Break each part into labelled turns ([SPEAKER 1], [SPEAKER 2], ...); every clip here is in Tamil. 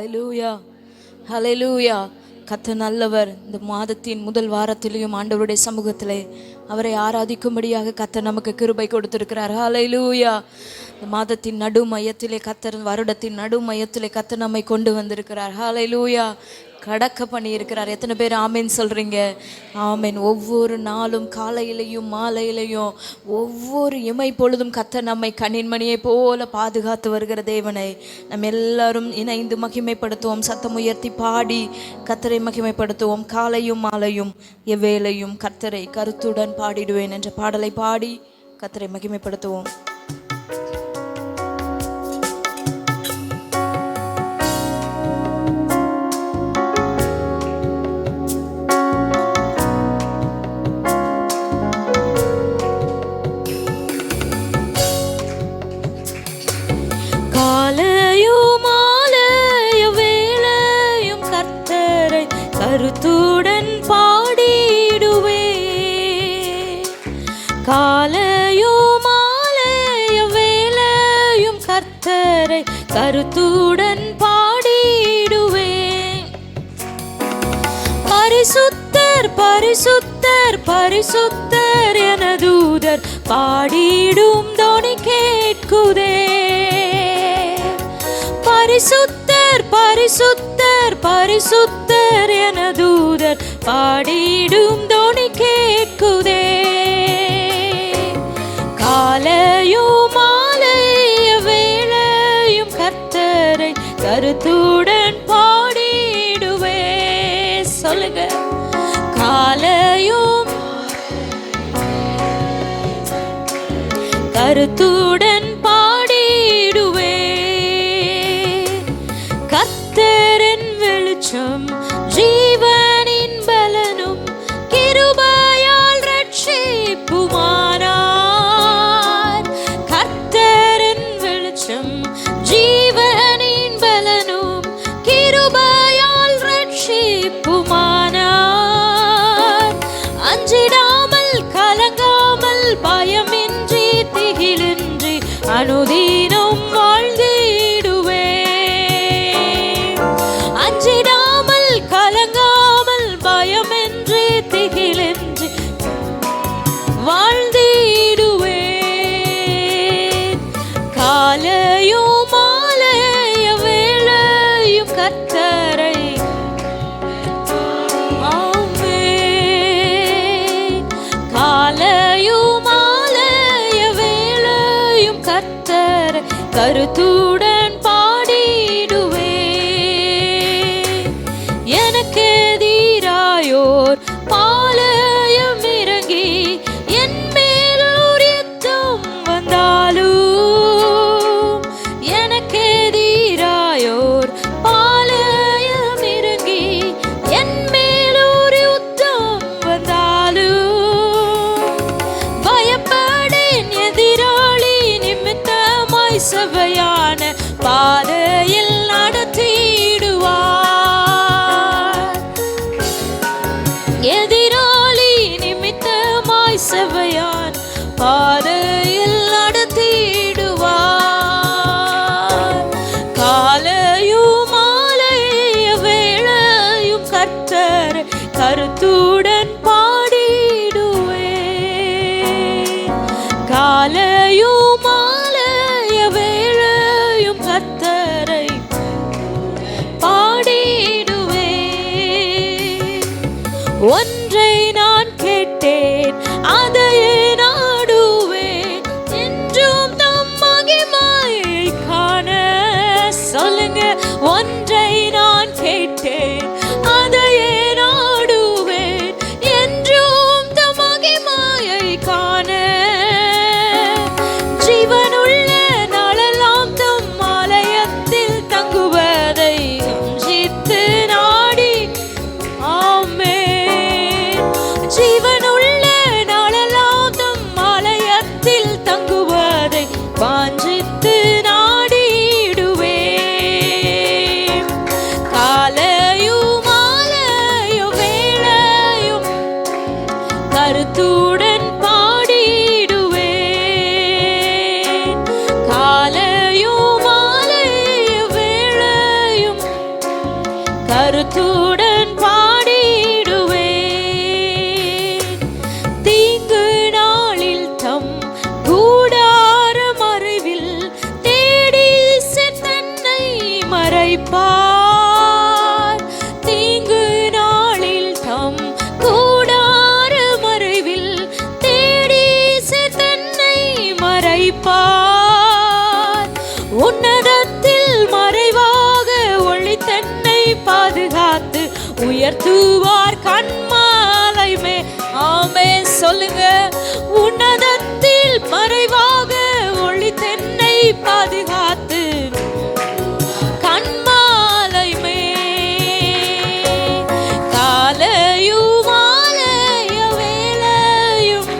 [SPEAKER 1] ஹல்லேலூயா, ஹல்லேலூயா. கர்த்தர் நல்லவர். இந்த மாதத்தின் முதல் வாரத்திலையும் ஆண்டவருடைய சமூகத்திலே அவரை ஆராதிக்கும்படியாக கர்த்தர் நமக்கு கிருபை கொடுத்திருக்கிறார். ஹல்லேலூயா. இந்த மாதத்தின் நடு மையத்திலே கர்த்தர், வருடத்தின் நடு மையத்திலே கர்த்தர் நம்மை கொண்டு வந்திருக்கிறார். ஹல்லேலூயா. கடக்க பண்ணி இருக்கிறார். எத்தனை பேர் ஆமேன் சொல்றீங்க? ஆமேன். ஒவ்வொரு நாளும் காலையிலையும் மாலையிலையும் ஒவ்வொரு இமை பொழுதும் கர்த்தர் நம்மை கண்ணின்மணியை போல பாதுகாத்து வருகிற தேவனை நம்ம எல்லாரும் இணைந்து மகிமைப்படுத்துவோம். சத்தம் உயர்த்தி பாடி கர்த்தரை மகிமைப்படுத்துவோம். காலையும் மாலையும் எவ்வேளையும் கர்த்தரை கருத்துடன் பாடிடுவேன் என்ற பாடலை பாடி கர்த்தரை மகிமைப்படுத்துவோம். கருத்துடன் பாடிடுவே, காலையும் மாலையும் வேளையும் கர்த்தரை கருத்துடன் பாடிடுவே. பரிசுத்தர் பரிசுத்தர் பரிசுத்தர் என தூதர் பாடிடும் தொனி கேட்குதே. பரிசுத்தர் பரிசுத்தர் பரிசுத்தர் என தூதர் பாடிடும் தொனி கேட்குதே. காலையும் மாலையும் வேளையும் கர்த்தரை கருத்துடன் பாடிடுவே. சொல்லுங்க. காலையும் கருத்துடன் பாடிடுவே. கர்த்தரின் வெளிச்சம் ஜீவனின் பலனும் கிருபையால் ரட்சிப்புமானார். கர்த்தரின் வெளிச்சம் ஜீவனின் பலனும் கிருபையால் ரட்சிப்புமானார். அஞ்சிடாமல் கலங்காமல் பயமின்றி திகிலின்றி அனுதினம் வாழ்ந்திடுவே. அஞ்சிடாமல் கலங்காமல் பயமின்றி திகிலின்றி வாழ்ந்திடுவே. காலையும் மாலையும் வேளையும் கர்த்தரை ஆமென். காலையும் மாலையும் வேளையும் கர்த்தரை கருத்துடன் பாடிடுவே. எனக்கு எதிராயோர் பாளையம் இறங்கி என் மேல் யுத்தம் வந்தாலும், எனக்கு எதிராயோர் பாளையம் இறங்கி என் மேல் யுத்தம் வந்தாலும், பயப்படேன் எதிராளி நிமித்தமாய் சபையான பாதையில் நடத்திடுவார். எதிராளி நிமித்தமாய் சபையான் பாதையில் நடத்திடுவார். காலையும் மாலையும் வேளையும் கர்த்தரை கருத்துடன் பாடிடுவே. காலையும் மாலையும் வேளையும் கர்த்தரை பாடிடுவே. ஒன்றை நான் கேட்டேன் அதையே நாடுவேன், என்றும் தம் மகிமையை காண. சொல்லுங்க. ஒன்றை நான் கேட்டேன் அதையே நாடுவேன், என்றும் தம் மகிமையை காண. ஜீவனுள்ள நாளெல்லாம் தம் ஆலயத்தில் தங்குவதை வஞ்சித்து நாடி. ஆமென். ஜீவனுள்ள நாளெல்லாம் தம் ஆலயத்தில் தங்குவதை வாஞ்சித்து நாடிடுவே. காலையும் மாலையும் வேளையும் கருத்துடன் பாடிடுவே. காலையும் மாலையும் வேளையும் தூவார் கண்மாலை மே. ஆமே சொல்லுங்க. உன்னதத்தில் மறைவாக ஒளி தென்னை பாதுகாத்து கண்மாலை மே. காலையும் மாலைய வேளையும்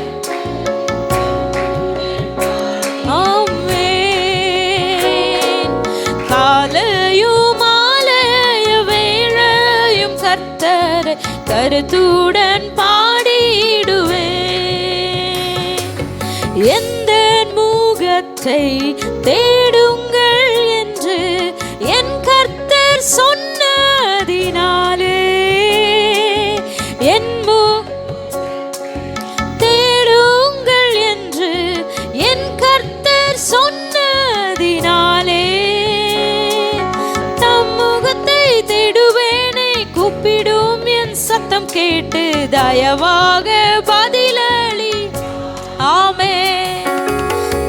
[SPEAKER 1] ஆமென். காலையும் மாலைய வேளையும் கர்த்தரை கருத்துடன் பாடிடுவேன். எந்த முகத்தை தேடுங்கள் என்று என் கர்த்தர் சொன்னதினாலே என் தேடுங்கள் என்று என் கர்த்தர் சொன்னதினாலே தம் முகத்தை தேடுவேனே. கூப்பிடும் என் சத்தம் கேட்டு தயவாக பதிலளி. ஆமென்.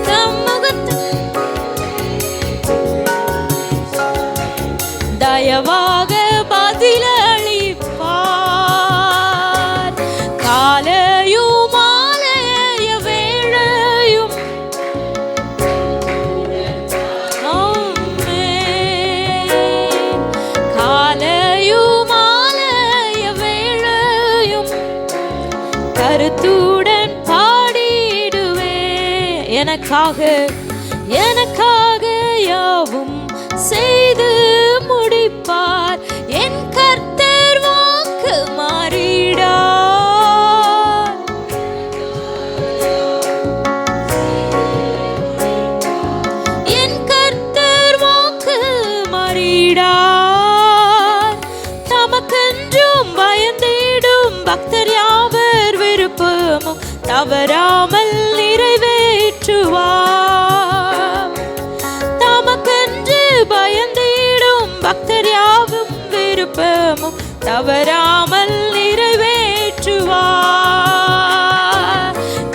[SPEAKER 1] தம் முகத்தை தயவாக பதிலளிப்பார். காலையும் மாலைய வேளையும் ஆமென். காலையும் மாலைய வேளையும் கருத்துடன் பாடிடுவேன். எனக்காக யாவும் செய்து முடிப்பார். என் கர்த்தர் வாக்கு மாறிடார். என் கர்த்தர் வாக்கு மாறிடார். தமக்கென்றும் பயந்திடும் பக்தர் யாவர் விருப்பமும் தவறாமல் நிறைவேற்றுவார். தமக்கென்று பயந்திடும் பக்தர் யாவும் விருப்பமும் தவறாமல் நிறைவேற்றுவார்.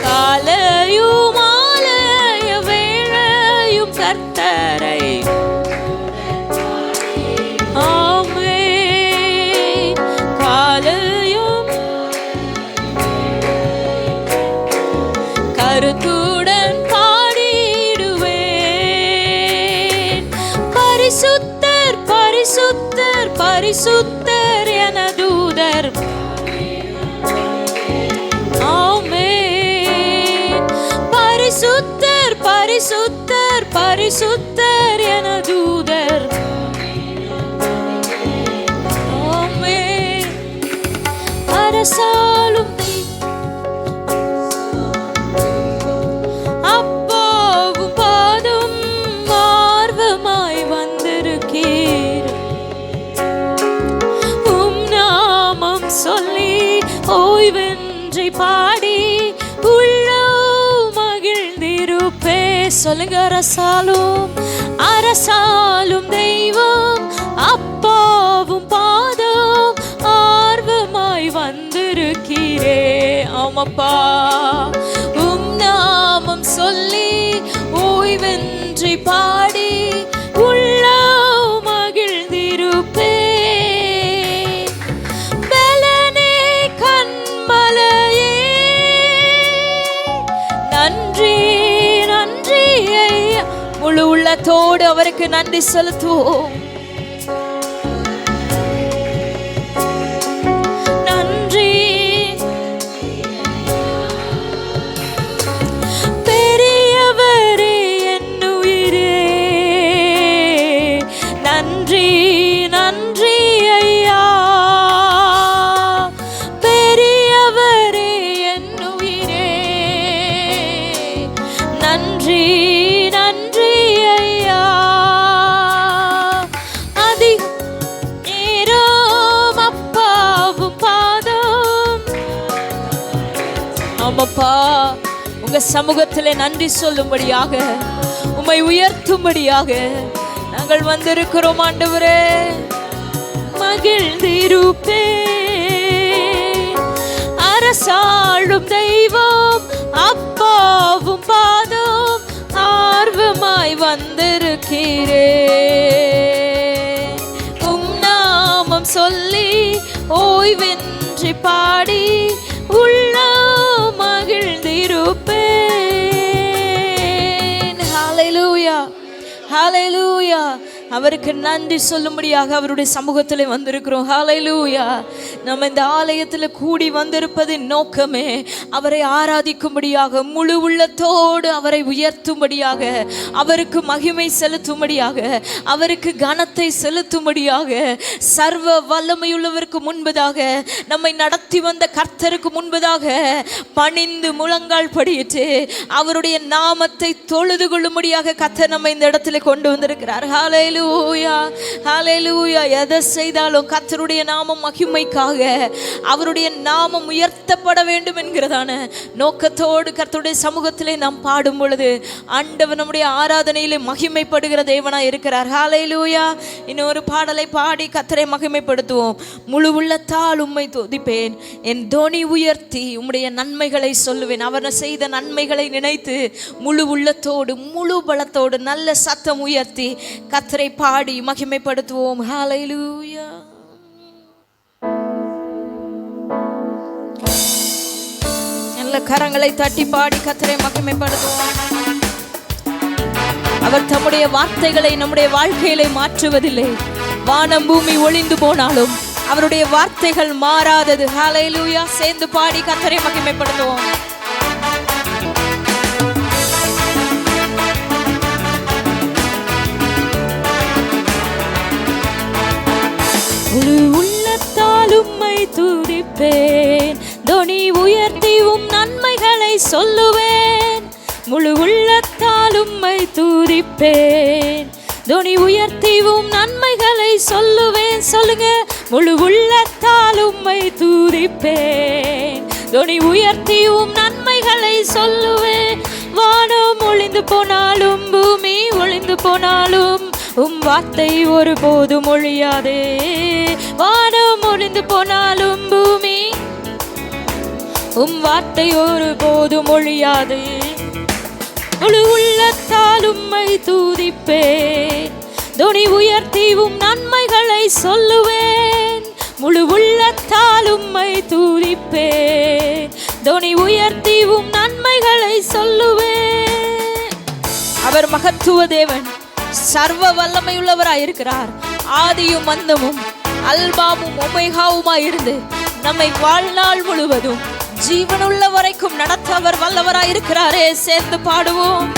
[SPEAKER 1] காலையும் மாலைய வேளையும் கர்த்தரை ஆமென். காலையும் கருத்துடன் பாடிடுவேன். பரிசுத்தர் பரிசுத்தர் பரிசுத்தர் என தூதர் ஆமென். பரிசுத்தர் பரிசுத்தர் பரிசுத்தர் என தூதர் ஆமென். அரசாளும் அப்பாவும் பாதும் ஆர்வமாய் வந்திருக்கீர். உம் நாமம் சொல்லி ஓய்வின்றி பாடி உள்ளம் மகிழ்ந்திருப்பே. சொல்லுங்க. அரசாளும் தெய்வம் அப்பாவும் பாதம் ஆர்வமாய் வந்திருக்கிறே. ஆமப்பா. உம் நாமம் சொல்லி ஓய்வின்றி பாடி உள்ளம் மகிழ்ந்திருப்பே. பலனே கண்மலையே நன்றி நன்றி ஐயா. முழு உள்ளத்தோடு அவருக்கு நன்றி செலுத்துவோம். நன்றி. பெரியவரே என் உயிரே நன்றி நன்றி ஐயா. பெரியவரே என் உயிரே நன்றி நன்றி ஐயா. அதிக நேரம் அப்பாவும் பாதம் ஆமாப்பா உங்க சமூகத்திலே நன்றி சொல்லும்படியாக உம்மை உயர்த்தும்படியாக நாங்கள் வந்திருக்கிறோம் ஆண்டவரே. மகிழ்ந்திருப்பே. அரசாளும் தெய்வம் அப்பாவும் பாதம் ஆர்வமாய் வந்திருக்கிறே. உம் நாமம் சொல்லி ஓய் ஓய்வின்றி பாடி உள்ள மகிழ்ந்திருப்பேன். ஹல்லேலூயா, ஹல்லேலூயா. அவருக்கு நன்றி சொல்லும்படியாக அவருடைய சமூகத்தில் வந்திருக்கிறோம். ஹல்லேலூயா. நம்ம இந்த ஆலயத்தில் கூடி வந்திருப்பதின் நோக்கமே அவரை ஆராதிக்கும்படியாக, முழு உள்ளத்தோடு அவரை உயர்த்தும்படியாக, அவருக்கு மகிமை செலுத்தும்படியாக, அவருக்கு கனத்தை செலுத்தும்படியாக, சர்வ வல்லமையுள்ளவருக்கு முன்பதாக, நம்மை நடத்தி வந்த கர்த்தருக்கு முன்பதாக பணிந்து முழங்கால் படியிட்டு அவருடைய நாமத்தை தொழுது கொள்ளும்படியாக கர்த்தர் நம்ம இந்த இடத்துல கொண்டு வந்திருக்கிறார். ஹல்லேலூயா, ஹல்லேலூயா. எதை செய்தாலும் கர்த்தருடைய நாமம் மகிமைக்காக, அவருடைய நாமம் உயர்த்தப்பட வேண்டும் என்கிறதான நோக்கத்தோடு கர்த்தருடைய சமூகத்திலே நாம் பாடும் பொழுது ஆண்டவர் நம்முடைய ஆராதனையிலே மகிமைப்படுகிற தேவனாய் இருக்கிறார். ஹல்லேலூயா. இன்னொரு பாடலை பாடி கர்த்தரை மகிமைப்படுத்துவோம். முழு உள்ளத்தால் உம்மை துதிப்பேன், என் தொனி உயர்த்தி உம்முடைய நன்மைகளை சொல்லுவேன். அவர் செய்த நன்மைகளை நினைத்து முழு உள்ளத்தோடு முழு பலத்தோடு நல்ல சத்தம் உயர்த்தி கர்த்தரை பாடி மகிமைப்படுத்துவோம். ஹல்லேலூயா. நல்ல கரங்களை தட்டி பாடி கர்த்தரை மகிமைப்படுத்துவோம். அவர் தம்முடைய வார்த்தைகளை நம்முடைய வாழ்க்கையிலே மாற்றுவதில்லை. வானம் பூமி ஒளிந்து போனாலும் அவருடைய வார்த்தைகள் மாறாதது. ஹல்லேலூயா. சேர்ந்து பாடி கர்த்தரை மகிமைப்படுத்துவோம். முழு உள்ளத்தால் உம்மை துதிப்பேன், தொனி உயர்த்தி உம் நன்மைகளை சொல்லுவேன். முழு உள்ளத்தால் உம்மை துதிப்பேன், தொனி உயர்த்தி உம் நன்மைகளை சொல்லுவேன். சொல்லுங்க. முழு உள்ளத்தால் உம்மை துதிப்பேன், தொனி உயர்த்தி உம் நன்மைகளை சொல்லுவேன். வானம் ஒளிந்து போனாலும் பூமி ஒளிந்து போனாலும் உம் வார்த்தை ஒருபோதும் ஒழியாதே. வானம் ஒளிந்து போனாலும் பூமி உம் வார்த்தை ஒருபோதும் ஒழியாதே. முழு உள்ளத்தால் உம்மை துதிப்பேன், தொனி உயர்த்தி உம் நன்மைகளை சொல்லுவேன். முழு உள்ளத்தால் உம்மை துதிப்பேன், தொனி உயர்த்தி உம் நன்மைகளை சொல்லுவேன். அவர் மகத்துவ தேவன், சர்வ வல்லமையுள்ளவராயிருக்கிறார். ஆதியும் அந்தமும் அல்பாவும் ஒமேகாவுமாயிருந்து நம்மை வாழ்நாள் முழுவதும் ஜீவனுள்ள வரைக்கும் நடத்த அவர் வல்லவராயிருக்கிறாரே. சேர்ந்து பாடுவோம்.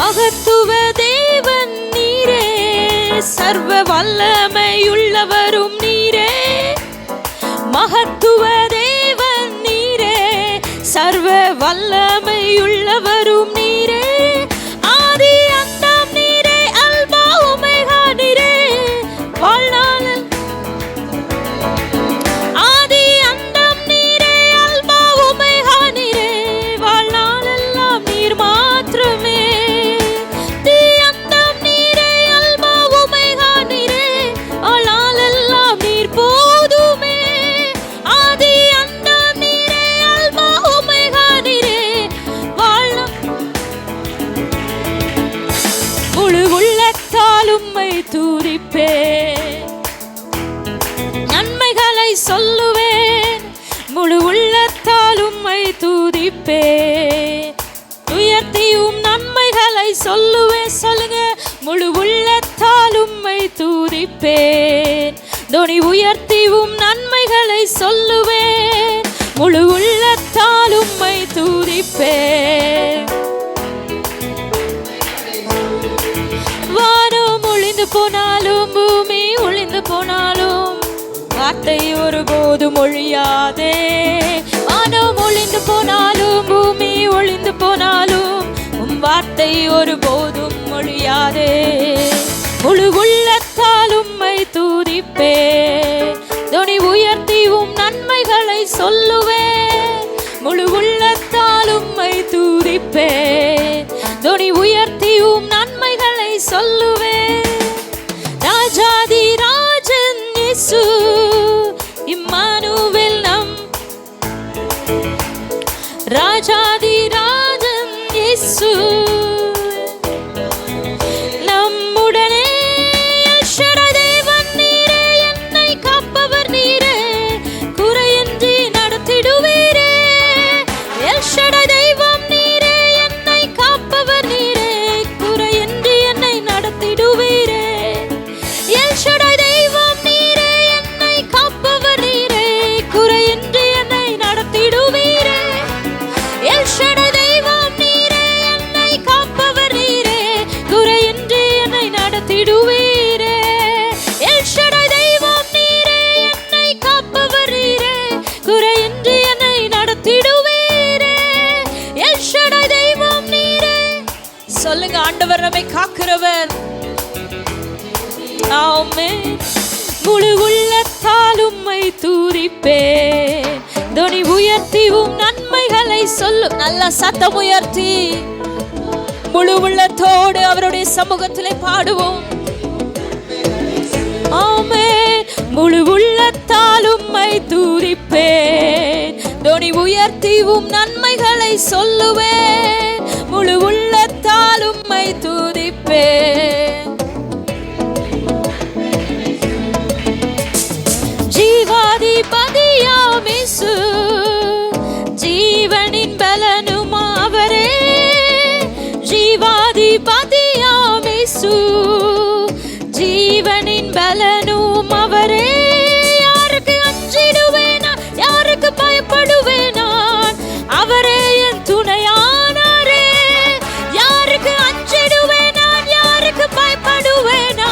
[SPEAKER 1] மகத்துவ தேவன் நீரே, சர்வ வல்லமையுள்ளவரும் நீரே. மகத்துவ தேவன் நீரே, சர்வ வல்லமையுள்ளவரும் நீரே. ஆதி அந்தம் நீரே, அல்பா ஒமேகா நீரே. வாழ்நாள் ஆதி அந்தம் நீரே, அல்பா ஒமேகா நீரே. வாழ்நாள் எல்லாம் நீர் மாத்திரமே. தி அந்தம் நீரே, அல்பா ஒமேகா நீரே. வாழ்நாள் எல்லாம் நீர் போதுமே. ஆதி அந்தம் நீரே, அல்பா ஒமேகா நீரே. முழு உள்ளத்தால் உம்மை துதிப்பேன், நன்மைகளை சொல்லுவேன். முழு உள்ளத்தால் உம்மை துதிப்பேன், உயர்த்தியும் நன்மைகளை சொல்லுவேன். சொல்லுங்க. முழு உள்ளத்தால் உம்மை துதிப்பேன், தொனி உயர்த்தியும் நன்மைகளை சொல்லுவேன். முழு உள்ளத்தால் உம்மை துதிப்பேன். வானம் ஒளிந்து போனாலும் பூமி ஒளிந்து போனாலும் வார்த்தை ஒருபோதும் ஒழியாதே. வானம் ஒளிந்து போனாலும் பூமி ஒளிந்து போனாலும் உம் வார்த்தை ஒருபோதும் ஒழியாதே. முழு உள்ளத்தால் உம்மை துதிப்பேன், தொனி உயர்த்தி உம் நன்மைகளை சொல்லுவேன். முழு உள்ளத்தால் உம்மை துதிப்பேன், தொனி உயர்த்தி உம் நன்மைகளை சொல்லுவேன். ராஜாதி ராஜன் இயேசு, இம்மானுவேல் நம் ராஜாதி ராஜன் இயேசு. நம்முடனே அக்ஷர தேவன் நீரே, என்னை காப்பவர் நீரே. முழு உள்ளத்தால் உம்மை துதிப்பேன். தொனி உயர்த்தி உம் நன்மைகளை சொல்லும். நல்ல சத்தம் உயர்த்தி முழு உள்ளத்தோடு அவருடைய சமூகத்திலே பாடுவோம். ஆமென். முழு உள்ளத்தால் உம்மை துதிப்பேன். தொனி உயர்த்தி உம் நன்மைகளை சொல்லுவேன். முழு உள்ளத்தால் உம்மை துதிப்பேன். ஜீவாதிபதியாம் இயேசு, ஜீவனின் பலனும் அவரே. ஜீவாதிபதியாம் இயேசு, ஜீவனின் பலனும் அவரே. யாருக்கு அஞ்சிடுவேனா, யாருக்கு பயப்படுவேனா, அவரே என் துணையானாரே. யாருக்கு அஞ்சிடுவேனா, யாருக்கு பயப்படுவேனா,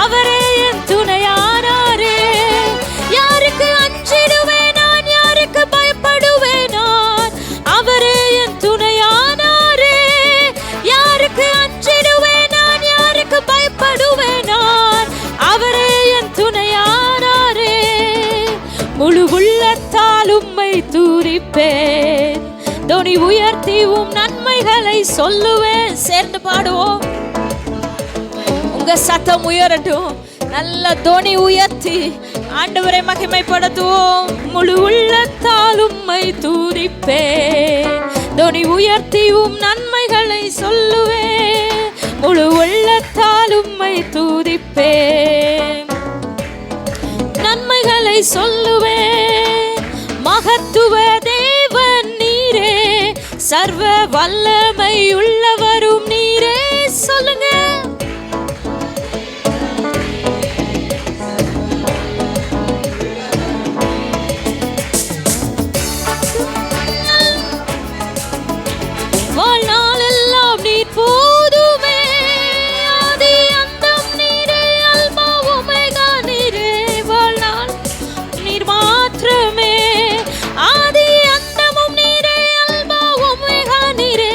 [SPEAKER 1] அவரே என் துணையானாரே. யாருக்கு அஞ்சிடுவேனா, யாருக்கு பயப்படுவேனா, அவரே என் துணையானாரே. யாருக்கு அஞ்சிடுவேனா, யாருக்கு பயப்படுவேனா, அவரே என் துணையானாரே. முழு உள்ளத்தால் உம்மை துதிப்பேன். தொனி உயர்த்தி உம் நன்மைகளை சொல்லுவேன். சேர்ந்து பாடுவோம். உங்க சத்தம் உயரட்டும். நல்ல தொனி உயர்த்தி ஆண்டவரை மகிமைப்படுத்துவோம். முழு உள்ளத்தால் உம்மை துதிப்பேன். தொனி உயர்த்தி உம் நன்மைகளை சொல்லுவேன். முழு உள்ளத்தால் உம்மை துதிப்பேன். நன்மைகளை சொல்லுவேன். மகத்துவ தேவன் நீரே, சர்வ வல்லமை உள்ளவரும் நீரே. சொல்லுங்க. வாழ்நாளெல்லாம் நீர் போதுமே. ஆதி அந்தம் நீரே, அல்பா ஒமேகா நீரே. வாழ்நாள் நீர் மாத்திரமே. ஆதி அந்தமும் நீரே, அல்பா ஒமேகா நீரே.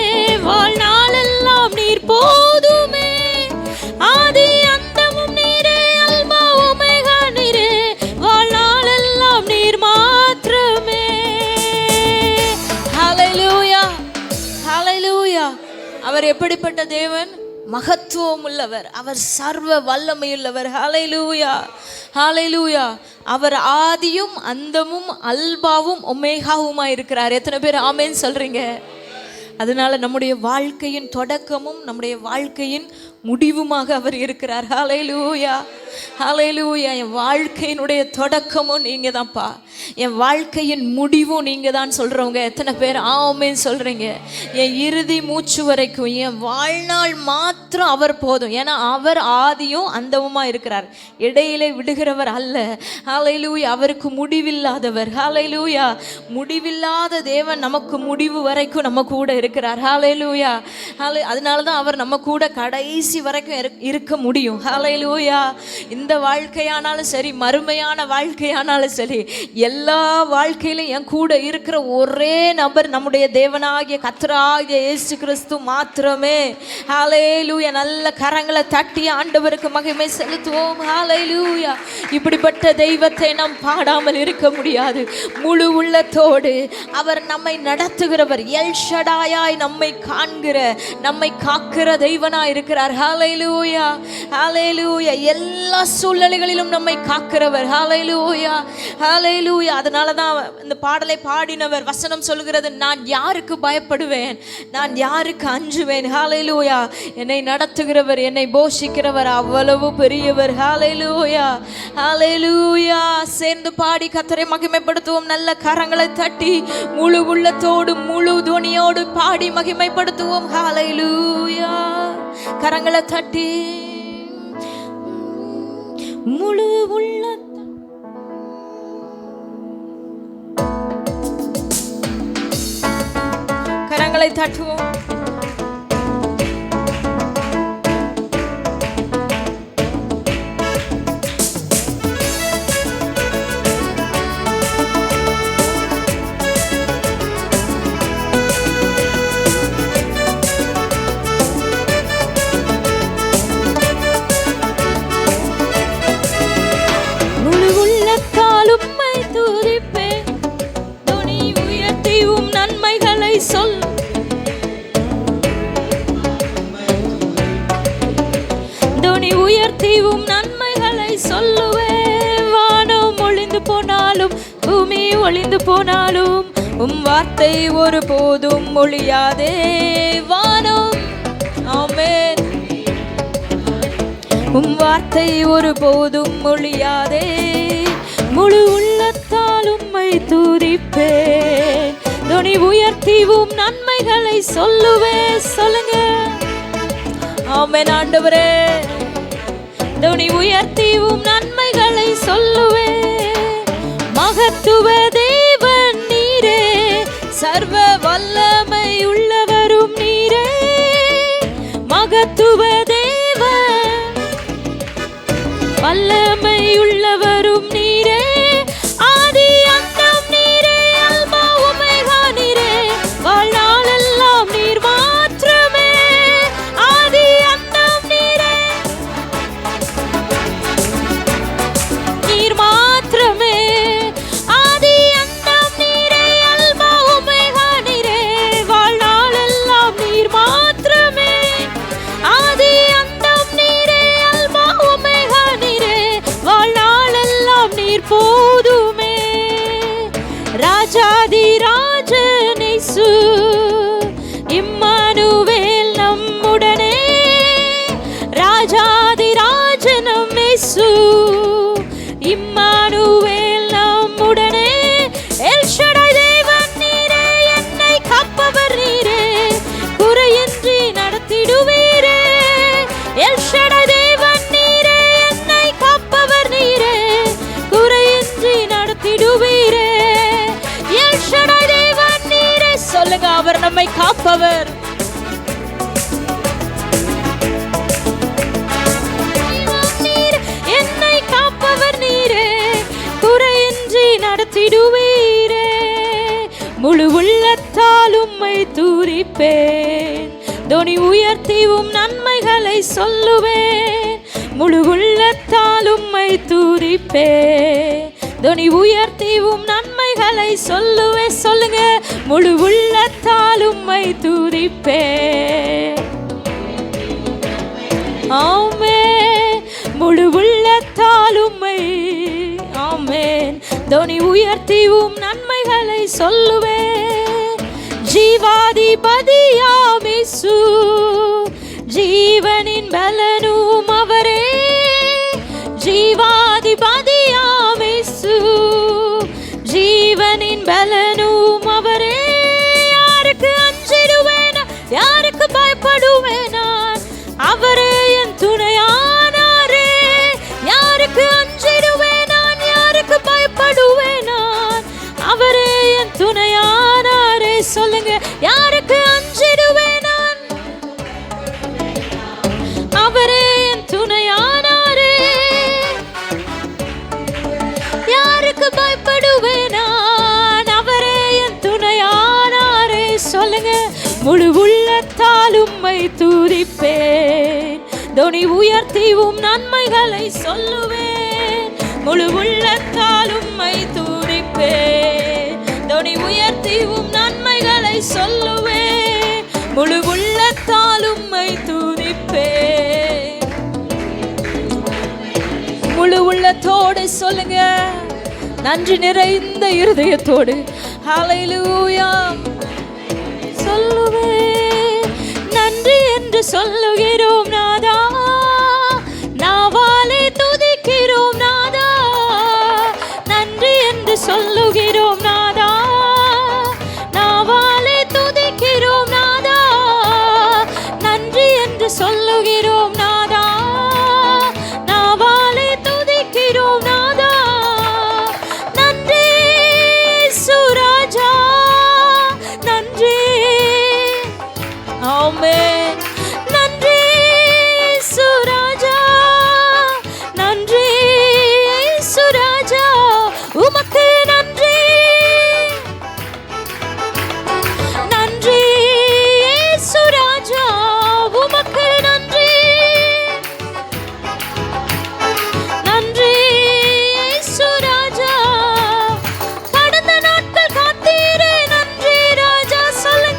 [SPEAKER 1] வாழ்நாளெல்லாம் நீர் போதுமே. ஆதி அந்தமும் நீரே, அல்பா ஒமேகா நீரே. வாழ்நாளெல்லாம் நீர் மாத்திரமே. ஹல்லேலூயா, ஹல்லேலூயா. அவர் எப்படிப்பட்ட தேவன்? மகத்துவம் உள்ளவர். அவர் சர்வ வல்லமையுள்ளவர். ஹல்லேலூயா, ஹல்லேலூயா. அவர் ஆதியும் அந்தமும் அல்பாவும் ஒமேகாவுமா இருக்கிறார். எத்தனை பேர் ஆமென் சொல்றீங்க? அதனால நம்முடைய வாழ்க்கையின் தொடக்கமும் நம்முடைய வாழ்க்கையின் முடிவுமாக அவர் இருக்கிறார். ஹல்லேலூயா, ஹல்லேலூயா. என் வாழ்க்கையினுடைய தொடக்கமும் நீங்க தான்ப்பா, என் வாழ்க்கையின் முடிவும் நீங்க தான் சொல்றவங்க எத்தனை பேர் ஆமென் சொல்றீங்க? என் இறுதி மூச்சு வரைக்கும் என் வாழ்நாள் மாத்திரம் அவர் போதும். ஏன்னா அவர் ஆதியும் அந்தமுமா இருக்கிறார். இடையிலே விடுகிறவர் அல்ல. ஹல்லேலூயா. அவருக்கு முடிவில்லாதவர். ஹல்லேலூயா. முடிவில்லாத தேவன் நமக்கு முடிவு வரைக்கும் நம்ம கூட இருக்கிறார். ஹல்லேலூயா. அதனால தான் அவர் நம்ம கூட கடைசி வரைக்கும் இருக்க முடியும். ஹல்லேலூயா. இந்த வாழ்க்கையானாலும் சரி, மறுமையான வாழ்க்கையானாலும் சரி, எல்லா வாழ்க்கையிலும் என் கூட இருக்கிற ஒரே நபர் நம்முடைய தேவனாகிய கர்த்தராகிய இயேசு கிறிஸ்து மாத்திரமே. ஹல்லேலூயா. நல்ல கரங்களை தட்டி ஆண்டவருக்கு மகிமை செலுத்துவோம். ஹல்லேலூயா. இப்படிப்பட்ட தெய்வத்தை நாம் பாடாமல் இருக்க முடியாது. முழு உள்ளத்தோடு அவர் நம்மை நடத்துகிறவர். எல் ஷடாயாய் நம்மை காண்கிற, நம்மை காக்கிற தெய்வனாய் இருக்கிறார். ஹல்லேலூயா, ஹல்லேலூயா. எல்லா சூழ்நிலைகளிலும் நம்மை காக்கிறவர். ஹல்லேலூயா, ஹல்லேலூயா. அதனால தான் இந்த பாடலை பாடினவர் வசனம் சொல்கிறது, நான் யாருக்கு பயப்படுவேன், நான் யாருக்கு அஞ்சுவேன். ஹல்லேலூயா. என்னை நடத்துகிறவர், என்னை போஷிக்கிறவர் அவ்வளவு பெரியவர். ஹல்லேலூயா, ஹல்லேலூயா. சேர்ந்து பாடி கர்த்தரை மகிமைப்படுத்துவோம். நல்ல கரங்களை தட்டி முழு உள்ளத்தோடு முழு துணியோடு பாடி மகிமைப்படுத்துவோம். ஹல்லேலூயா. கரங்களை தட்டி முழு உள்ள கரங்களை தட்டுவோம். நன்மைகளை சொல் துணி உயர்த்தியும் நன்மைகளை சொல்லுவேன். வானம் ஒளிந்து போனாலும் பூமி ஒளிந்து போனாலும் வார்த்தை ஒரு போதும் ஒழியாதே. வானம் ஆமென் வார்த்தை ஒரு போதும் ஒழியாதே. முழு உள்ளத்தால் உம்மை துதிப்பேன். துணி உயர்த்தியும் நன்மைகளை சொல்லுவேன். சொல்லுங்க ஆமென் ஆண்டவரே. துணி உயர்த்தியும் நன்மைகளை சொல்லுவேன். மகத்துவ தேவன் நீரே, சர்வ வல்லமை உள்ளவரும் நீரே. மகத்துவ தேவன் வல்லமை உள்ளவரும் நீரே. ஆதி அந்தம் நீரே, அல்பா ஒமேகா நீரே. வாழ்நாளெல்லாம் நீர் மாத்திரமே. ஆதி அந்தம் நீரே, நீர் மாத்திரமே. ஆதி அந்தம் நீரே, அல்பா ஒமேகா நீரே. வாழ்நாளெல்லாம் நீர் மாத்திரமே. ஆதி அந்தம் நீரே, அல்பா ஒமேகா நீரே. வாழ்நாளெல்லாம் நீர் போதுமே. ராஜாதி ராஜன் இயேசு, இம்மானுவேல் நம்முடனே. ராஜாதி ராஜனும் இயேசு, இம்மானுவேல் நம்முடனே. எல் ஷடாய் தேவன் நீரே, என்னை காப்பவர் நீரே. குறையின்றி நடத்திடுவீரே. எல் ஷடாய் தேவன் நீரே, என்னை காப்பவர் நீரே. குறையின்றி நடத்திடுவீரே. எல் ஷடாய் தேவன் நீரே. சொல்லுங்க, அவர் நம்மை காப்பவர். என்னை காப்பவர் நீரே, குறையின்றி நடத்திடுவீரே. முழு உள்ளத்தால் உம்மை துதிப்பேன். துணி உயர்த்தியும் நன்மைகளை சொல்லுவேன். முழு உள்ளத்தால் உம்மை துதிப்பேன். துணி உயர்த்தியும் நன்மைகளை சொல்லுவேன். சொல்லுங்க, முழு உள்ளத்தால் உம்மை துதிப்பேன். ஆமென் முழு உள்ளத்தால் உம்மை. ஆமென் துணி உயர்த்தியும் நன்மைகளை சொல்லுவேன். ஜீவாதிபதியாம் இயேசு, ஜீவனின் பலனும் அவரே. ஜீவாதிபதியாம் இயேசு, ஜீவனின் பலனும் அவரே. யாருக்கு அஞ்சிடுவேனா, யாருக்கு பயப்படுவேனா, அவரே என் துணையானாரே. யாருக்கு அஞ்சிடுவேன் நான், யாருக்கு பயப்படுவேன் நான், அவரே என் துணையானாரே. சொல்லுங்க, யாருக்கு அஞ்சிடுவேன் நான், அவரே என் துணையானாரே. யாருக்கு பயப்படுவேன் நான், அவரே என் துணையானாரே. சொல்லுங்க, முழு உள்ளத்தால் உம்மை துதிப்பேன். துணி உயர்த்தியும் நன்மைகளை சொல்லுவேன். முழு உள்ளத்தால் உம்மை துதிப்பேன். துணி உயர்த்தியும் நன்மைகளை சொல்லுவேன். முழு உள்ளத்தால் உம்மை துதிப்பேன். முழு உள்ளத்தோடு சொல்லுங்க, நன்றி நிறைந்த இருதயத்தோடு ஹல்லேலூயா சொல்லுவேன். நன்றி என்று சொல்லுகிறோம் நாதா, நாவாலே துதிக்கிறோம் நாதா. நன்றி என்று சொல்லுகிறோம் நாதா, நாவாலே துதிக்கிறோம் நாதா. நன்றி என்று சொல்லுகிறோம் நாதா, நாவாலே துதிக்கிறோம் நாதா. நன்றி சுராஜா, நன்றி. ஆமென் நன்றி சுராஜா, நன்றி சுராஜா. உமக்கு நன்றி, நன்றி சுராஜா. உமக்கு நன்றி, நன்றி சுராஜா. கடந்த நாட்கள் காத்தீரே, நன்றி ராஜா. சொல்லுங்க,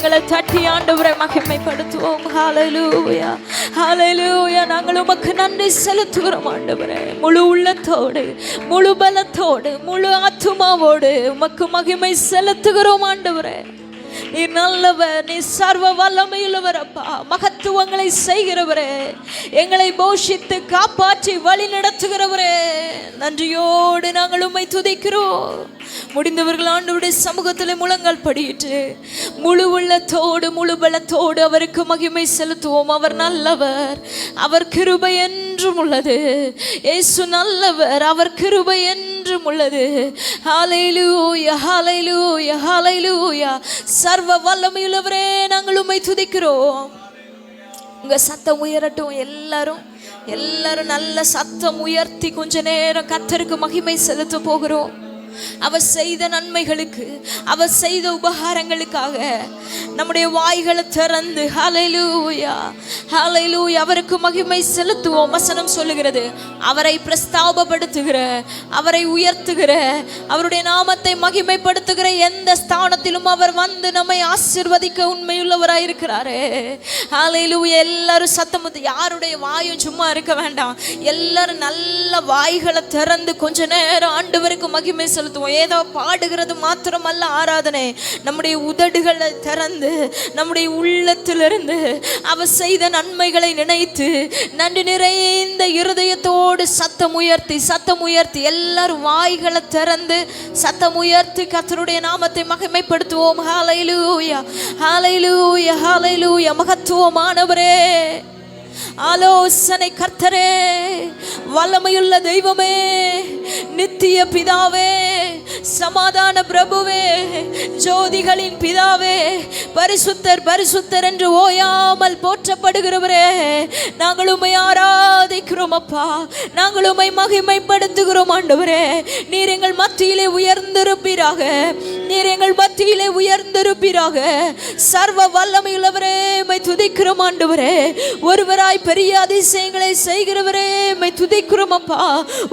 [SPEAKER 1] கரங்களை தட்டி ஆண்டவரை மகிமைப்படுத்துவோம். ஹல்லேலூயா, ஹல்லேலூயா. நாங்கள் உமக்கு நன்றி செலுத்துகிறோம் ஆண்டவரே. முழு உள்ளத்தோடு, முழு பலத்தோடு, முழு ஆத்துமாவோடு உமக்கு மகிமை செலுத்துகிறோம் ஆண்டவரே. நீ நல்லவர், நீ சர்வ வல்லமையுள்ளவர் அப்பா. மகத்துவங்களை செய்கிறவரே, எங்களை போஷித்து காப்பாற்றி வழி நடத்துகிறவரே, நன்றியோடு நாங்கள் உம்மை துதிக்கிறோம். முடிந்தவர்கள் ஆண்டவருடைய சமூகத்தில் முழங்கால் படியிட்டு முழு உள்ளத்தோடு முழு பலத்தோடு அவருக்கு மகிமை செலுத்துவோம். அவர் நல்லவர், அவர் கிருபை என்றும் உள்ளது. இயேசு நல்லவர், அவர் கிருபை என்றும் உள்ளது. ஹல்லேலூயா, ஹல்லேலூயா, ஹல்லேலூயா. சர்வ வல்லமையுள்ளவரே, நாங்கள் உம்மை துதிக்கிறோம். உங்க சத்தம் உயரட்டும். எல்லாரும் நல்ல சத்தம் உயர்த்தி கொஞ்ச நேரம் கர்த்தருக்கு மகிமை செலுத்த போகிறோம். அவர் செய்த நன்மைகளுக்கு, அவர் செய்த உபகாரங்களுக்காக நம்முடைய வாய்களை திறந்து ஹல்லேலூயா, ஹல்லேலூயா அவருக்கு மகிமை செலுத்துவோம். வசனம் சொல்லுகிறது, அவரை பிரஸ்தாபப்படுத்துகிற, அவரை உயர்த்துகிற, அவருடைய நாமத்தை மகிமைப்படுத்துகிற எந்த ஸ்தானத்திலும் அவர் வந்து நம்மை ஆசீர்வதிக்க உண்மையுள்ளவராய் இருக்கிறாரே. ஹல்லேலூயா. எல்லாரும் சத்தம், யாருடைய வாயும் சும்மா இருக்க வேண்டாம். எல்லாரும் நல்ல வாய்களை திறந்து கொஞ்ச நேரம் ஆண்டவருக்கு மகிமை செலுத்துவோம். ஏதோ பாடுகிறது மாத்திரமல்ல ஆராதனை. நம்முடைய உதடுகளை திறந்து நம்முடைய உள்ளத்திலிருந்து அவர் செய்த நன்மைகளை நினைத்து நன்றி நிறைந்த இருதயத்தோடு சத்தம் உயர்த்தி எல்லாரும் வாய்களை திறந்து சத்தம் உயர்த்தி கர்த்தருடைய நாமத்தை மகிமைப்படுத்துவோம். ஹல்லேலூயா, ஹல்லேலூயா, ஹல்லேலூயா. மகத்துவமானவரே, ஆலோசனை கர்த்தரே, வல்லமையுள்ள தெய்வமே, நித்திய பிதாவே, சமாதான பிரபுவே, ஜோதிகளின் பிதாவே, பரிசுத்தர் பரிசுத்தர் என்று ஓயாமல் போற்றப்படுகிறவரே, நாங்கள் உம்மை ஆராதிக்கிறோம் அப்பா. நாங்கள் உம்மை மகிமைப்படுத்துகிறோம் ஆண்டவரே. நீர் எங்கள் மத்தியிலே உயர்ந்திருப்பீராக, நீர் எங்கள் மத்தியிலே உயர்ந்திருப்பீராக. சர்வ வல்லமையுள்ளவரே, உம்மை துதிக்கிறோம் ஆண்டவரே. ஒருவராய் பெரிய அதிசயங்களை செய்கிறவரே, உம்மை துதிக்கிறோம் அப்பா.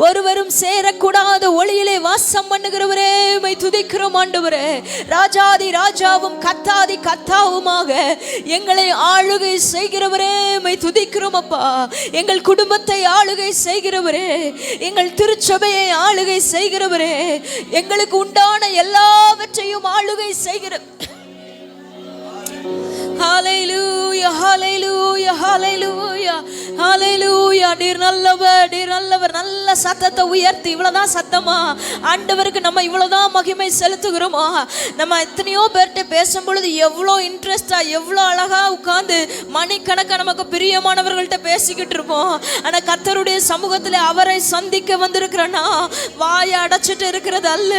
[SPEAKER 1] ஒருவரும் சேரக்கூடாத ஒளியிலே வாசம் பண்ணுகிறவரே, உம்மை துதிக்கிறோம் ஆண்டவரே. ராஜாதி ராஜாவும் கத்தாதி கத்தாவுமாக எங்களை ஆளுகை செய்கிறவரே, உம்மை துதிக்கிறோம் அப்பா. எங்கள் குடும்பத்தை ஆளுகை செய்கிறவரே, எங்கள் திருச்சபையை ஆளுகை செய்கிறவரே, எங்களுக்கு உண்டான எல்லாவற்றையும் ஆளுகை செய்கிற ஹல்லேலூயா, ஹல்லேலூயா, ஹல்லேலூயா, ஹல்லேலூயா. நீர் நல்லவர், நீர் நல்லவர். நல்ல சத்தத்தை உயர்த்தி, இவ்வளவுதான் சத்தமா ஆண்டவருக்கு நம்ம இவ்வளவுதான் மகிமை செலுத்துகிறோமா? நம்ம எத்தனையோ பேர்கிட்ட பேசும் பொழுது எவ்வளோ இன்ட்ரெஸ்டா, எவ்வளோ அழகா உட்கார்ந்து மணிக்கணக்காக நமக்கு பிரியமானவர்கள்ட்ட பேசிக்கிட்டு இருப்போம். ஆனா கர்த்தருடைய சமூகத்தில் அவரை சந்திக்க வந்திருக்கிறனா வாயை அடைச்சிட்டு இருக்கிறது அல்ல.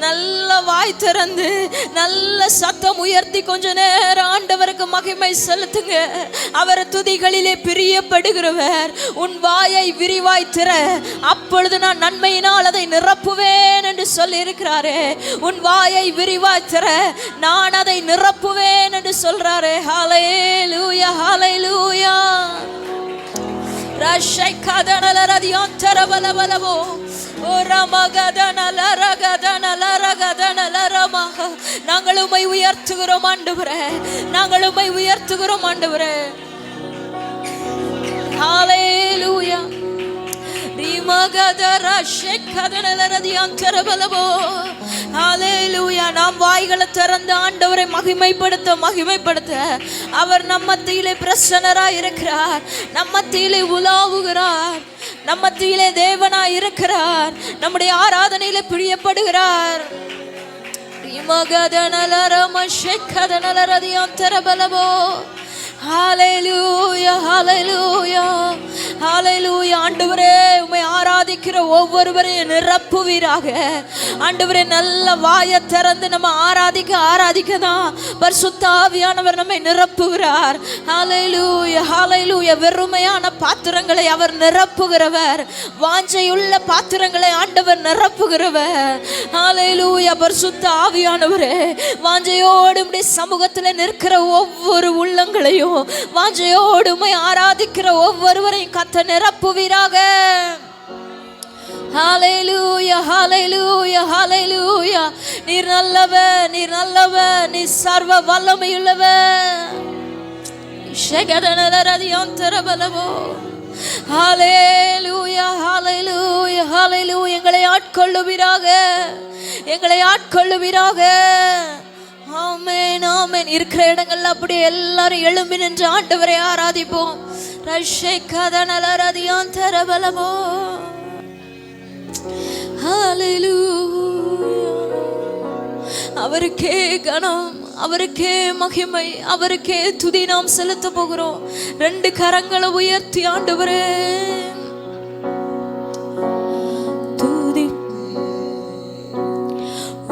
[SPEAKER 1] நல்ல வாய் திறந்து நல்ல சத்தம் உயர்த்தி கொஞ்ச நேரம் ஆண்டவருக்கு மகிமை செலுத்துங்க. அவர் துதிகளிலே பிரியப்படுகிறவர். உன் வாயை விரிவாய் திற, அப்பொழுது நான் நன்மையினால் அதை நிரப்புவேன் என்று சொல்லி இருக்கிறாரே. உன் வாயை விரிவாய் திற, நான் அதை நிரப்புவேன் என்று சொல்றாரே. ஹல்லேலூயா, ஹல்லேலூயா. ரஷைகதனலரதியோந்தரபலபலபோ நாங்கள் உம்மை உயர்த்துகிறோம் ஆண்டவரே, நாங்கள் உம்மை உயர்த்துகிறோம் ஆண்டவரே. ஹல்லேலூயா. நாம் வாய்களை திறந்து ஆண்டவரை மகிமைப்படுத்த அவர் நம்மத்திலே பிரசன்னராய் இருக்கிறார், நம்மத்திலே உலாவுகிறார், நம்மத்திலே தேவனாய் இருக்கிறார், நம்முடைய ஆராதனையிலே பிரியப்படுகிறார். ஹல்லேலூயா, ஹல்லேலூயா, ஹல்லேலூயா. ஆண்டவரே, உம்மை ஆராதிக்கிற ஒவ்வொருவரையும் நிரப்புவீராக. ஆண்டவரே, நல்ல வாயை திறந்து நம்ம ஆராதிக்க தான் பரிசுத்த ஆவியானவர் நம்மை நிரப்புகிறார். ஹல்லேலூயா, ஹல்லேலூயா. வெறுமையான பாத்திரங்களை அவர் நிரப்புகிறவர், வாஞ்சையுள்ள பாத்திரங்களை ஆண்டவர் நிரப்புகிறவர். ஹல்லேலூயா. பரிசுத்த ஆவியானவரே, வாஞ்சையோடு உம்முடைய சமூகத்தில் நிற்கிற ஒவ்வொரு உள்ளங்களையும், வாஞ்சையோடு உம்மை ஆராதிக்கிற ஒவ்வொருவரையும் கர்த்தர் நிரப்புவீராக. ஹalleluya ஹalleluya ஹalleluya. நீர் நல்லவர், நீர் நல்லவர், நீர் சர்வ வல்லமையுள்ளவர். ஷகதனரதியந்தரபலவோ. ஹalleluya ஹalleluya ஹalleluya. எங்களை ஆட்கொள்ளுவீராக, எங்களை ஆட்கொள்ளுவீராக. ஆமென் ஆமென். இருக்கிற இடங்கள்ல அப்படியே எல்லாரும் எழும்பி நின்று ஆண்டவரை ஆராதிப்போம். ரஷகதனரதியந்தரபலவோ. அவருக்கே கனம், அவருக்கே மகிமை, அவருக்கே துதி நாம் செலுத்த போகிறோம். 2 கரங்களை உயர்த்தி ஆண்டவரே துதி,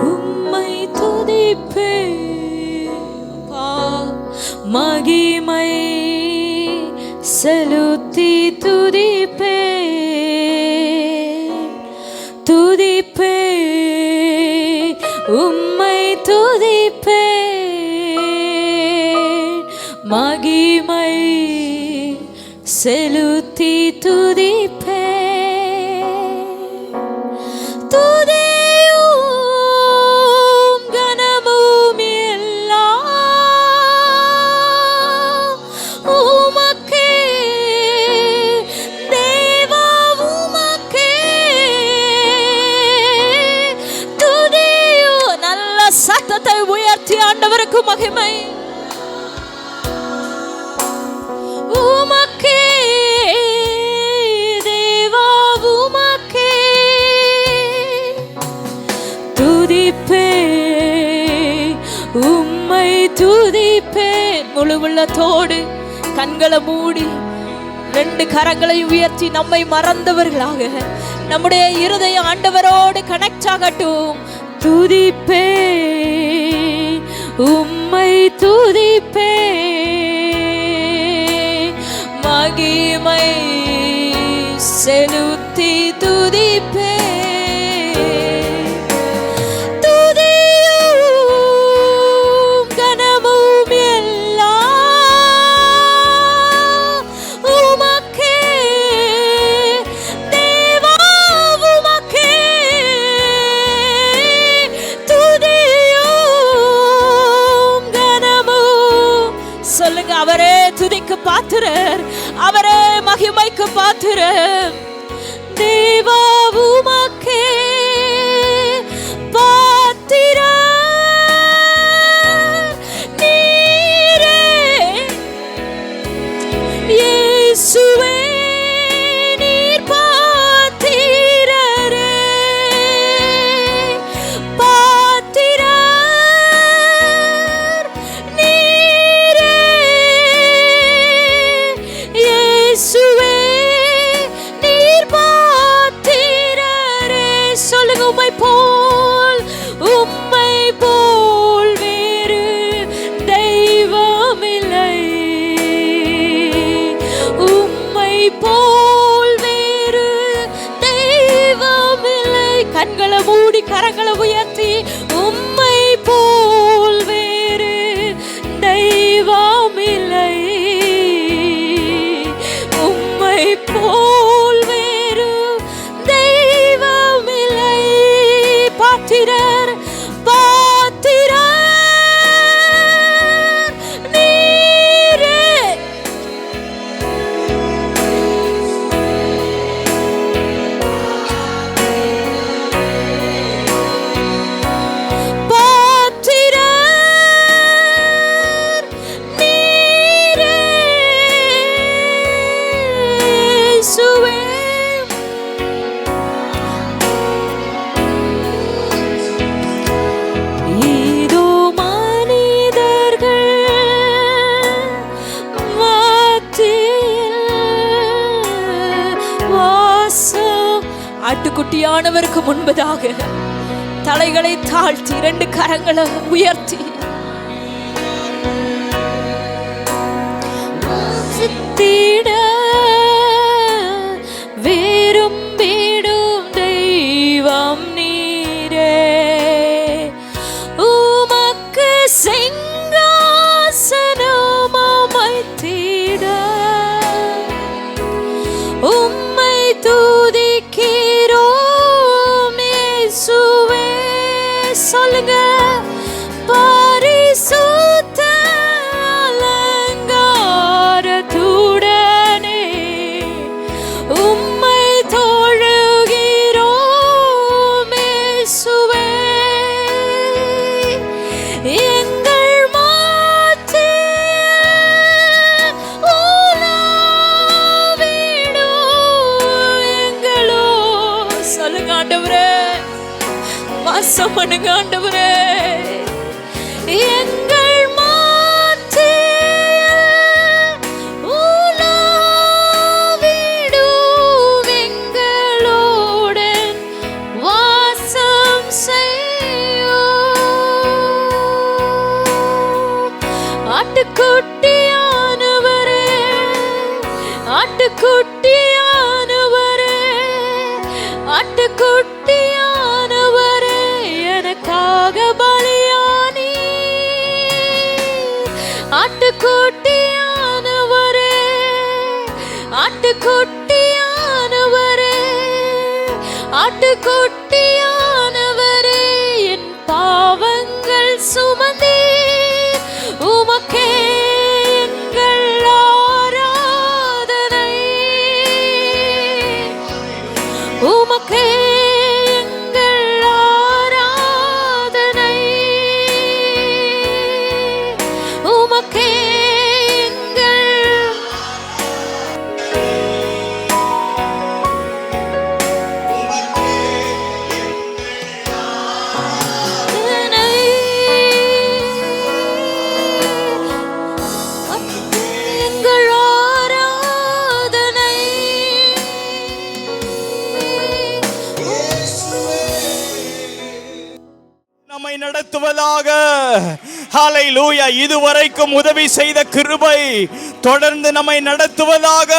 [SPEAKER 1] உம்மை துதிப்பே, மகிமை செலுத்தி துதிப்பே, துதிப்பே, உம்மை துதிப்பே, மகிமை செலுத்தி துதிப்பே. துதியும் கனமும் எல்லாம் உமக்கே தேவா, உமக்கே துதியும். நல்ல சத்தத்தை உயர்த்தி ஆண்டவருக்கு மகிமை. உமக்கே தேவா, உமக்கே துதிப்பே, உம்மை துதிப்பே. முழு உள்ளத்தோடு கண்களை மூடி 2 கரங்களை உயர்த்தி நம்மை மறந்தவர்களாக நம்முடைய இருதயம் ஆண்டவரோடு கனெக்ட் ஆகட்டும். துதிப்பே, உம்மை துதிப்பே, மகிமை செலுத்தி துதிப்பே. துதியும் கனமும் எல்லாம் உமக்கே தேவா, உமக்கே துதியும் கனமும். சொல்லுங்க, அவரே துதிக்கு பாத்திரர், அவரே மகிமைக்கு பாத்திரர். தேவா, உமக்கே பாத்திரர் நீரே. இயேசுவே நீர் பாத்திரரே, பாத்திரர் நீரே. இயேசுவே நீர் பாத்திரரே. சொல்லுங்க, உம்மை போல், உம்மை போல் வேறு தெய்வமில்லை, உம்மை போல் வேறு தெய்வமில்லை. கண்களை மூடி கரங்களை உயர்த்தி, உம்மை போல் வேறு தெய்வமில்லை, உம்மை போல் வேறு தெய்வமில்லை. பாத்திரர், பாத்திரர் நீரே. பாத்திரர் நீரே. இயேசுவே இதோ மனிதர்கள் மத்தியில் வாசம். ஆட்டுக்குட்டியானவருக்கு முன்பதாக தலைகளை தாழ்த்தி 2 கரங்களை உயர்த்தி வாசித்திட விரும்பிடும் தெய்வம் நீரே. உமக்கு சிங்காசனம் அமைத்திட உம்மை துதிக்கிறோம். பண்ணுங்க ஆண்டவரே, வாசம் பண்ணுங்க ஆண்டவரே. எங்கள் மத்தியில் உலாவிடும் எங்களுடன் வாசம் செய்யும். ஆட்டுக்குட்டியானவரே, ஆட்டுக்குட்டியானவரே, ஆட்டுக்குட்டியானவரே, எனக்காக பலியானி. ஆட்டுக்குட்டியானவரே, ஆட்டுக்குட்டியானவரே, ஆட்டுக்குட்டியானவரே, என் பாவங்கள் சுமந்தே உமக்கே எங்கள் ஆராதனை. உமக்கே எங்கள் ஆராதனை. உமக்கே எங்கள் ஆராதனை. எங்கள் ஆராதனை.
[SPEAKER 2] நம்மை நடத்துவதாக. ஹல்லேலூயா. இதுவரைக்கும் உதவி செய்த கிருபை தொடர்ந்து நம்மை நடத்துவதாக.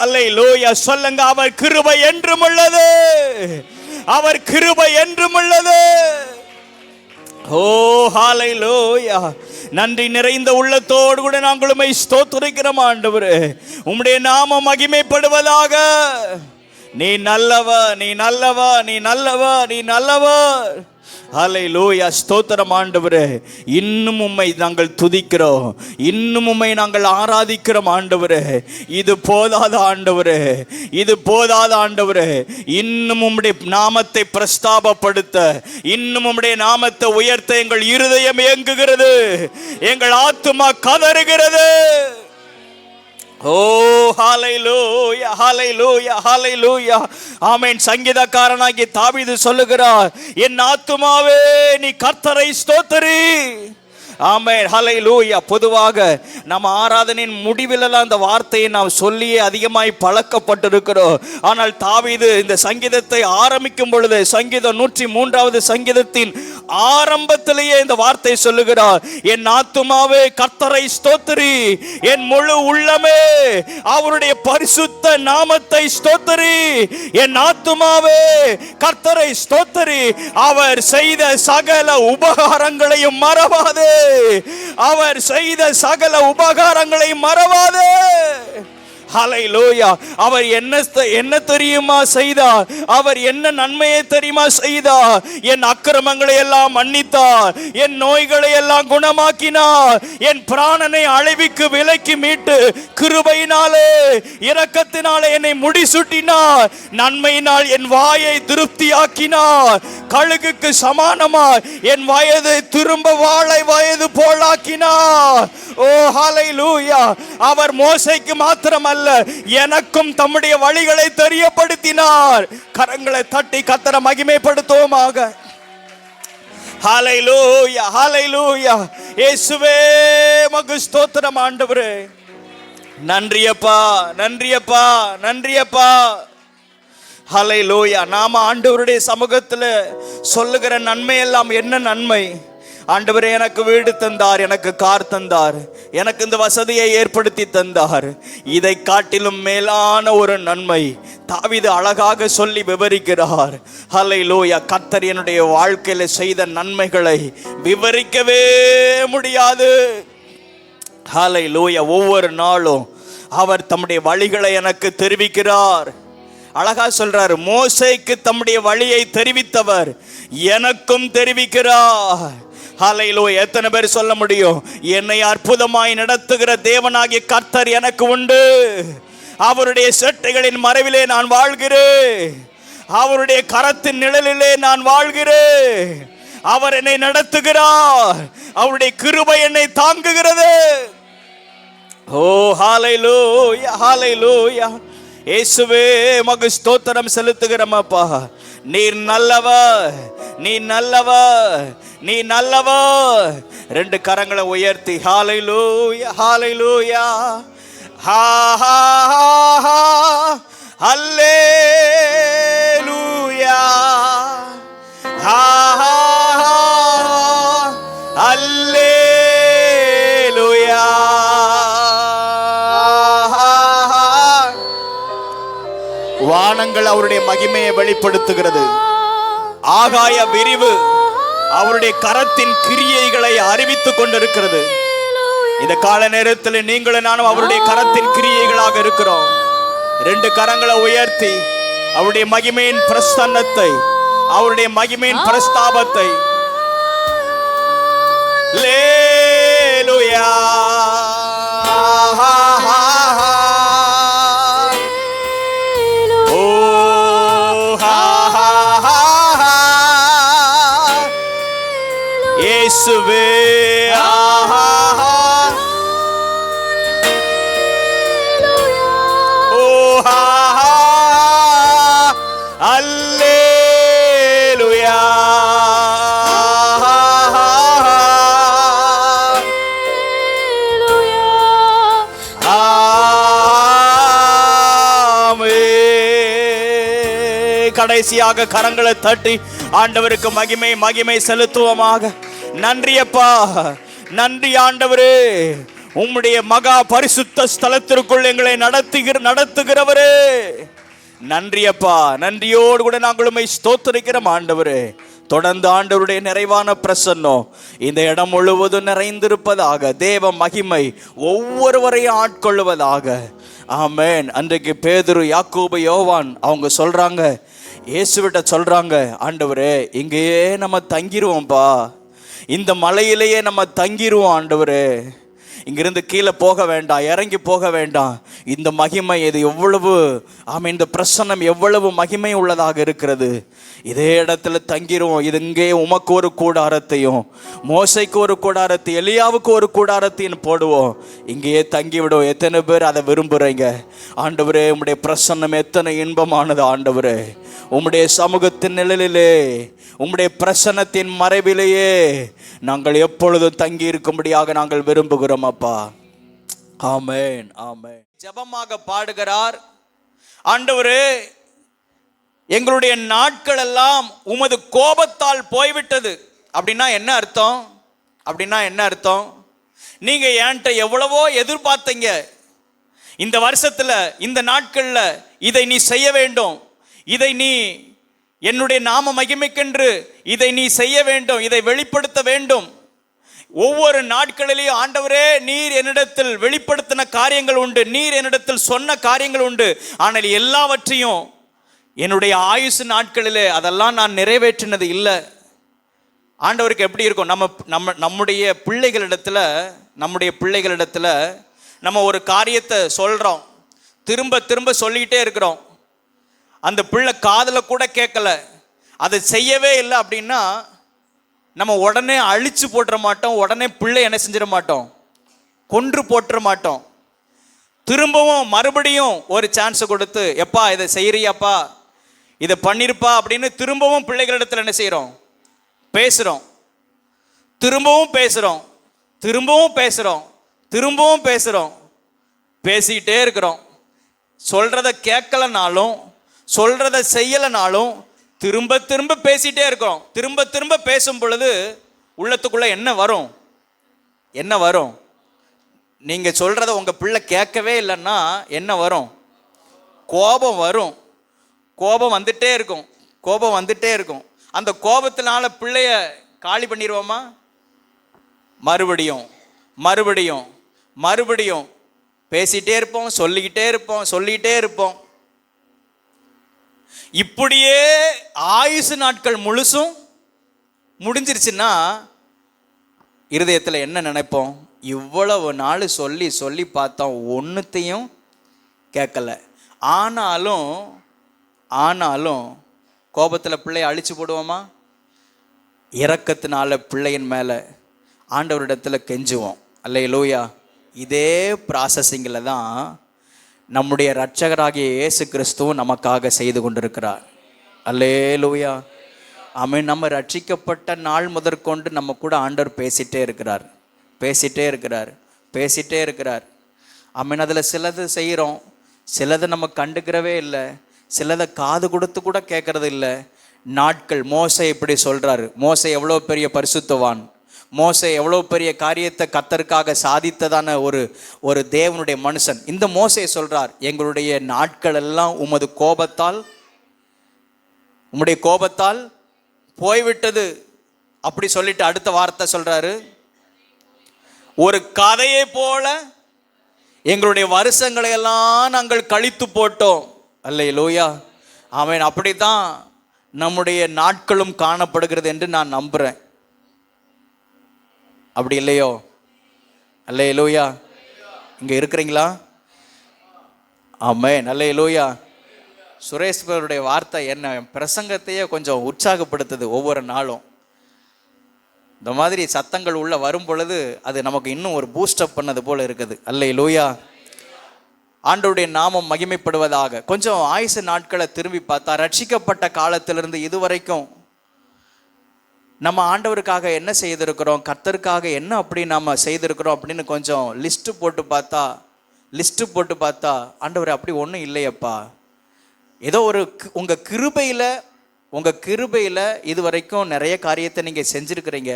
[SPEAKER 2] ஹல்லேலூயா. சொல்லுங்க, அவர் கிருபை என்றும் உள்ளது. அவர் கிருபை என்றும் உள்ளது. ஓ ஹல்லேலூயா. நன்றி நிறைந்த உள்ளத்தோடு கூட நாங்கள் உம்மை ஸ்தோத்திரிக்கிறோம் ஆண்டவரே. உம்முடைய நாமம் மகிமைப்படுவதாக. நீ நல்லவர், நீ நல்லவர், நீ நல்லவர், நீ நல்லவர். ஹல்லேலூயா. ஸ்தோத்திரம் ஆண்டவரே. இன்னும் உம்மை நாங்கள் துதிக்கிறோம், இன்னும் உம்மை நாங்கள் ஆராதிக்கிறோம் ஆண்டவரே. இது போதாத ஆண்டவரே, இது போதாத ஆண்டவரே. இன்னும் உம்முடைய நாமத்தை பிரஸ்தாபப்படுத்த, இன்னும் உம்முடைய நாமத்தை உயர்த்த எங்கள் இருதயம் ஏங்குகிறது, எங்கள் ஆத்துமா கதறுகிறது. ஓ ஹல்லேலூயா, ஹல்லேலூயா, ஹல்லேலூயா. ஆமென். சங்கீதக்காரனாகிய தாவீது சொல்லுகிறார், என் ஆத்துமாவே நீ கர்த்தரை ஸ்தோத்திரி. ஆமென். ஹல்லேலூயா. பொதுவாக நம்ம ஆராதனையின் முடிவிலெல்லாம் அந்த வார்த்தையை நாம் சொல்லியே அதிகமாய் பழக்கப்பட்டிருக்கிறோம். ஆனால் தாவீது இந்த சங்கீதத்தை ஆரம்பிக்கும் பொழுது, சங்கீதம் 103வது சங்கீதத்தின் ஆரம்பத்திலேயே இந்த வார்த்தை சொல்லுகிறார், என் ஆத்துமாவே கர்த்தரை ஸ்தோத்திரி, என் முழு உள்ளமே அவருடைய பரிசுத்த நாமத்தை ஸ்தோத்திரி. என் ஆத்துமாவே கர்த்தரை ஸ்தோத்திரி, அவர் செய்த சகல உபகாரங்களையும் மறவாதே. அவர் செய்த சகல உபகாரங்களை மறவாதே. ஹல்லேலூயா. அவர் என்ன தெரியுமா செய்தார்? அவர் என்ன நன்மையை தெரியுமா செய்தார்? என் அக்கிரமங்களை எல்லாம் மன்னித்தார், என் நோய்களை எல்லாம் குணமாக்கினார், என் பிராணனை அழிவுக்கு விலக்கி மீட்டு கிருபையினாலே இரக்கத்தினாலே என்னை முடிசூட்டினார், நன்மையினால் என் வாயை திருப்தியாக்கினார், கழுகுக்கு சமானமாய் என் வயது திரும்ப வாழை வயது போலாக்கினார். ஓ ஹல்லேலூயா. அவர் மோசேக்கு மாத்திரமல்ல, எனக்கும் தம்முடைய வழிகளை தெரியப்படுத்தினார். கரங்களை தட்டி கர்த்தரை மகிமைப்படுத்துவோமாக. ஹல்லேலூயா, ஹல்லேலூயா. இயேசுவே உமக்கு ஸ்தோத்திரம் ஆண்டவரே. நன்றியப்பா, நன்றியப்பா, நன்றியப்பா. ஹல்லேலூயா. நாம ஆண்டவருடைய சமூகத்தில் சொல்லுகிற நன்மை எல்லாம் என்ன நன்மை? ஆண்டவரே, எனக்கு வீடு தந்தார், எனக்கு கார் தந்தார், எனக்கு இந்த வசதியை ஏற்படுத்தி தந்தார். இதை காட்டிலும் மேலான ஒரு நன்மை தாவீது அழகாக சொல்லி விவரிக்கிறார். ஹல்லேலூயா. கர்த்தர் என்னுடைய வாழ்க்கையில செய்த நன்மைகளை விவரிக்கவே முடியாது. ஹல்லேலூயா. ஒவ்வொரு நாளும் அவர் தம்முடைய வழிகளை எனக்கு தெரிவிக்கிறார். அழகா சொல்றாரு, மோசேக்கு தம்முடைய வழியை தெரிவித்தவர் எனக்கும் தெரிவிக்கிறார். ஹல்லேலூயா. எத்தனை பேர் சொல்ல முடியும், என்னை அற்புதமாய் நடத்துகிற தேவனாகிய கர்த்தர் எனக்கு உண்டு, அவருடைய செட்டைகளின் மறைவிலே நான் வாழ்கிறேன், அவருடைய கரத்தின் நிழலிலே நான் வாழ்கிறேன், அவர் என்னை நடத்துகிறார், அவருடைய கிருபை என்னை தாங்குகிறது. ஓ ஹல்லேலூயா, ஹல்லேலூயா. இயேசுவே மகு ஸ்தோத்திரம் செலுத்துகிறோமப்பா. நீர் நல்லவர், நீ நல்லவர், நீ நல்லவர். ரெண்டு கரங்களை உயர்த்தி ஹalleluya ஹalleluya ஹா ஹா ஹா ஹalleluya ஹா ஹா ஹalleluya. வானங்கள் அவருடைய மகிமையை வெளிப்படுத்துகிறது. ஆகாய விரிவு அவருடைய கரத்தின் கிரியைகளை அறிவித்துக் கொண்டிருக்கிறது. இந்த கால நேரத்தில் நீங்களும் நானும் அவருடைய கரத்தின் கிரியைகளாக இருக்கிறோம். ரெண்டு கரங்களை உயர்த்தி அவருடைய மகிமையின் பிரசன்னத்தை, அவருடைய மகிமையின் பிரஸ்தாபத்தை அல்லேலூயா இயேசுவே அல்லேலூயா. கடைசியாக கரங்களை தட்டி ஆண்டவருக்கு மகிமை மகிமை செலுத்துவோமாக. நன்றி அப்பா, நன்றி ஆண்டவரே. உம்முடைய மகா பரிசுத்த ஸ்தலத்திற்குள் எங்களை நடத்துகிறவரே நன்றி அப்பா. நன்றியோடு கூட நாங்கள் உம்மை ஸ்தோத்திரிக்கிறோம் ஆண்டவரே. தொடர்ந்து ஆண்டவருடைய நிறைவான பிரசன்னம் இந்த இடம் முழுவதும் நிறைந்திருப்பதாக. தேவ மகிமை ஒவ்வொருவரையும் ஆட்கொள்ளுவதாக. ஆமென். அன்றைக்கு பேதுரு, யாக்கோபு, யோவான் அவங்க சொல்றாங்க, இயேசுவிட்ட சொல்றாங்க, ஆண்டவரே இங்கேயே நம்ம தங்கிருவோம்ப்பா, இந்த மலையிலேயே நம்ம தங்கிருவோம் ஆண்டவரே, இங்கிருந்து கீழே போக வேண்டாம், இறங்கி போக வேண்டாம். இந்த மகிமை இது எவ்வளவு இந்த பிரசன்னம் எவ்வளவு மகிமை உள்ளதாக இருக்கிறது. இதே இடத்துல தங்கிருவோம். இது இங்கே உமக்கு ஒரு கூடாரத்தையும், மோசைக்கு ஒரு கூடாரத்தை, எலியாவுக்கு ஒரு கூடாரத்தையும் போடுவோம். இங்கேயே தங்கிவிடுவோம். எத்தனை பேர் அதை விரும்புகிறீங்க? ஆண்டவரே உம்முடைய பிரசன்னம் எத்தனை இன்பமானது ஆண்டவரே. உம்முடைய சமூகத்தின் நிழலிலே, உம்முடைய பிரசன்னத்தின் மறைவிலேயே நாங்கள் எப்பொழுதும் தங்கி இருக்கும்படியாக நாங்கள் விரும்புகிறோம் அப்பா. ஆமென் ஆமென். ஜெபமாக பாடுகிறார், ஆண்டவரே எங்களுடைய நாட்கள் எல்லாம் உமது கோபத்தால் போய்விட்டது. அப்படின்னா என்ன அர்த்தம்? அப்படின்னா என்ன அர்த்தம்? நீங்க என்கிட்ட எவ்வளவோ எதிர்பார்த்தீங்க, இந்த வருஷத்துல இந்த நாட்கள்ல இதை நீ செய்ய வேண்டும், இதை நீ என்னுடைய நாம மகிமைக்கென்று இதை நீ செய்ய வேண்டும், இதை வெளிப்படுத்த வேண்டும். ஒவ்வொரு நாட்களிலேயும் ஆண்டவரே நீர் என்னிடத்தில் வெளிப்படுத்தின காரியங்கள் உண்டு, நீர் என்னிடத்தில் சொன்ன காரியங்கள் உண்டு. ஆனால் எல்லாவற்றையும் என்னுடைய ஆயுசு நாட்களிலே அதெல்லாம் நான் நிறைவேற்றினது இல்லை. ஆண்டவருக்கு எப்படி இருக்கும்? நம்முடைய பிள்ளைகளிடத்துல நம்ம ஒரு காரியத்தை சொல்கிறோம், திரும்ப திரும்ப சொல்லிக்கிட்டே இருக்கிறோம். அந்த பிள்ளை காதில் கூட கேட்கல, அதை செய்யவே இல்லை அப்படின்னா நம்ம உடனே அழிச்சு போட்டுற மாட்டோம், உடனே பிள்ளை என்ன செஞ்சிட மாட்டோம், கொன்று போட்டுற மாட்டோம். திரும்பவும் மறுபடியும் ஒரு சான்ஸ் கொடுத்து, எப்பா இதை செய்யறியாப்பா, இதை பண்ணிருப்பா அப்படின்னு திரும்பவும் பிள்ளைகளிடத்தில் என்ன செய்கிறோம்? பேசுகிறோம். திரும்பவும் பேசுகிறோம், திரும்பவும் பேசுகிறோம், திரும்பவும் பேசுகிறோம், பேசிக்கிட்டே இருக்கிறோம். சொல்கிறத கேட்கலனாலும் சொல்கிறத செய்யலைனாலும் திரும்ப திரும்ப பேசிகிட்டே இருக்கிறோம். திரும்ப திரும்ப பேசும் பொழுது உள்ளத்துக்குள்ளே என்ன வரும்? என்ன வரும்? நீங்கள் சொல்கிறத உங்கள் பிள்ளை கேட்கவே இல்லைன்னா என்ன வரும்? கோபம் வரும். கோபம் வந்துட்டே இருக்கும், கோபம் வந்துட்டே இருக்கும். அந்த கோபத்தினால பிள்ளைய காலி பண்ணிடுவோமா? மறுபடியும் மறுபடியும் மறுபடியும் பேசிகிட்டே இருப்போம், சொல்லிக்கிட்டே இருப்போம். இப்படியே ஆயுசு நாட்கள் முழுசும் முடிஞ்சிருச்சுன்னா இருதயத்தில் என்ன நினைப்போம்? இவ்வளவு நாள் சொல்லி சொல்லி பார்த்தோம், ஒன்றுத்தையும் கேட்கல. ஆனாலும் கோபத்தில் பிள்ளையை அழிச்சு போடுவோமா? இரக்கத்தினால பிள்ளையின் மேலே ஆண்டவரிடத்தில் கெஞ்சுவோம். அல்லேலூயா. இதே ப்ராசஸிங்கில் தான் நம்முடைய இரட்சகராகிய இயேசு கிறிஸ்துவும் நமக்காக செய்து கொண்டிருக்கிறார். அல்லேலூயா. ஆமென். நம்ம ரட்சிக்கப்பட்ட நாள் முதற்கொண்டு நம்ம கூட ஆண்டவர் பேசிகிட்டே இருக்கிறார், பேசிகிட்டே இருக்கிறார், பேசிகிட்டே இருக்கிறார். ஆமென். அதில் சிலது செய்கிறோம், சிலதை நம்ம கண்டுக்கிறவே இல்லை, சிலதை காது கொடுத்து கூட கேட்கறது இல்லை. நாட்கள் மோசே இப்படி சொல்கிறாரு. மோசே எவ்வளோ பெரிய பரிசுத்தவான், மோசே எவ்வளோ பெரிய காரியத்தை கர்த்தருக்காக சாதித்ததான ஒரு தேவனுடைய மனுஷன். இந்த மோசே சொல்கிறார், எங்களுடைய நாட்கள் எல்லாம் உமது கோபத்தால், உம்முடைய கோபத்தால் போய்விட்டது. அப்படி சொல்லிட்டு அடுத்த வார்த்தை சொல்கிறாரு, ஒரு கதையை போல எங்களுடைய வருஷங்களை எல்லாம் நாங்கள் கழித்து போட்டோம். அல்லேலூயா. ஆமென். அப்படித்தான் நம்முடைய நாட்களும் காணப்படுகிறது என்று நான் நம்புகிறேன். அப்படி இல்லையோ? அல்லேலூயா. இங்கே இருக்கிறீங்களா? ஆமென். அல்லேலூயா. சுரேஷ்வருடைய வார்த்தை என்ன பிரசங்கத்தையே கொஞ்சம் உற்சாகப்படுத்துது ஒவ்வொரு நாளும். இந்த மாதிரி சத்தங்கள் உள்ள வரும் பொழுது அது நமக்கு இன்னும் ஒரு பூஸ்டப் பண்ணது போல இருக்குது. அல்லேலூயா. ஆண்டவருடைய நாமம் மகிமைப்படுவதாக. கொஞ்சம் ஆயுசு நாட்களை திரும்பி பார்த்தா, ரட்சிக்கப்பட்ட காலத்திலிருந்து இதுவரைக்கும் நம்ம ஆண்டவருக்காக என்ன செய்திருக்கிறோம், கர்த்தருக்காக என்ன அப்படி நாம் செய்திருக்கிறோம் அப்படின்னு கொஞ்சம் லிஸ்ட்டு போட்டு பார்த்தா ஆண்டவர் அப்படி ஒன்றும் இல்லையப்பா. ஏதோ ஒரு உங்கள் கிருபையில் இது வரைக்கும் நிறைய காரியத்தை நீங்கள் செஞ்சுருக்கிறீங்க.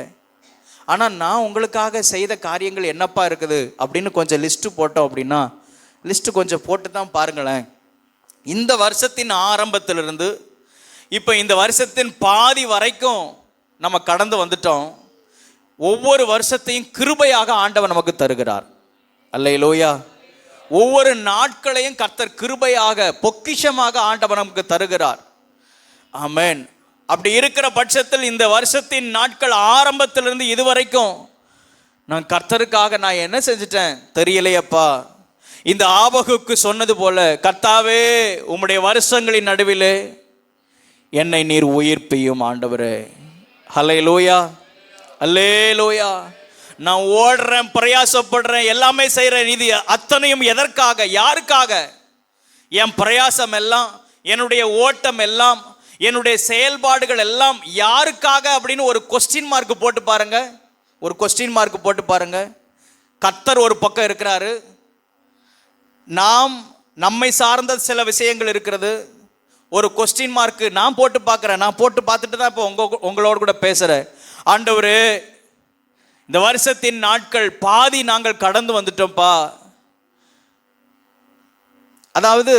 [SPEAKER 2] ஆனால் நான் உங்களுக்காக செய்த காரியங்கள் என்னப்பா இருக்குது அப்படின்னு கொஞ்சம் லிஸ்ட்டு போட்டோம் அப்படின்னா, லிஸ்ட்டு கொஞ்சம் போட்டு தான் பாருங்களேன். இந்த வருஷத்தின் ஆரம்பத்திலிருந்து இப்போ இந்த வருஷத்தின் பாதி வரைக்கும் நம்ம கடந்து வந்துட்டோம். ஒவ்வொரு வருஷத்தையும் கிருபையாக ஆண்டவர் நமக்கு தருகிறார். அல்லேலூயா. ஒவ்வொரு நாட்களையும் கர்த்தர் கிருபையாக பொக்கிஷமாக ஆண்டவர் நமக்கு தருகிறார். ஆமென். அப்படி இருக்கிற பட்சத்தில் இந்த வருஷத்தின் நாட்கள் ஆரம்பத்திலிருந்து இதுவரைக்கும் நான் கர்த்தருக்காக நான் என்ன செஞ்சிட்டேன் தெரியலையப்பா. இந்த ஆபகுக்கு சொன்னது போல, கர்த்தாவே உம்முடைய வருஷங்களின் நடுவிலே என்னை நீர் உயிர்ப்பியும் ஆண்டவரே. அல்லேலூயா. அல்லேலூயா. நான் ஓடுறேன், பிரயாசப்படுறேன், எல்லாமே செய்கிறேன். இது அத்தனையும் எதற்காக, யாருக்காக? என் பிரயாசம் எல்லாம், என்னுடைய ஓட்டம் எல்லாம், என்னுடைய செயல்பாடுகள் எல்லாம் யாருக்காக அப்படின்னு ஒரு கொஸ்டின் மார்க் போட்டு பாருங்க. ஒரு கொஸ்டின் மார்க் போட்டு பாருங்க. கர்த்தர் ஒரு பக்கம் இருக்கிறாரு, நம்மை சார்ந்த சில விஷயங்கள் இருக்கிறது. ஒரு கொஸ்டின் மார்க் நான் போட்டு பார்க்குறேன். நான் போட்டு பார்த்துட்டு தான் இப்போ உங்களோடு கூட பேசுகிறேன். ஆண்டவரே, இந்த வருஷத்தின் நாட்கள் பாதி நாங்கள் கடந்து வந்துட்டோம்ப்பா. அதாவது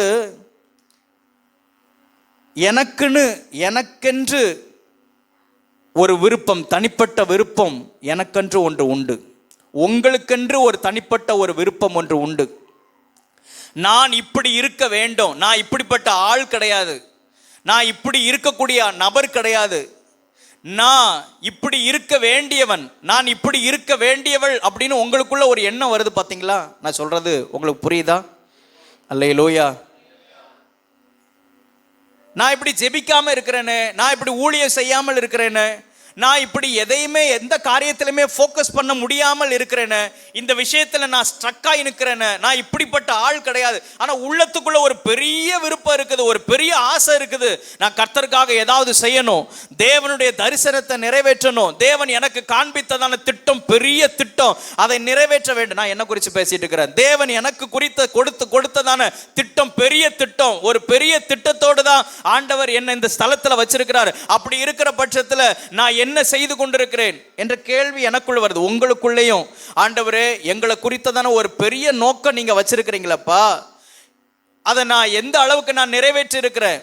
[SPEAKER 2] எனக்கென்று ஒரு விருப்பம், தனிப்பட்ட விருப்பம் எனக்கென்று ஒன்று உண்டு. உங்களுக்கென்று ஒரு தனிப்பட்ட ஒரு விருப்பம் ஒன்று உண்டு. நான் இப்படி இருக்க வேண்டும், நான் இப்படிப்பட்ட ஆள் கிடையாது, நான் இப்படி இருக்கக்கூடிய நபர் கிடையாது, நான் இப்படி இருக்க வேண்டியவன், நான் இப்படி இருக்க வேண்டியவள் அப்படின்னு உங்களுக்குள்ள ஒரு எண்ணம் வருது பார்த்தீங்களா? நான் சொல்றது உங்களுக்கு புரியுதா? அல்லேலூயா. நான் இப்படி ஜெபிக்காம இருக்கிறேன்னு, நான் இப்படி ஊழியம் செய்யாமல் இருக்கிறேன்னு, நான் இப்படி எதையுமே எந்த காரியத்திலுமே ஃபோக்கஸ் பண்ண முடியாமல் இருக்கிறேன்னு, இந்த விஷயத்தில் நான் ஸ்ட்ரக்காகி நிற்கிறேன்னு, நான் இப்படிப்பட்ட ஆள் கிடையாது. ஆனால் உள்ளத்துக்குள்ள ஒரு பெரிய விருப்பம் இருக்குது, ஒரு பெரிய ஆசை இருக்குது. நான் கர்த்தருக்காக ஏதாவது செய்யணும், தேவனுடைய தரிசனத்தை நிறைவேற்றணும், தேவன் எனக்கு காண்பித்ததான திட்டம் பெரிய திட்டம், அதை நிறைவேற்ற வேண்டும். நான் என்ன குறித்து பேசிட்டு இருக்கிறேன்? தேவன் எனக்கு குறித்த கொடுத்ததான திட்டம் பெரிய திட்டம், ஒரு பெரிய திட்டத்தோடு தான் ஆண்டவர் என்னை இந்த ஸ்தலத்தில் வச்சிருக்கிறார். அப்படி இருக்கிற பட்சத்தில் நான் என்ன செய்து கொண்டிருக்கிறேன் என்ற கேள்வி எனக்குள்ள வருது, உங்களுக்குள்ளேயும். ஆண்டவரே, எங்களை குறித்ததான ஒரு பெரிய நோக்கம் நீங்க வச்சிருக்கிறீங்களப்பா, அதை நான் எந்த அளவுக்கு நான் நிறைவேற்றி இருக்கிறேன்?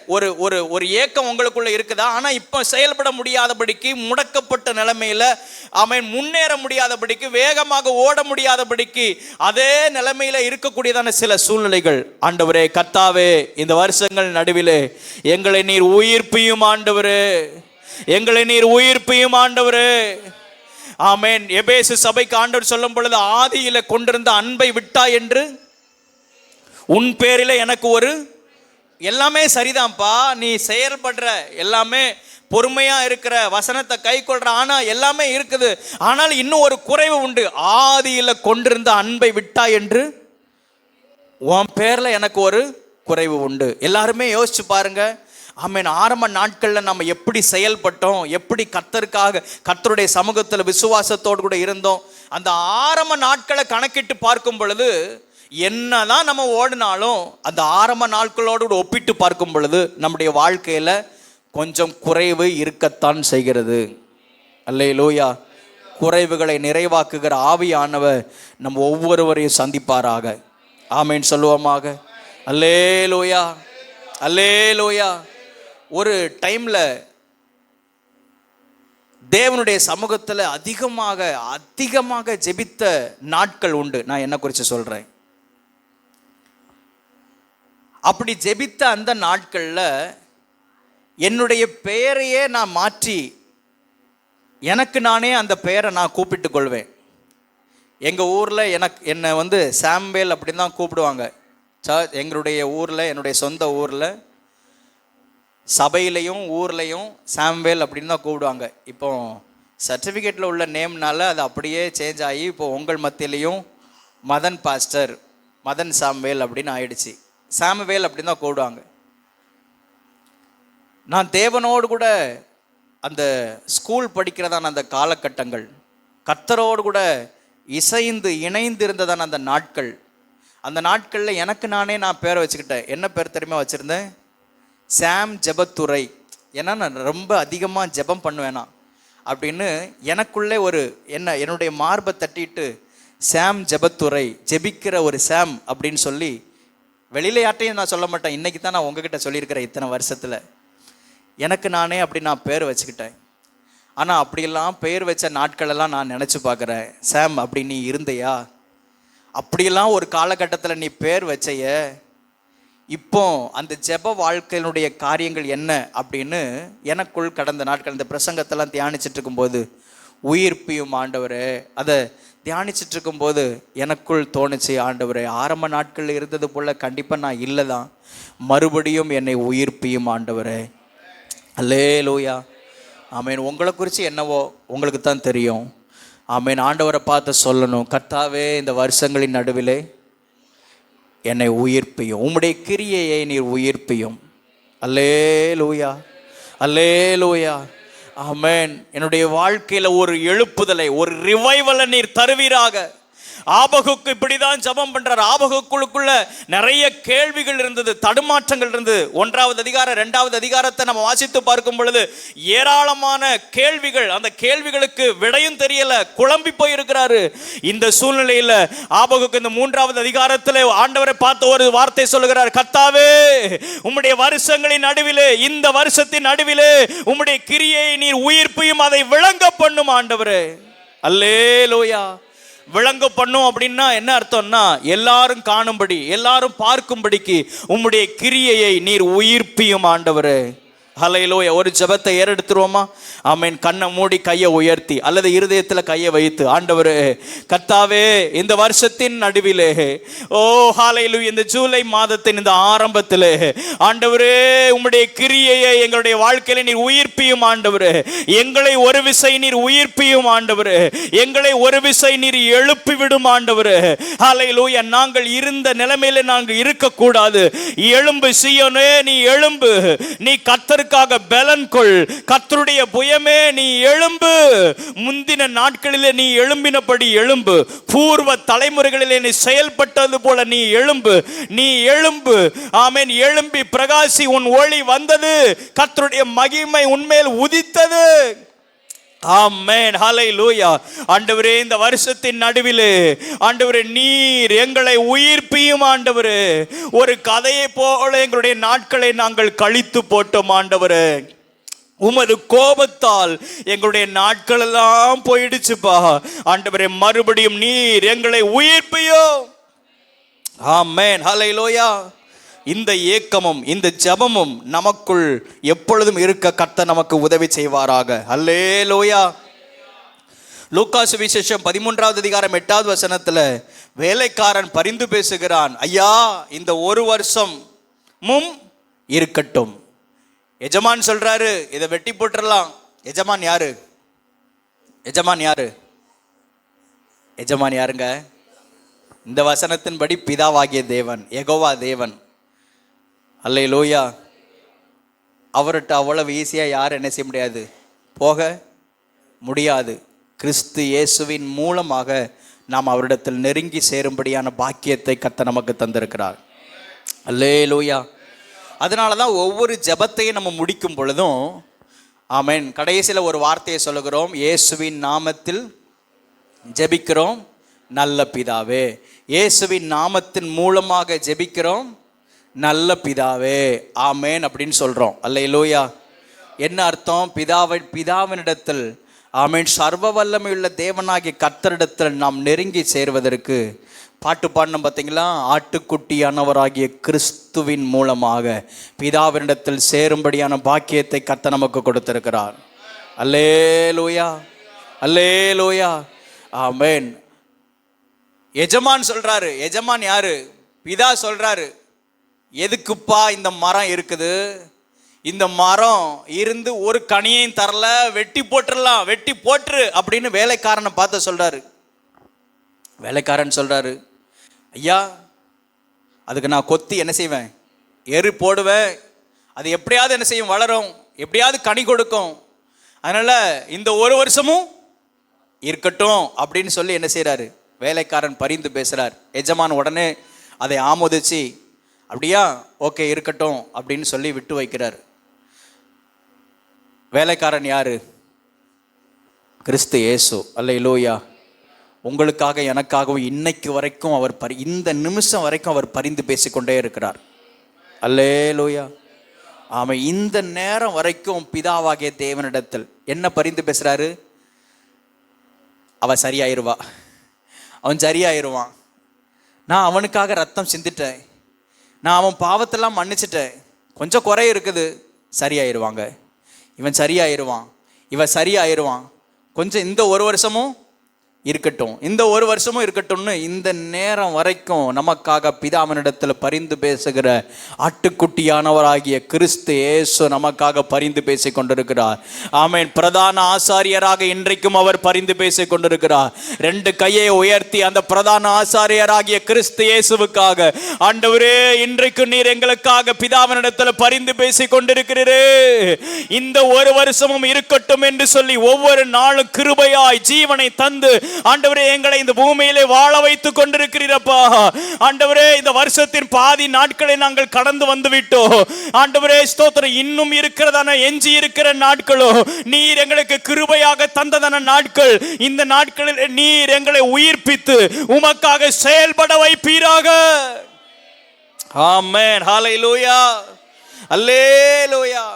[SPEAKER 2] ஒரு ஏக்கம் உங்களுக்குள்ள இருக்குதா? ஆனா இப்ப செயல்பட முடியாதபடிக்கு, முடக்கப்பட்ட நிலைமையில அவன் முன்னேற முடியாதபடிக்கு, வேகமாக ஓட முடியாதபடிக்கு, அதே நிலைமையில இருக்கக்கூடியதான சில சூழ்நிலைகள். ஆண்டவரே, கர்த்தாவே, இந்த வருஷங்கள் நடுவிலே எங்களை நீர் உயிர்ப்பியும் ஆண்டவரே, எங்களை நீர் உயிர்ப்பியும் ஆண்டவரே. ஆமென். எபேசு சபைக்கு ஆண்டவர் சொல்லும் பொழுது, ஆதியில கொண்டிருந்த அன்பை விட்டாய் என்று உன் பேரில எனக்கு ஒரு, எல்லாமே சரிதான்ப்பா, நீ செயல்படுற எல்லாமே பொறுமையா இருக்கிற, வசனத்தை கை கொள்ற, ஆனா எல்லாமே இருக்குது. ஆனால் இன்னும் ஒரு குறைவு உண்டு. ஆதியில கொண்டிருந்த அன்பை விட்டாய் என்று உன் பேர்ல எனக்கு ஒரு குறைவு உண்டு. எல்லாருமே யோசிச்சு பாருங்க. ஆமென். ஆரம்ப நாட்களில் நம்ம எப்படி செயல்பட்டோம், எப்படி கர்த்தருடைய சமூகத்தில் விசுவாசத்தோடு கூட இருந்தோம். அந்த ஆரம்ப நாட்களை கணக்கிட்டு பார்க்கும் பொழுது என்னதான் நம்ம ஓடினாலும் அந்த ஆரம்ப நாட்களோடு கூட ஒப்பிட்டு பார்க்கும் பொழுது நம்முடைய வாழ்க்கையில கொஞ்சம் குறைவு இருக்கத்தான் செய்கிறது. அல்லேலூயா. குறைவுகளை நிறைவாக்குகிற ஆவியானவர் நம்ம ஒவ்வொருவரையும் சந்திப்பாராக. ஆமென் சொல்லுவோமாக. அல்லேலூயா, அல்லேலூயா. ஒரு டைம்ல தேவனுடைய சமூகத்தில் அதிகமாக ஜெபித்த நாட்கள் உண்டு. நான் என்ன குறித்து சொல்றேன். அப்படி ஜெபித்த அந்த நாட்கள்ல என்னுடைய பெயரையே நான் மாற்றி எனக்கு நானே அந்த பெயரை நான் கூப்பிட்டு கொள்வேன். எங்கள் ஊரில் என்னை சாம்வேல் அப்படின்னு தான் கூப்பிடுவாங்க. எங்களுடைய ஊரில், என்னுடைய சொந்த ஊரில், சபையிலையும் ஊர்லேயும் சாம்வேல் அப்படின்னு தான் கூப்பிடுவாங்க. இப்போ சர்டிஃபிகேட்டில் உள்ள நேம்னால அது அப்படியே சேஞ்ச் ஆகி இப்போ உங்கள் மத்தியிலையும் மதன் பாஸ்டர், மதன் சாம்வேல் அப்படின்னு ஆயிடுச்சு. சாமுவேல் அப்படின்னு தான் கூப்பிடுவாங்க. நான் தேவனோடு கூட அந்த ஸ்கூல் படிக்கிறதான அந்த காலகட்டங்கள், கர்த்தரோடு கூட இணைந்து இருந்ததான அந்த நாட்கள், அந்த நாட்களில் எனக்கு நானே நான் பேரை வச்சுக்கிட்டேன். என்ன பேர் தெரியுமா வச்சுருந்தேன்? சாம் ஜெபத்துறை. ஏன்னா நான் ரொம்ப அதிகமாக ஜெபம் பண்ணுவேனா அப்படின்னு எனக்குள்ளே என்னுடைய மார்பை தட்டிட்டு சாம் ஜெபத்துறை, ஜெபிக்கிற ஒரு சாம் அப்படின்னு சொல்லி வெளியில யார்ட்டையும் நான் சொல்ல மாட்டேன். இன்னைக்கு தான் நான் உங்ககிட்ட சொல்லியிருக்கிறேன். இத்தனை வருஷத்தில் எனக்கு நானே அப்படி நான் பேர் வச்சுக்கிட்டேன். ஆனால் அப்படியெல்லாம் பேர் வச்ச நாட்களெல்லாம் நான் நினச்சி பார்க்குறேன். சாம் அப்படி நீ இருந்தையா? அப்படியெல்லாம் ஒரு காலகட்டத்தில் நீ பேர் வச்சைய. இப்போ அந்த ஜெப வாழ்க்கையினுடைய காரியங்கள் என்ன அப்படின்னு எனக்குள் கடந்த நாட்கள் இந்த பிரசங்கத்தெல்லாம் தியானிச்சுட்டு இருக்கும்போது, உயிர்ப்பியும் ஆண்டவரே, அதை தியானிச்சுட்டு இருக்கும்போது எனக்குள் தோணுச்சு, ஆண்டவரே ஆரம்ப நாட்களில் இருந்தது போல் கண்டிப்பாக நான் இல்லை தான், மறுபடியும் என்னை உயிர்ப்பியும் ஆண்டவரே. அல்லேலூயா. ஆமேன். உங்களை குறித்து என்னவோ உங்களுக்கு தான் தெரியும். ஆமேன். ஆண்டவரை பார்த்து சொல்லணும், கர்த்தாவே இந்த வருஷங்களின் நடுவிலே என்னை உயிர்ப்பியும், உம்முடைய கிரியையை நீர் உயிர்ப்பியும். அல்லேலூயா, அல்லேலூயா. ஆமென். என்னுடைய வாழ்க்கையில் ஒரு எழுப்புதலை, ஒரு ரிவைவலை நீர் தருவீராக. ஆபகுக்கு இப்படிதான் ஜெபம் பண்றார். ஆபகுக்குள்ள நிறைய கேள்விகள் இருந்தது, தடுமாற்றங்கள் இருந்தது. 1வது அதிகாரம் 2வது அதிகாரத்தை நம்ம வாசித்து பார்க்கும் பொழுது ஏராளமான கேள்விகள், அந்த கேள்விகளுக்கு விடையும் தெரியல, குழம்பி போயிருக்கிறாரு. இந்த சூழ்நிலையில ஆபகுக்கு இந்த 3வது அதிகாரத்தில் ஆண்டவரை பார்த்து ஒரு வார்த்தை சொல்லுகிறார், கர்த்தாவே உம்முடைய வருஷங்களின் நடுவிலே, இந்த வருஷத்தின் நடுவிலே உம்முடைய கிரியை நீர் உயிர்ப்பையும் அதை விளங்க பண்ணும் ஆண்டவரே. அல்லேலூயா. விளங்க பண்ணும் அப்படின்னா என்ன அர்த்தம்னா, எல்லாரும் காணும்படி, எல்லாரும் பார்க்கும்படிக்கு உம்முடைய கிரியையை நீர் உயிர்ப்பியும் ஆண்டவரே. ஹல்லேலூயா. ஒரு ஜெபத்தை ஏறெடுத்துருவோமா? ஆமென். கண்ணை மூடி கையை உயர்த்தி அல்லது இருதயத்தில் கையை வைத்து, ஆண்டவரே கர்த்தாவே இந்த வருஷத்தின் நடுவிலே, ஓ ஹல்லேலூயா, இந்த ஜூலை மாதத்தின் இந்த ஆரம்பத்திலே ஆண்டவரே உம்முடைய கிரியையை எங்களுடைய வாழ்க்கையில நீர் உயிர்ப்பியும் ஆண்டவரே. எங்களை ஒரு விசை நீர் உயிர்ப்பியும் ஆண்டவரே. எங்களை ஒரு விசை நீர் எழுப்பி விடும் ஆண்டவரே. ஹல்லேலூயா. நாங்கள் இருந்த நிலைமையில நாங்கள் இருக்கக்கூடாது. எழும்பு சீயோனே, நீ எழும்பு, நீ கர்த்தர் பலன் கொள். கர்த்தருடைய புயமே நீ எழும்பு. முந்தின நாட்களிலே நீ எழும்பினபடி எழும்பு. பூர்வ தலைமுறைகளிலே நீ செயல்பட்டது போல நீ எழும்பு, நீ எழும்பு. ஆமென். எழும்பி பிரகாசி, உன் ஒளி வந்தது, கர்த்தருடைய மகிமை உன்மேல் உதித்தது. ஆமென். ஹல்லேலூயா. ஆண்டவரே இந்த வருஷத்தின் நடுவிலே ஆண்டவரே நீர் எங்களை உயிர்ப்பியும் ஆண்டவரே. ஒரு கதையை போல எங்களுடைய நாட்களை நாங்கள் கழித்து போட்டோம் ஆண்டவரே. உமது கோபத்தால் எங்களுடைய நாட்கள் எல்லாம் போயிடுச்சுப்பா ஆண்டவரே. மறுபடியும் நீர் எங்களை உயிர்ப்பியும். ஆமென். ஹல்லேலூயா. இந்த ஏக்கமும் இந்த ஜெபமும் நமக்குள் எப்பொழுதும் இருக்க கர்த்தர் நமக்கு உதவி செய்வாராக. அல்லேலூயா. லூக்கா சுவிசேஷம் 13வது அதிகாரம் 8வது வசனத்துல வேலைக்காரன் பரிந்து பேசுகிறான், ஐயா இந்த ஒரு வருஷமும் இருக்கட்டும். எஜமான் சொல்றாரு, இதை வெட்டி போட்டுடலாம். எஜமான் யாரு? எஜமான் யாரு? எஜமான் யாருங்க? இந்த வசனத்தின்படி பிதாவாகிய தேவன், யெகோவா தேவன், அல்லேலூயா, அவர்கிட்ட அவ்வளவு ஈஸியாக யாரும் என்ன செய்ய முடியாது, போக முடியாது. கிறிஸ்து இயேசுவின் மூலமாக நாம் அவரிடத்தில் நெருங்கி சேரும்படியான பாக்கியத்தை கர்த்தர் நமக்கு தந்திருக்கிறார். அல்லேலூயா. அதனால தான் ஒவ்வொரு ஜெபத்தையும் நம்ம முடிக்கும் பொழுதும் ஆமென் கடைசியில் ஒரு வார்த்தையை சொல்லுகிறோம், இயேசுவின் நாமத்தில் ஜெபிக்கிறோம் நல்ல பிதாவே. இயேசுவின் நாமத்தின் மூலமாக ஜெபிக்கிறோம் நல்ல பிதாவே, ஆமேன் அப்படின்னு சொல்கிறோம். அல்லேலூயா. என்ன அர்த்தம்? பிதாவினிடத்தில் ஆமேன் சர்வ வல்லமையுள்ள தேவனாகிய கர்த்தரிடத்தில் நாம் நெருங்கி சேருவதற்கு பாட்டு பாடணும் பார்த்தீங்களா, ஆட்டுக்குட்டியானவராகிய கிறிஸ்துவின் மூலமாக பிதாவினிடத்தில் சேரும்படியான பாக்கியத்தை கர்த்தர் நமக்கு கொடுத்திருக்கிறார். அல்லேலூயா, அல்லேலூயா, ஆமேன். எஜமான் சொல்றாரு, எஜமான் யாரு? பிதா சொல்றாரு, எதுக்குப்பா இந்த மரம் இருக்குது, இந்த மரம் இருந்து ஒரு கனியையும் தரல, வெட்டி போட்டுடலாம், வெட்டி போட்டுரு அப்படின்னு வேலைக்காரனை பார்த்து சொல்றாரு. வேலைக்காரன் சொல்றாரு, ஐயா அதுக்கு நான் கொத்தி என்ன செய்வேன், எரு போடுவேன், அது எப்படியாவது என்ன செய்யும், வளரும், எப்படியாவது கனி கொடுக்கும், அதனால இந்த ஒரு வருஷமும் இருக்கட்டும் அப்படின்னு சொல்லி என்ன செய்யறாரு, வேலைக்காரன் பரிந்து பேசுறார். எஜமான் உடனே அதை ஆமோதிச்சு அப்படியா ஓகே இருக்கட்டும் அப்படின்னு சொல்லி விட்டு வைக்கிறார். வேலைக்காரன் யாரு? கிறிஸ்து இயேசு. அல்லேலூயா. உங்களுக்காக எனக்காகவும் இன்னைக்கு வரைக்கும் அவர் இந்த நிமிஷம் வரைக்கும் அவர் பரிந்து பேசிக்கொண்டே இருக்கிறார். அல்லேலூயா. ஆமாம், இந்த நேரம் வரைக்கும் பிதாவாகிய தேவனிடத்தில் என்ன பரிந்து பேசுறாரு? அவன் சரியாயிருவா, அவன் சரியாயிருவான், நான் அவனுக்காக ரத்தம் சிந்திட்டேன், நான் அவன் பாவத்தெல்லாம் மன்னிச்சிட்டேன், கொஞ்சம் குறை இருக்குது, சரியாயிருவாங்க, இவன் சரியாயிருவான், இவன் சரியாயிருவான், கொஞ்சம் இந்த ஒரு வருஷமும் இருக்கட்டும், இந்த ஒரு வருஷமும் இருக்கட்டும்னு இந்த நேரம் வரைக்கும் நமக்காக பிதாவினிடத்தில் பரிந்து பேசுகிற ஆட்டுக்குட்டியானவராகிய கிறிஸ்து இயேசு நமக்காக பரிந்து பேசி கொண்டிருக்கிறார். ஆமென். பிரதான ஆசாரியராக இன்றைக்கும் அவர் பரிந்து பேசி கொண்டிருக்கிறார். ரெண்டு கையை உயர்த்தி அந்த பிரதான ஆசாரியராகிய கிறிஸ்து இயேசுவுக்காக, ஆண்டவரே இன்றைக்கு நீர் எங்களுக்காக பிதாவினிடத்தில் பரிந்து பேசி கொண்டிருக்கிறீரே, இந்த ஒரு வருஷமும் இருக்கட்டும் என்று சொல்லி ஒவ்வொரு நாளும் கிருபையாய் ஜீவனை தந்து ஆண்டவரே எங்களை இந்த பூமியிலே வாழ வைத்துக் கொண்டிருக்கிறீரப்பா. ஆண்டவரே இந்த வருஷத்தின் பாதி நாட்களை நாங்கள் கடந்து வந்து விட்டோம். ஆண்டவரே ஸ்தோத்திரம், இன்னும் இருக்கிறதான எஞ்சி இருக்கிற நாட்களோ நீர் எங்களுக்கு கிருபையாக தந்ததான நாட்கள், இந்த நாட்களில் நீர் எங்களை உயிர்ப்பித்து உமக்காக செயல்பட வைப்பீராக. ஆமென். ஹல்லேலூயா, அல்லேலூயா,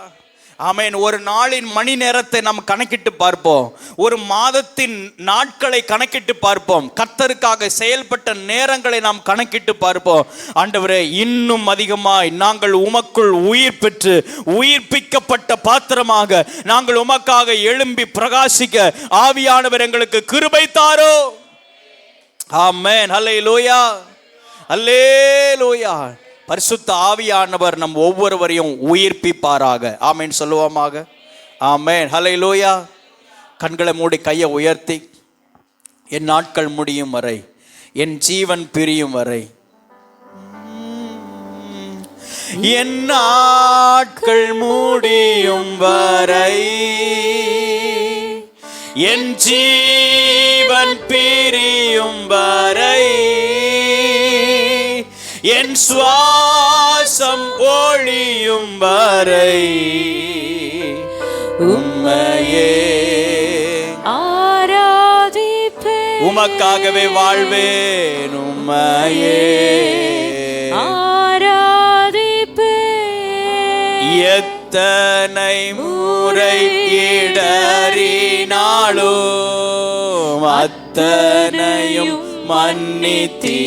[SPEAKER 2] ஆமென். ஒரு நாளின் மணி நேரத்தை நாம் கணக்கிட்டு பார்ப்போம், ஒரு மாதத்தின் நாட்களை கணக்கிட்டு பார்ப்போம், கர்த்தருக்காக செயல்பட்ட நேரங்களை நாம் கணக்கிட்டு பார்ப்போம். ஆண்டவரே இன்னும் அதிகமாய் நாங்கள் உமக்குள் உயிர் பெற்று உயிர்ப்பிக்கப்பட்ட பாத்திரமாக நாங்கள் உமக்காக எழும்பி பிரகாசிக்க ஆவியானவர் எங்களுக்கு கிருபை தாரோ. ஆமென். ஹல்லேலூயா, அல்லேலூயா. பரிசுத்த ஆவியானவர் நம் ஒவ்வொருவரையும் உயிர்ப்பிப்பாராக. ஆமென் சொல்லுவோமாக. ஆமென். ஹல்லேலூயா. கண்களை மூடி கையை உயர்த்தி, என் நாட்கள் முடியும் வரை, என் ஜீவன் பிரியும் வரை, என் நாட்கள் முடியும் வரை, என் ஜீவன் பிரியும் வரை, என் சுவாசம் ஒழியும் வரை உம்மையே ஆராதிப்பேன், உமக்காகவே வாழ்வேன், உம்மையே ஆராதிப்பேன். எத்தனை முறை இடறினாலும் அத்தனையும் மன்னித்தீரே,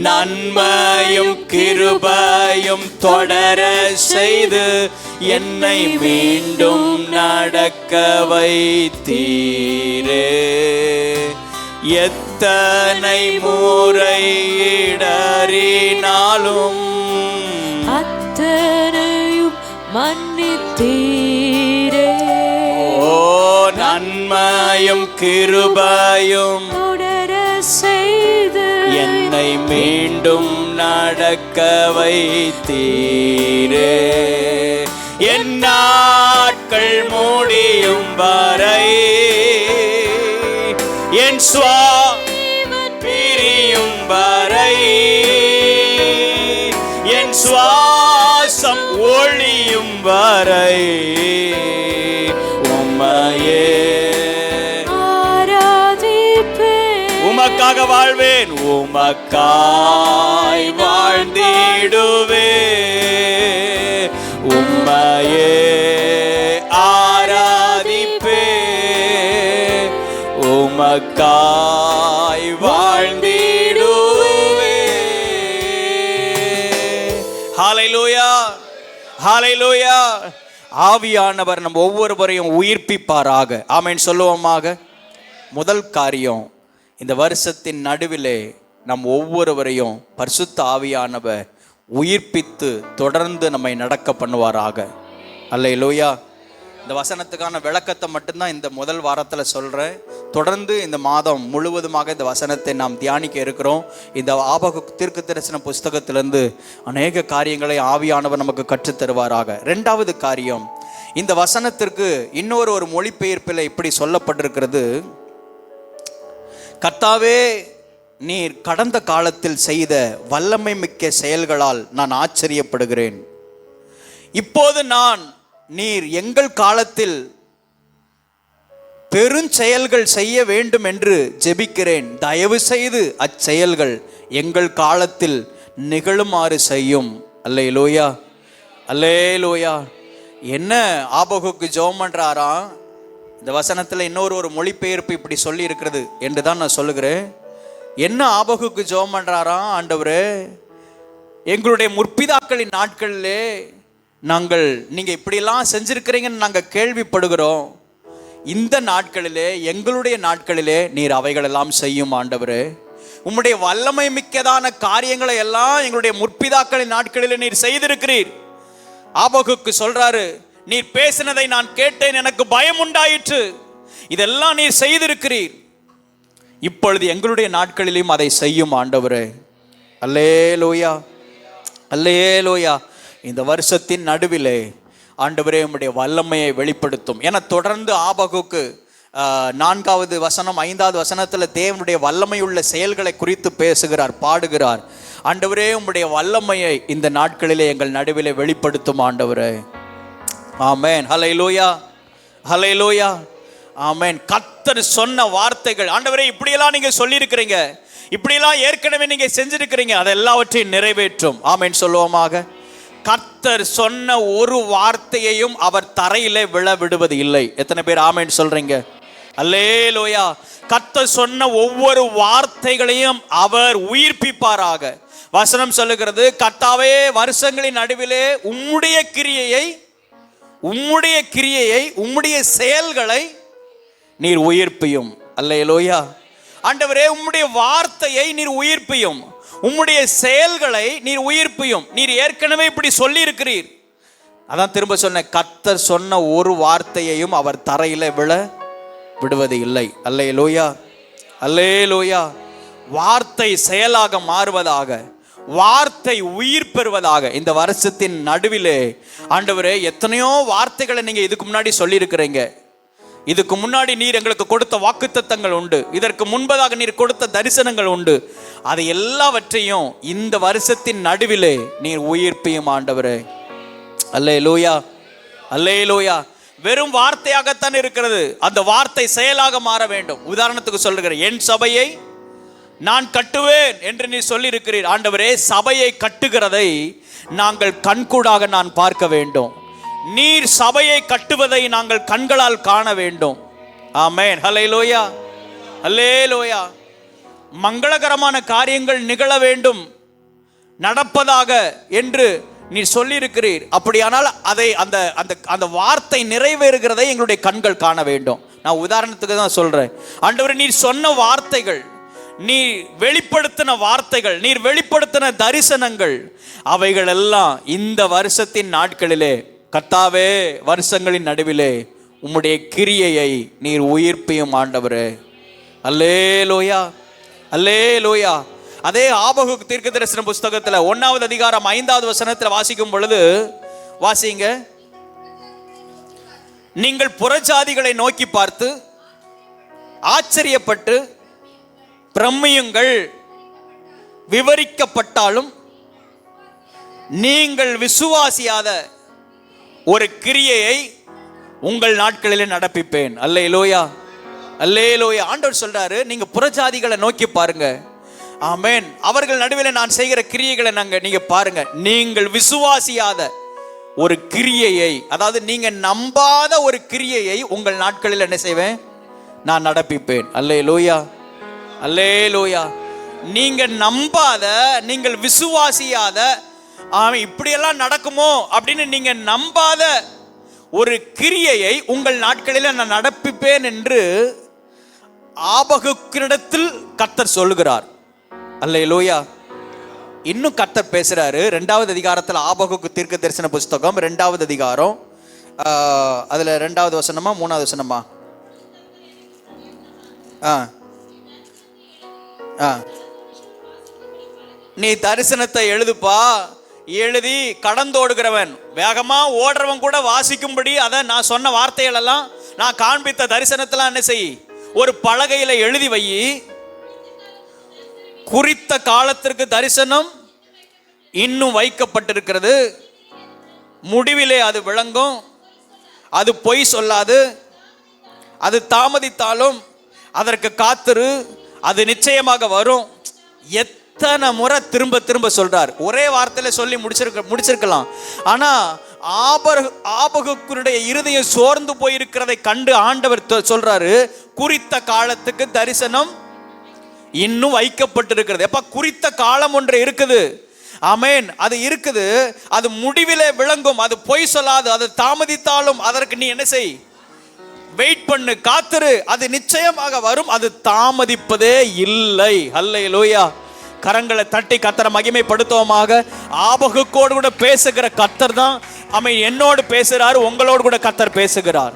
[SPEAKER 2] நன்மையும் கிருபையும் தொடர செய்து என்னை மீண்டும் நடக்க வைத்தீரே. எத்தனை முறை இடறினாலும் அத்தனையும் மன்னித்தீரே, ஓ நன்மையும் கிருபையும் தொடர மீண்டும் நடக்க வைத்தீரே. என் நாட்கள் முடியும் வரை, என் பிரியும் வரை, என் சுவாசம் ஒளியும் வரை உம்மையே உமக்காக வாழ்வேன், உமக்காய் வாழ்ந்திடுவே. உம்மையே ஆராதிப்பே, உமக்காய் வாழ்ந்திடுவே. ஹல்லேலூயா, ஹல்லேலூயா. ஆவியானவர் நம் ஒவ்வொருவரையும் உயிர்ப்பிப்பாராக. ஆமென் சொல்லுவோமாக. முதல் காரியம், இந்த வருஷத்தின் நடுவிலே நம் ஒவ்வொருவரையும் பரிசுத்த ஆவியானவர் உயிர்ப்பித்து தொடர்ந்து நம்மை நடக்க பண்ணுவாராக. அல்லேலூயா. இந்த வசனத்துக்கான விளக்கத்தை மட்டும்தான் இந்த முதல் வாரத்தில் சொல்கிறேன். தொடர்ந்து இந்த மாதம் முழுவதுமாக இந்த வசனத்தை நாம் தியானிக்க இருக்கிறோம். இந்த ஆபகு தீர்க்கதரிசன புஸ்தகத்திலிருந்து அநேக காரியங்களை ஆவியானவர் நமக்கு கற்றுத்தருவாராக. ரெண்டாவது காரியம், இந்த வசனத்திற்கு இன்னொரு மொழிபெயர்ப்பில் இப்படி சொல்லப்பட்டிருக்கிறது, கர்த்தாவே நீர் கடந்த காலத்தில் செய்த வல்லமை மிக்க செயல்களால் நான் ஆச்சரியப்படுகிறேன். இப்போது நீர் எங்கள் காலத்தில் பெருஞ்செயல்கள் செய்ய வேண்டும் என்று ஜெபிக்கிறேன். தயவு செய்து அச்செயல்கள் எங்கள் காலத்தில் நிகழுமாறு செய்யும். அல்லேலூயா, அல்லேலூயா. என்ன ஆபகுக்கு ஜெபம் பண்றாராம்? இந்த வசனத்தில் இன்னொரு மொழிபெயர்ப்பு இப்படி சொல்லி இருக்கிறது என்று தான் நான் சொல்லுகிறேன். என்ன ஆபகுக்கு ஜெபம் பண்றாராம்? ஆண்டவரே, எங்களுடைய முற்பிதாக்களின் நாட்களிலே நீங்க இப்படியெல்லாம் செஞ்சிருக்கிறீங்கன்னு நாங்கள் கேள்விப்படுகிறோம். இந்த நாட்களிலே, எங்களுடைய நாட்களிலே நீர் அவைகளெல்லாம் செய்யும் ஆண்டவரே. உம்முடைய வல்லமை மிக்கதான காரியங்களை எல்லாம் எங்களுடைய முற்பிதாக்களின் நாட்களிலே நீர் செய்திருக்கிறீர். ஆபகுக்கு சொல்றாரு, நீர் பேசினதை நான் கேட்டேன், எனக்கு பயம் உண்டாயிற்று. இதெல்லாம் நீர் செய்திருக்கிறீர். இப்பொழுது எங்களுடைய நாட்களிலும் அதை செய்யும் ஆண்டவரே. அல்லேலூயா, அல்லேலூயா. இந்த வருஷத்தின் நடுவிலே ஆண்டவரே உம்முடைய வல்லமையை வெளிப்படுத்தும் என தொடர்ந்து ஆபகுக்கு 4வது வசனம் 5வது வசனத்தில் தேவனுடைய வல்லமையுள்ள செயல்களை குறித்து பேசுகிறார், பாடுகிறார். ஆண்டவரே உம்முடைய வல்லமையை இந்த நாட்களிலே எங்கள் நடுவிலே வெளிப்படுத்தும் ஆண்டவரே. ஆமென், ஹல்லேலூயா, ஹல்லேலூயா, ஆமென். கர்த்தர் சொன்ன வார்த்தைகள், ஆண்டவரே இப்படியெல்லாம் நீங்க சொல்லியிருக்கிறீங்க, இப்படியெல்லாம் ஏற்கனவே நீங்க செஞ்சிருக்கிறீங்க, அதை எல்லாவற்றையும் நிறைவேற்றும். ஆமென் சொல்லுவோமாக. கர்த்தர் சொன்ன ஒரு வார்த்தையையும் அவர் தரையிலே விழ விடுவது இல்லை. எத்தனை பேர் ஆமென் சொல்றீங்க? அல்லேலூயா. கர்த்தர் சொன்ன ஒவ்வொரு வார்த்தைகளையும் அவர் உயிர்ப்பிப்பாராக. வசனம் சொல்லுகிறது, கர்த்தாவே வருஷங்களின் நடுவிலே உம்முடைய கிரியையை உம்முடைய செயல்களை நீர் உயிர்ப்பியும். அல்லேலூயா. ஆண்டவரே உம்முடைய வார்த்தையை நீர் உயிர்ப்பியும், உம்முடைய செயல்களை நீர் உயிர்ப்பியும். நீர் ஏற்கனவே இப்படி சொல்லி இருக்கிறீர். அதான் திரும்ப சொன்னேன், கர்த்தர் சொன்ன ஒரு வார்த்தையையும் அவர் தரையில விழ விடுவது இல்லை. அல்லேலூயா, அல்லேலூயா. வார்த்தை செயலாக மாறுவதாக, வார்த்தை உயிர் பெறுவதாக. இந்த வருஷத்தின் நடுவிலே ஆண்டவரே எத்தனையோ வார்த்தைகளை நீங்க இதுக்கு முன்னாடி சொல்லி இருக்கிறீங்க. இதுக்கு முன்னாடி நீர் எங்களுக்கு கொடுத்த வாக்குத்தத்தங்கள் உண்டு, இதற்கு முன்பதாக நீர் கொடுத்த தரிசனங்கள் உண்டு. அதை எல்லாவற்றையும் இந்த வருஷத்தின் நடுவிலே நீர் உயிர்ப்பியும் ஆண்டவரே. அல்லேலூயா, அல்லேலூயா. வெறும் வார்த்தையாகத்தான் இருக்கிறது, அந்த வார்த்தை செயலாக மாற வேண்டும். உதாரணத்துக்கு சொல்லுகிறேன், என் சபையை நான் கட்டுவேன் என்று நீ சொல்லி இருக்கிறீர். ஆண்டவரே சபையை கட்டுகிறதை நாங்கள் கண்கூடாக நான் பார்க்க வேண்டும். நீர் சபையை கட்டுவதை நாங்கள் கண்களால் காண வேண்டும். ஆமென், ஹல்லேலூயா, ஹல்லேலூயா. மங்களகரமான காரியங்கள் நிகழ வேண்டும், நடப்பதாக என்று நீர் சொல்லியிருக்கிறீர். அப்படியானால் அதை அந்த அந்த அந்த வார்த்தை நிறைவேறுகிறதை எங்களுடைய கண்கள் காண வேண்டும். நான் உதாரணத்துக்கு தான் சொல்றேன். ஆண்டவரே நீர் சொன்ன வார்த்தைகள், நீ வெளிப்படுத்தின வார்த்தைகள், நீர் வெளிப்படுத்தின தரிசனங்கள், அவைகள் எல்லாம் இந்த வருஷத்தின் நாட்களிலே கர்த்தாவே வருஷங்களின் நடுவிலே உம்முடைய கிரியையை நீர் உயிர்ப்பியும் ஆண்டவரே. அல்லேலூயா, அல்லேலூயா. அதே ஆபகுக்கு தீர்க்கதரிசன புஸ்தகத்துல 1வது அதிகாரம் 5வது வசனத்துல வாசிக்கும் பொழுது, வாசிங்க. நீங்கள் புறஜாதிகளை நோக்கி பார்த்து ஆச்சரியப்பட்டு பிரமியுங்கள், விவரிக்கப்பட்டாலும் நீங்கள் விசுவாசியாத ஒரு கிரியையை உங்கள் நாட்களிலே நடப்பிப்பேன். அல்லேலூயா, அல்லேலூயா. ஆண்டவர் சொல்றாரு, நீங்க புறஜாதிகளை நோக்கி பாருங்க. ஆமென். அவர்கள் நடுவில் நான் செய்கிற கிரியைகளை நீங்க பாருங்க. நீங்கள் விசுவாசியாத ஒரு கிரியையை, அதாவது நீங்க நம்பாத ஒரு கிரியையை உங்கள் நாட்களில் என்ன செய்வேன்? நான் நடப்பிப்பேன். அல்லேலூயா, அல்லேலூயா. நீங்க நம்பாத, நீங்கள் விசுவாசியாத, இப்படியெல்லாம் நடக்குமோ அப்படின்னு நீங்க நம்பாத ஒரு கிரியையை உங்கள் நாட்களில் நான் நடப்பிப்பேன் என்று ஆபகுக்கிடத்தில் கர்த்தர் சொல்லுகிறார். அல்லேலூயா. இன்னும் கர்த்தர் பேசுறாரு 2வது அதிகாரத்தில். ஆபகுக்கு தீர்க்க தரிசன புஸ்தகம் 2வது அதிகாரம், அதுல 2வது வசனமா 3வது வசனமா? நீ தரிசனத்தை எழுதுப்பா, எழுதி கடந்தோடுகிறவன், வேகமா ஓடுறவன் கூட வாசிக்கும்படி அதை நான் சொன்ன வார்த்தைகள் எல்லாம், நான் காண்பித்த தரிசனத்தெல்லாம் என்ன செய்? ஒரு பலகையில எழுதி வை. குறித்த காலத்திற்கு தரிசனம் இன்னும் வைக்கப்பட்டிருக்கிறது, முடிவிலே அது விளங்கும், அது பொய் சொல்லாது, அது தாமதித்தாலும் அதற்கு காத்திரு, அது நிச்சயமாக வரும். எத்தனை முறை திரும்ப திரும்ப சொல்றார். ஒரே வார்த்தையில சொல்லி முடிச்சிருக்கலாம். ஆனா ஆபகுக்குடைய இருதயம் சோர்ந்து போயிருக்கிறதை கண்டு ஆண்டவர் சொல்றாரு, குறித்த காலத்துக்கு தரிசனம் இன்னும் வைக்கப்பட்டிருக்கிறது. எப்ப குறித்த காலம் ஒன்று இருக்குது. ஆமென். அது இருக்குது, அது முடிவிலே விளங்கும், அது பொய் சொல்லாது, அது தாமதித்தாலும் அதற்கு நீ என்ன செய்? வெயிட் பண்ணு, காத்திரு, அது நிச்சயமாக வரும், அது தாமதிப்பதே இல்லை. அல்லேலூயா. கரங்களை தட்டி கர்த்தரை மகிமைப்படுத்துவோமாக. ஆபகுக்கோடு கூட பேசுகிற கர்த்தர் தான் என்னோடு பேசுகிறார், உங்களோடு கூட கர்த்தர் பேசுகிறார்.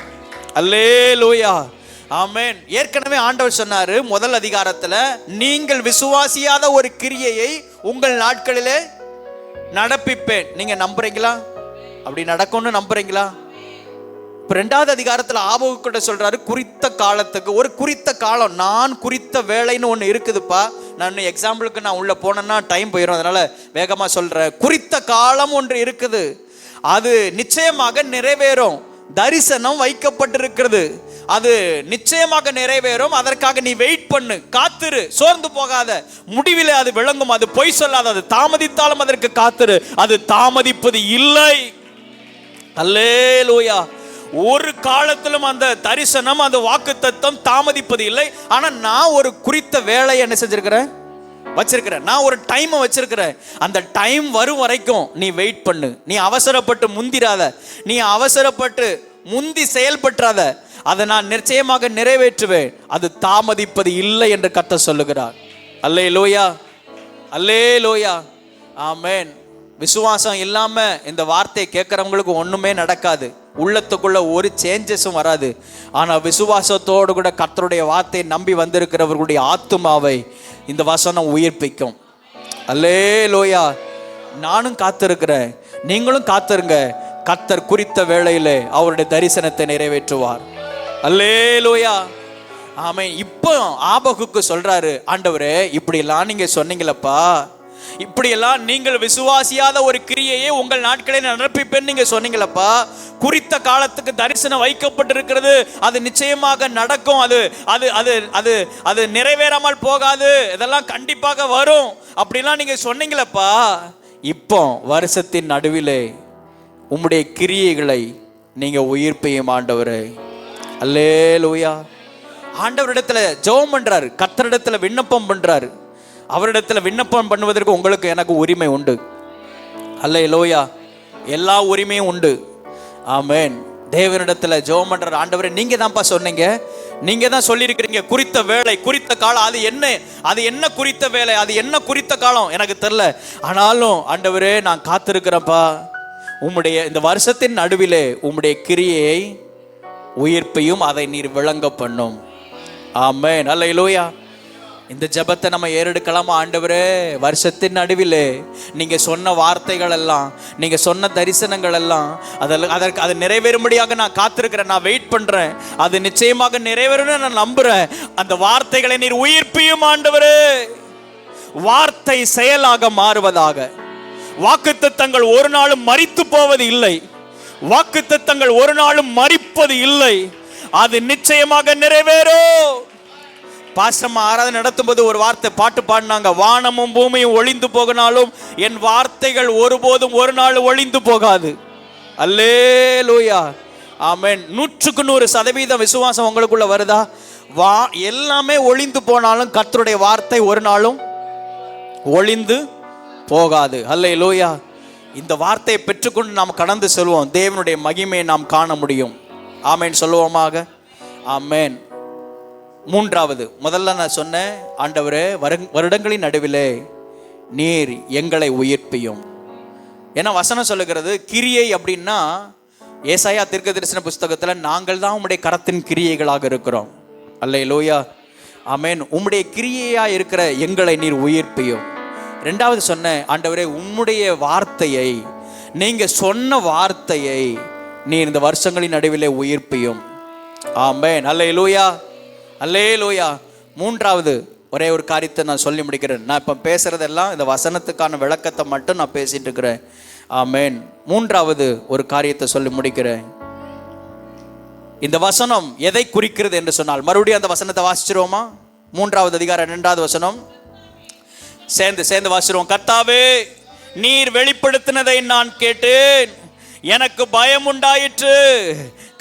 [SPEAKER 2] அல்லேலூயா, ஆமென். ஏற்கனவே ஆண்டவர் சொன்னாரு 1 அதிகாரத்துல, நீங்கள் விசுவாசியாத ஒரு கிரியையை உங்கள் நாட்களிலே நடப்பிப்பேன். நீங்க நம்புறீங்களா? அப்படி நடக்கும்னு நம்புறீங்களா? 2வது அதிகாரத்துல ஆபகுக்கிட்ட சொல்றாரு, குறித்த காலத்துக்கு, ஒரு குறித்த காலம், நான் குறித்த வேலைன்னு ஒன்று இருக்குதுப்பா. நான் எக்ஸாம்பிளுக்கு நான் உள்ள போனேன்னா டைம் போயிடும், அதனால வேகமா சொல்றேன். குறித்த காலம் ஒன்று இருக்குது, அது நிச்சயமாக நிறைவேறும். தரிசனம் வைக்கப்பட்டிருக்கிறது, அது நிச்சயமாக நிறைவேறும். அதற்காக நீ வெயிட் பண்ணு, காத்திரு, சோர்ந்து போகாத. முடிவிலே அது விளங்கும், அது பொய் சொல்லாத, அது தாமதித்தாலும் அதற்கு காத்திரு, அது தாமதிப்பது இல்லை. அல்லேலூயா. ஒரு காலத்திலும் அந்த தரிசனம், அந்த வாக்குத்தத்தம் தாமதிப்பது இல்லை. ஆனா நான் ஒரு குறித்த வேலையை என்ன செஞ்சிருக்கிறேன்? வச்சிருக்கிறேன். நான் ஒரு டைமை வச்சிருக்கிறேன். அந்த டைம் வரும் வரைக்கும் நீ வெயிட் பண்ணு. நீ அவசரப்பட்டு முந்திராத, நீ அவசரப்பட்டு முந்தி செயல்பற்றாத. அதை நான் நிச்சயமாக நிறைவேற்றுவேன், அது தாமதிப்பது இல்லை என்று கர்த்தர் சொல்லுகிறார். அல்லேலூயா, அல்லேலூயா, ஆமென். விசுவாசம் இல்லாம இந்த வார்த்தையை கேட்கறவங்களுக்கு ஒண்ணுமே நடக்காது, உள்ளத்துக்குள்ள ஒரு சேஞ்சஸும் வராது. ஆனா விசுவாசத்தோடு கூட கர்த்தருடைய வார்த்தையை நம்பி வந்திருக்கிறவர்களுடைய ஆத்துமாவை இந்த வசனம் உயிர்ப்பிக்கும். அல்லேலூயா. நானும் காத்திருக்கிறேன், நீங்களும் காத்திருங்க. கர்த்தர் குறித்த வேளையிலே அவருடைய தரிசனத்தை நிறைவேற்றுவார். அல்லேலூயா, ஆமென். இப்போ ஆபகுக்கு சொல்றாரு, ஆண்டவரே இப்படியெல்லாம் நீங்க சொன்னீங்களப்பா, இப்படியெல்லாம் நீங்கள் விசுவாசியாத ஒரு கிரியையை உங்கள் நாட்களில் நடப்பிப்பேன் நீங்க சொன்னீங்களப்பா. குறித்த காலத்துக்கு தரிசனம் வைக்கப்பட்டிருக்கிறது, அது நிச்சயமாக நடக்கும், அது அது அது அது அது நிறைவேறாமல் போகாது, இதெல்லாம் கண்டிப்பாக வரும் அப்படிலாம் நீங்க சொன்னீங்களப்பா. இப்போ வருஷத்தின் நடுவிலே உம்முடைய கிரியைகளை நீங்க உயிர்ப்பையும் ஆண்டவரே. அல்லேலூயா. ஆண்டவரிடத்துல ஜெபம் பண்றாரு, கர்த்தரிடத்துல விண்ணப்பம் பண்றாரு. அவரிடத்துல விண்ணப்பம் பண்ணுவதற்கு உங்களுக்கு எனக்கு உரிமை உண்டு. அல்லேலூயா, எல்லா உரிமையும் உண்டு. ஆமென். தேவனிடத்துல ஜெபம் பண்றாரு, ஆண்டவரே நீங்க தான்ப்பா சொன்னீங்க, நீங்க தான் சொல்லியிருக்கிறீங்க குறித்த வேலை, குறித்த காலம். அது என்ன, அது என்ன குறித்த வேலை, அது என்ன குறித்த காலம் எனக்கு தெரியல. ஆனாலும் ஆண்டவரே நான் காத்திருக்கிறேன்ப்பா. உம்முடைய இந்த வருஷத்தின் நடுவிலே உம்முடைய கிரியையை உயிர்ப்பையும் அதை நீர் விளங்க பண்ணும். ஆமென். அல்லேலூயா.
[SPEAKER 3] இந்த ஜெபத்தை நம்ம ஏறெடுக்கலாமா? ஆண்டவரே, வருஷத்தின் நடுவிலே நீங்க சொன்ன வார்த்தைகள் எல்லாம், நீங்க சொன்ன தரிசனங்கள் எல்லாம் அதற்கு அது நிறைவேறும்படியாக நான் காத்திருக்கிறேன், நான் வெயிட் பண்றேன். அது நிச்சயமாக நிறைவேறும்னு நான் நம்புறேன். அந்த வார்த்தைகளை நீர் உயிர்ப்பியும் ஆண்டவரே. வார்த்தை செயலாக மாறுவதாக. வாக்குத்தத்தங்கள் ஒரு நாளும் மரித்து போவது இல்லை. வாக்குத்தத்தங்கள் ஒரு நாளும் மரிப்பது இல்லை. அது நிச்சயமாக நிறைவேறும். பாஸ்டம்மா ஆராதனை நடத்தும் போது ஒரு வார்த்தை பாட்டு பாடினாங்க, வானமும் பூமியும் ஒளிந்து போகினாலும் என் வார்த்தைகள் ஒருபோதும் ஒரு நாள் ஒளிந்து போகாது. அல்லேலூயா, ஆமென். 100% விசுவாசம் உங்களுக்குள்ள வருதா? எல்லாமே ஒளிந்து போனாலும் கர்த்தருடைய வார்த்தை ஒரு நாளும் ஒளிந்து போகாது. அல்லேலூயா. இந்த வார்த்தையை பெற்றுக்கொண்டு நாம் கடந்து செல்வோம். தேவனுடைய மகிமையை நாம் காண முடியும். ஆமென் சொல்லுவோமாக. ஆமென். மூன்றாவது, முதல்ல நான் சொன்னேன், ஆண்டவரே, வருடங்களின் நடுவிலே நீர் எங்களை உயிர்ப்பியும். ஏன்னா வசனம் சொல்லுகிறது கிரியை அப்படின்னா, ஏசாயா தீர்க்கதரிசன புஸ்தகத்தில் நாங்கள் தான் உம்முடைய கரத்தின் கிரியைகளாக இருக்கிறோம். அல்லேலூயா, ஆமென். உம்முடைய கிரியையா இருக்கிற எங்களை நீர் உயிர்ப்பியும். ரெண்டாவது சொன்னேன், ஆண்டவரே, உம்முடைய வார்த்தையை, நீங்க சொன்ன வார்த்தையை நீர் இந்த வருஷங்களின் நடுவிலே உயிர்ப்பியும். ஆமென். அல்லேலூயா, அல்லேலூயா. மூன்றாவது ஒரே ஒரு காரியத்தை நான் சொல்லி முடிக்கிறேன். நான் இப்போ பேசுறதெல்லாம் இந்த வசனத்துக்கான விளக்கத்தை மட்டும் நான் பேசிட்டு இருக்கிறேன். ஆமென். மூன்றாவது ஒரு காரியத்தை சொல்லி முடிக்கிறேன். இந்த வசனம் எதை குறிக்கிறது என்று சொன்னால், மறுபடியும் அந்த வசனத்தை வாசிச்சிருவோமா? 3வது அதிகாரம் 2வது வசனம் சேர்ந்து வாசிச்சிருவோம். கர்த்தாவே, நீர் வெளிப்படுத்தினதை நான் கேட்டேன், எனக்கு பயம் உண்டாயிற்று.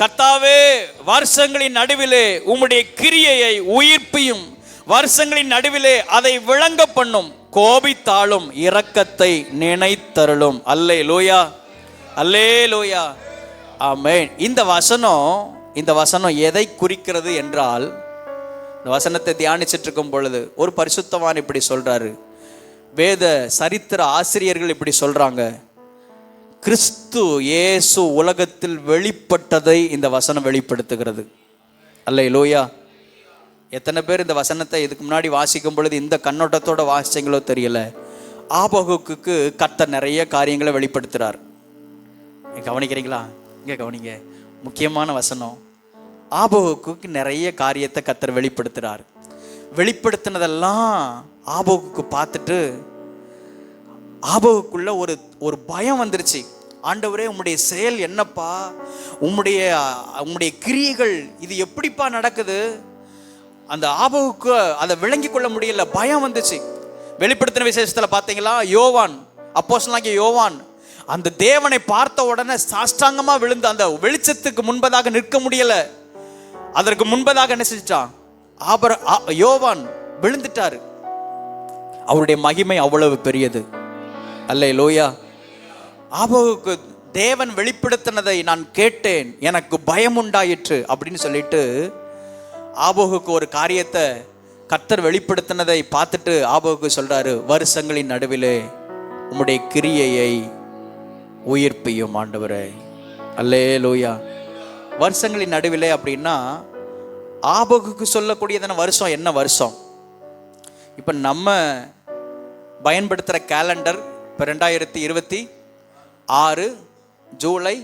[SPEAKER 3] கர்த்தாவே, வருஷங்களின் நடுவிலே உம்முடைய கிரியையை உயிர்ப்பியும், வருஷங்களின் நடுவிலே அதை விளங்க பண்ணும், கோபித்தாலும் இரக்கத்தை நினைத்தருளும். அல்லேலூயா, அல்லேலூயா, ஆமென். இந்த வசனம் எதை குறிக்கிறது என்றால், இந்த வசனத்தை தியானிச்சிட்டு இருக்கும் பொழுது ஒரு பரிசுத்தவான் இப்படி சொல்றாரு, வேத சரித்திர ஆசிரியர்கள் இப்படி சொல்றாங்க, கிறிஸ்து இயேசு உலகத்தில் வெளிப்பட்டதை இந்த வசனம் வெளிப்படுத்துகிறது. அல்லேலூயா. எத்தனை பேர் இந்த வசனத்தை இதுக்கு முன்னாடி வாசிக்கும் பொழுது இந்த கண்ணோட்டத்தோட வாசிச்சீங்களோ தெரியல. ஆபகுக்கு கர்த்தர் நிறைய காரியங்களை வெளிப்படுத்துறார். கவனிக்கிறீங்களா? இங்க கவனிங்க, முக்கியமான வசனம். ஆபகுக்கு நிறைய காரியத்தை கர்த்தர் வெளிப்படுத்துறார். வெளிப்படுத்தினதெல்லாம் ஆபகுக்கு பார்த்துட்டு ஆபகுக்குள்ள ஒரு பயம் வந்துருச்சு. ஆண்டவரே, உம்முடைய செயல் என்னப்பா, உம்முடைய கிரியைகள் இது எப்படிப்பா நடக்குது? அந்த ஆபகுக்கு அதை விளங்கி கொள்ள முடியல, பயம் வந்துச்சு. வெளிப்படுத்தின விசேஷத்தில் பார்த்தீங்களா, யோவான், அப்போஸ்தலனாகிய யோவான் அந்த தேவனை பார்த்த உடனே சாஷ்டாங்கமா விழுந்து அந்த வெளிச்சத்துக்கு முன்பதாக நிற்க முடியல. அதற்கு முன்பதாக என்ன செஞ்சிட்டான்? யோவான் விழுந்துட்டாரு. அவருடைய மகிமை அவ்வளவு பெரியது. அல்லேலூயா. ஆபகுக்கு தேவன் வெளிப்படுத்தினதை நான் கேட்டேன், எனக்கு பயம் உண்டாயிற்று அப்படின்னு சொல்லிட்டு ஆபகுக்கு ஒரு காரியத்தை கர்த்தர் வெளிப்படுத்தினதை பார்த்துட்டு ஆபகுக்கு சொல்றாரு, வருஷங்களின் நடுவிலே உம்முடைய கிரியையை உயிர்ப்பியும் ஆண்டவரே. அல்லேலூயா. வருஷங்களின் நடுவிலே அப்படின்னா ஆபகுக்கு சொல்லக்கூடியதான வருஷம் என்ன வருஷம்? இப்போ நம்ம பயன்படுத்துகிற கேலண்டர் இப்போ 2026 ஜூலை,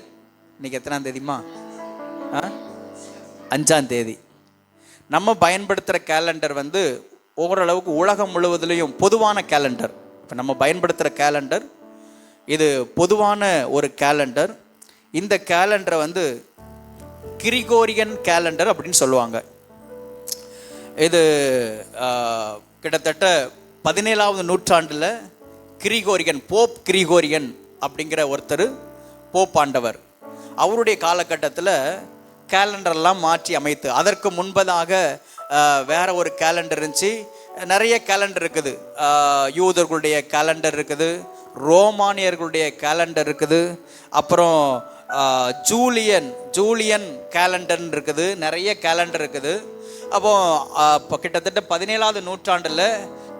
[SPEAKER 3] இன்னைக்கு எத்தனாம் தேதிமா? 5ஆம் தேதி. நம்ம பயன்படுத்துகிற கேலண்டர் வந்து ஓரளவுக்கு உலகம் முழுவதிலையும் பொதுவான கேலண்டர். இப்போ நம்ம பயன்படுத்துகிற கேலண்டர் இது பொதுவான ஒரு கேலண்டர். இந்த கேலண்டரை வந்து கிரிகோரியன் கேலண்டர் அப்படின்னு சொல்லுவாங்க. இது கிட்டத்தட்ட 17வது நூற்றாண்டில் கிரிகோரியன், போப் கிரிகோரியன் அப்படிங்கிற ஒருத்தர் போப் ஆண்டவர், அவருடைய காலகட்டத்தில் கேலண்டர்லாம் மாற்றி அமைத்து, அதற்கு முன்பதாக வேற ஒரு கேலண்டர் இருந்துச்சு. நிறைய கேலண்டர் இருக்குது. யூதர்களுடைய கேலண்டர் இருக்குது, ரோமானியர்களுடைய கேலண்டர் இருக்குது, அப்புறம் ஜூலியன் கேலண்டர் இருக்குது, நிறைய கேலண்டர் இருக்குது. அப்போ இப்போ கிட்டத்தட்ட 17வது நூற்றாண்டில்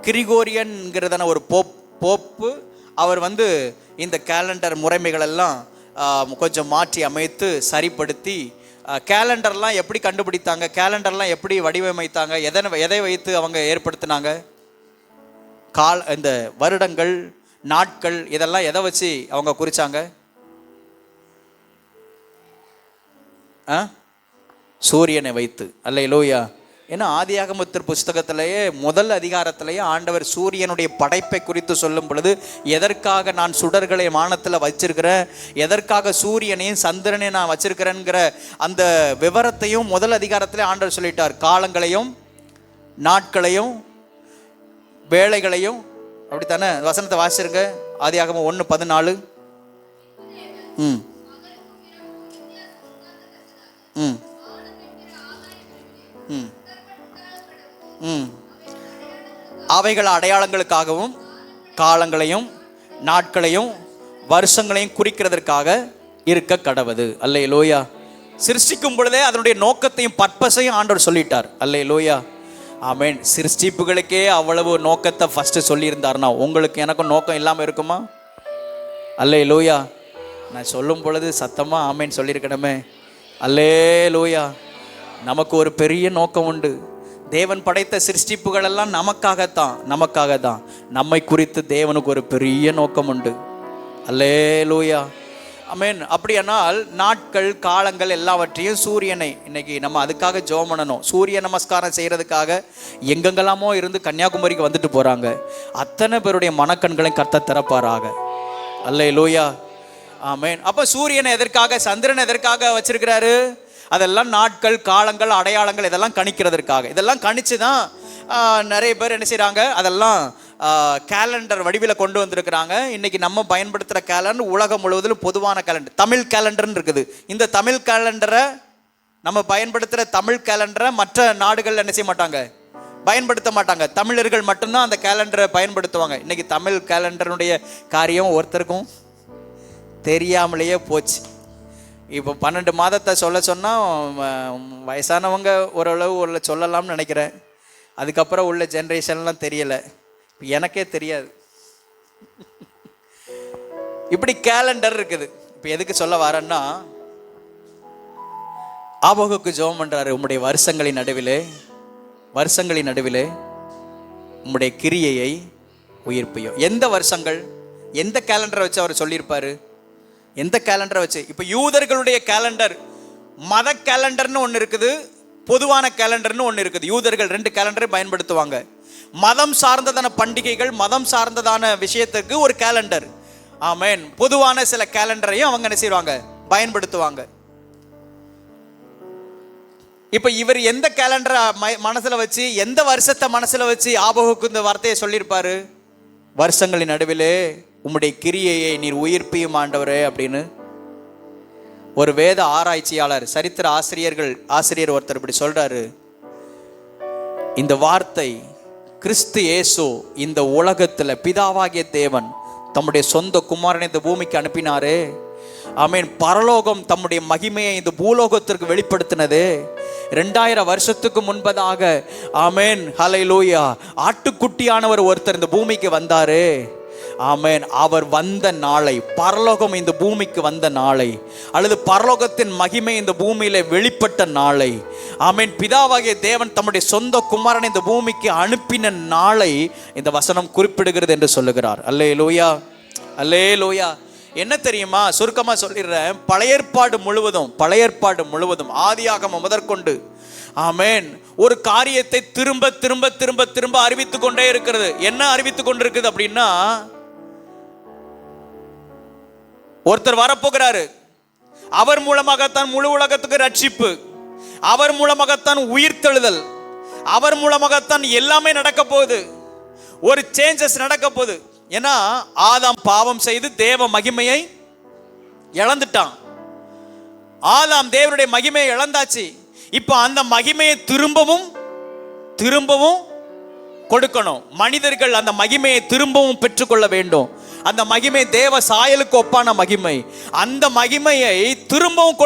[SPEAKER 3] கிரிகோரியன்கிறதான ஒரு போப்பு அவர் வந்து இந்த கேலண்டர் முறைமைகளெல்லாம் கொஞ்சம் மாற்றி அமைத்து சரிப்படுத்தி கேலண்டர்லாம் எப்படி கண்டுபிடித்தாங்க, கேலண்டர்லாம் எப்படி வடிவமைத்தாங்க, எதை வைத்து அவங்க ஏற்படுத்தினாங்க? இந்த வருடங்கள், நாட்கள், இதெல்லாம் எதை வச்சு அவங்க குறிச்சாங்க? சூரியனை வைத்து. அல்லேலூயா. ஏன்னா ஆதியாகமத்தின் புஸ்தகத்திலேயே முதல் அதிகாரத்திலேயே ஆண்டவர் சூரியனுடைய படைப்பை குறித்து சொல்லும் பொழுது, எதற்காக நான் சுடர்களை வானத்தில் வச்சிருக்கிறேன், எதற்காக சூரியனையும் சந்திரனையும் நான் வச்சிருக்கிறேங்கிற அந்த விவரத்தையும் முதல் அதிகாரத்திலே ஆண்டவர் சொல்லிட்டார். காலங்களையும் நாட்களையும் வேளைகளையும். அப்படித்தானே? வசனத்தை வாசிருங்க. ஆதியாகமம் 1:14. ம் ம் ம் ம் அவைகள் அடையாளங்களுக்காகவும் காலங்களையும் நாட்களையும் வருஷங்களையும் குறிக்கிறதற்காக இருக்க கடவுது. அல்லேலூயா. சிருஷ்டிக்கும் பொழுதே அதனுடைய நோக்கத்தையும் பர்பஸையும் ஆண்டவர் சொல்லிட்டார். அல்லேலூயா. ஆமென். சிருஷ்டிப்புகளுக்கே அவ்வளவு நோக்கத்தை ஃபர்ஸ்ட் சொல்லியிருந்தார்னா உங்களுக்கு எனக்கும் நோக்கம் இல்லாமல் இருக்குமா? அல்லேலூயா. நான் சொல்லும் பொழுது சத்தமா ஆமென் சொல்லியிருக்கணுமே. அல்லேலூயா. நமக்கு ஒரு பெரிய நோக்கம் உண்டு. தேவன் படைத்த சிருஷ்டிப்புகள் எல்லாம் நமக்காக தான். நம்மை குறித்து தேவனுக்கு ஒரு பெரிய நோக்கம் உண்டு. அல்லேலூயா. ஆமென். அப்படியானால் நாட்கள், காலங்கள் எல்லாவற்றையும் சூரியனை இன்னைக்கு நம்ம அதுக்காக ஜெபம் பண்ணணும். சூரிய நமஸ்காரம் செய்யறதுக்காக எங்கெங்கெல்லாமோ இருந்து கன்னியாகுமரிக்கு வந்துட்டு போறாங்க. அத்தனை பேருடைய மனக்கண்களையும் கர்த்தர் திறப்பாராக. அல்லேலூயா. ஆமென். அப்ப சூரியனை எதற்காக, சந்திரன் எதற்காக வச்சிருக்கிறாரு? அதெல்லாம் நாட்கள், காலங்கள், அடையாளங்கள் இதெல்லாம் கணிக்கிறதுக்காக. இதெல்லாம் கணிச்சு தான் நிறைய பேர் என்ன செய்கிறாங்க, அதெல்லாம் கேலண்டர் வடிவில் கொண்டு வந்திருக்கிறாங்க. இன்னைக்கு நம்ம பயன்படுத்துகிற கேலண்டர் உலகம் முழுவதிலும் பொதுவான கேலண்டர், தமிழ் கேலண்டர்னு இருக்குது. இந்த தமிழ் கேலண்டரை நம்ம பயன்படுத்துகிற தமிழ் கேலண்டரை மற்ற நாடுகள் என்ன செய்ய மாட்டாங்க, பயன்படுத்த மாட்டாங்க. தமிழர்கள் மட்டும்தான் அந்த கேலண்டரை பயன்படுத்துவாங்க. இன்னைக்கு தமிழ் கேலண்டருடைய காரியம் ஒருத்தருக்கும் தெரியாமலேயே போச்சு. இப்போ 12 மாதத்தை சொன்னால் வயசானவங்க ஓரளவு சொல்லலாம்னு நினைக்கிறேன். அதுக்கப்புறம் உள்ள ஜென்ரேஷன்லாம் தெரியலை. எனக்கே தெரியாது. இப்படி கேலண்டர் இருக்குது. இப்போ எதுக்கு சொல்ல வரேன்னா, ஆபகுக்கு ஜெபம் பண்றாரு. உம்முடைய வருஷங்களின் நடுவிலே உம்முடைய கிரியையை உயிர்ப்பையும். எந்த வருஷங்கள், எந்த கேலண்டரை வச்சு அவர் சொல்லியிருப்பாரு? எந்த கேலண்டரை வச்சு? இப்போ யூதர்களுடைய கேலண்டர், மத கேலண்டர்னு ஒன்று இருக்குது, பொதுவான கேலண்டர்னு ஒன்று இருக்குது. யூதர்கள் 2 கேலண்டரை பயன்படுத்துவாங்க. மதம் சார்ந்ததான பண்டிகைகள், மதம் சார்ந்ததான விஷயத்துக்கு ஒரு கேலண்டர். ஆமென். பொதுவான சில கேலண்டரையும் அவங்க என்ன செய்வாங்க, பயன்படுத்துவாங்க. இப்ப இவர் எந்த கேலண்டரை மனசுல வச்சு, எந்த வருஷத்தை மனசுல வச்சு ஆபகுக்கு இந்த வார்த்தையை சொல்லியிருப்பாரு? வருஷங்களின் நடுவிலே உம்முடைய கிரியையை நீர் உயிர்ப்பியும் ஆண்டவரே அப்படின்னு. ஒரு வேத ஆராய்ச்சியாளர், சரித்திர ஆசிரியர் ஒருத்தர் இப்படி சொல்றாரு. இந்த வார்த்தை கிறிஸ்து இயேசு இந்த உலகத்துல பிதாவாகிய தேவன் தம்முடைய சொந்த குமாரனை இந்த பூமிக்கு அனுப்பினாரே. ஆமென். பரலோகம் தம்முடைய மகிமையை இந்த பூலோகத்திற்கு வெளிப்படுத்தினது 2000 வருஷத்துக்கு முன்பதாக. ஆமென். ஹல்லேலூயா. ஆட்டுக்குட்டியானவர் ஒருத்தர் இந்த பூமிக்கு வந்தாரு. ஆமென். அவர் வந்த நாளை, பரலோகம் இந்த பூமிக்கு வந்த நாளை, அல்லது பரலோகத்தின் மகிமை இந்த பூமியில வெளிப்பட்ட நாளை, ஆமென், பிதாவாகிய தேவன் தம்முடைய சொந்த குமாரனை இந்த பூமிக்கு அனுப்பின நாளை இந்த வசனம் குறிப்பிடுகிறது என்று சொல்லுகிறார். அல்லேலூயா, அல்லேலூயா. என்ன தெரியுமா, சுருக்கமா சொல்லிடுறேன். பழைய ஏற்பாடு முழுவதும் ஆதியாகமம் முதற்கொண்டு, ஆமென், ஒரு காரியத்தை திரும்ப திரும்ப திரும்ப திரும்ப அறிவித்துக் கொண்டே இருக்கிறது. என்ன அறிவித்துக் கொண்டிருக்குது அப்படின்னா, ஒருத்தர் வரப்போகிறாரு, அவர் மூலமாகத்தான் முழு உலகத்துக்கு ரட்சிப்பு, அவர் மூலமாகத்தான் உயிர்த்தெழுதல், அவர் மூலமாகத்தான் எல்லாமே நடக்க போகுது. ஒரு சேஞ்சஸ் நடக்க போகுது. ஏன்னா ஆதாம் பாவம் செய்து தேவ மகிமையை இழந்துட்டான். ஆதாம் தேவனுடைய மகிமையை இழந்தாச்சு. இப்போ அந்த மகிமையை திரும்பவும் கொடுக்கணும். மனிதர்கள் அந்த மகிமையை திரும்பவும் பெற்றுக்கொள்ள வேண்டும். அந்த மகிமை தேவ சாயலுக்கு ஒப்பான மகிமை. அந்த மகிமையை திரும்பவும்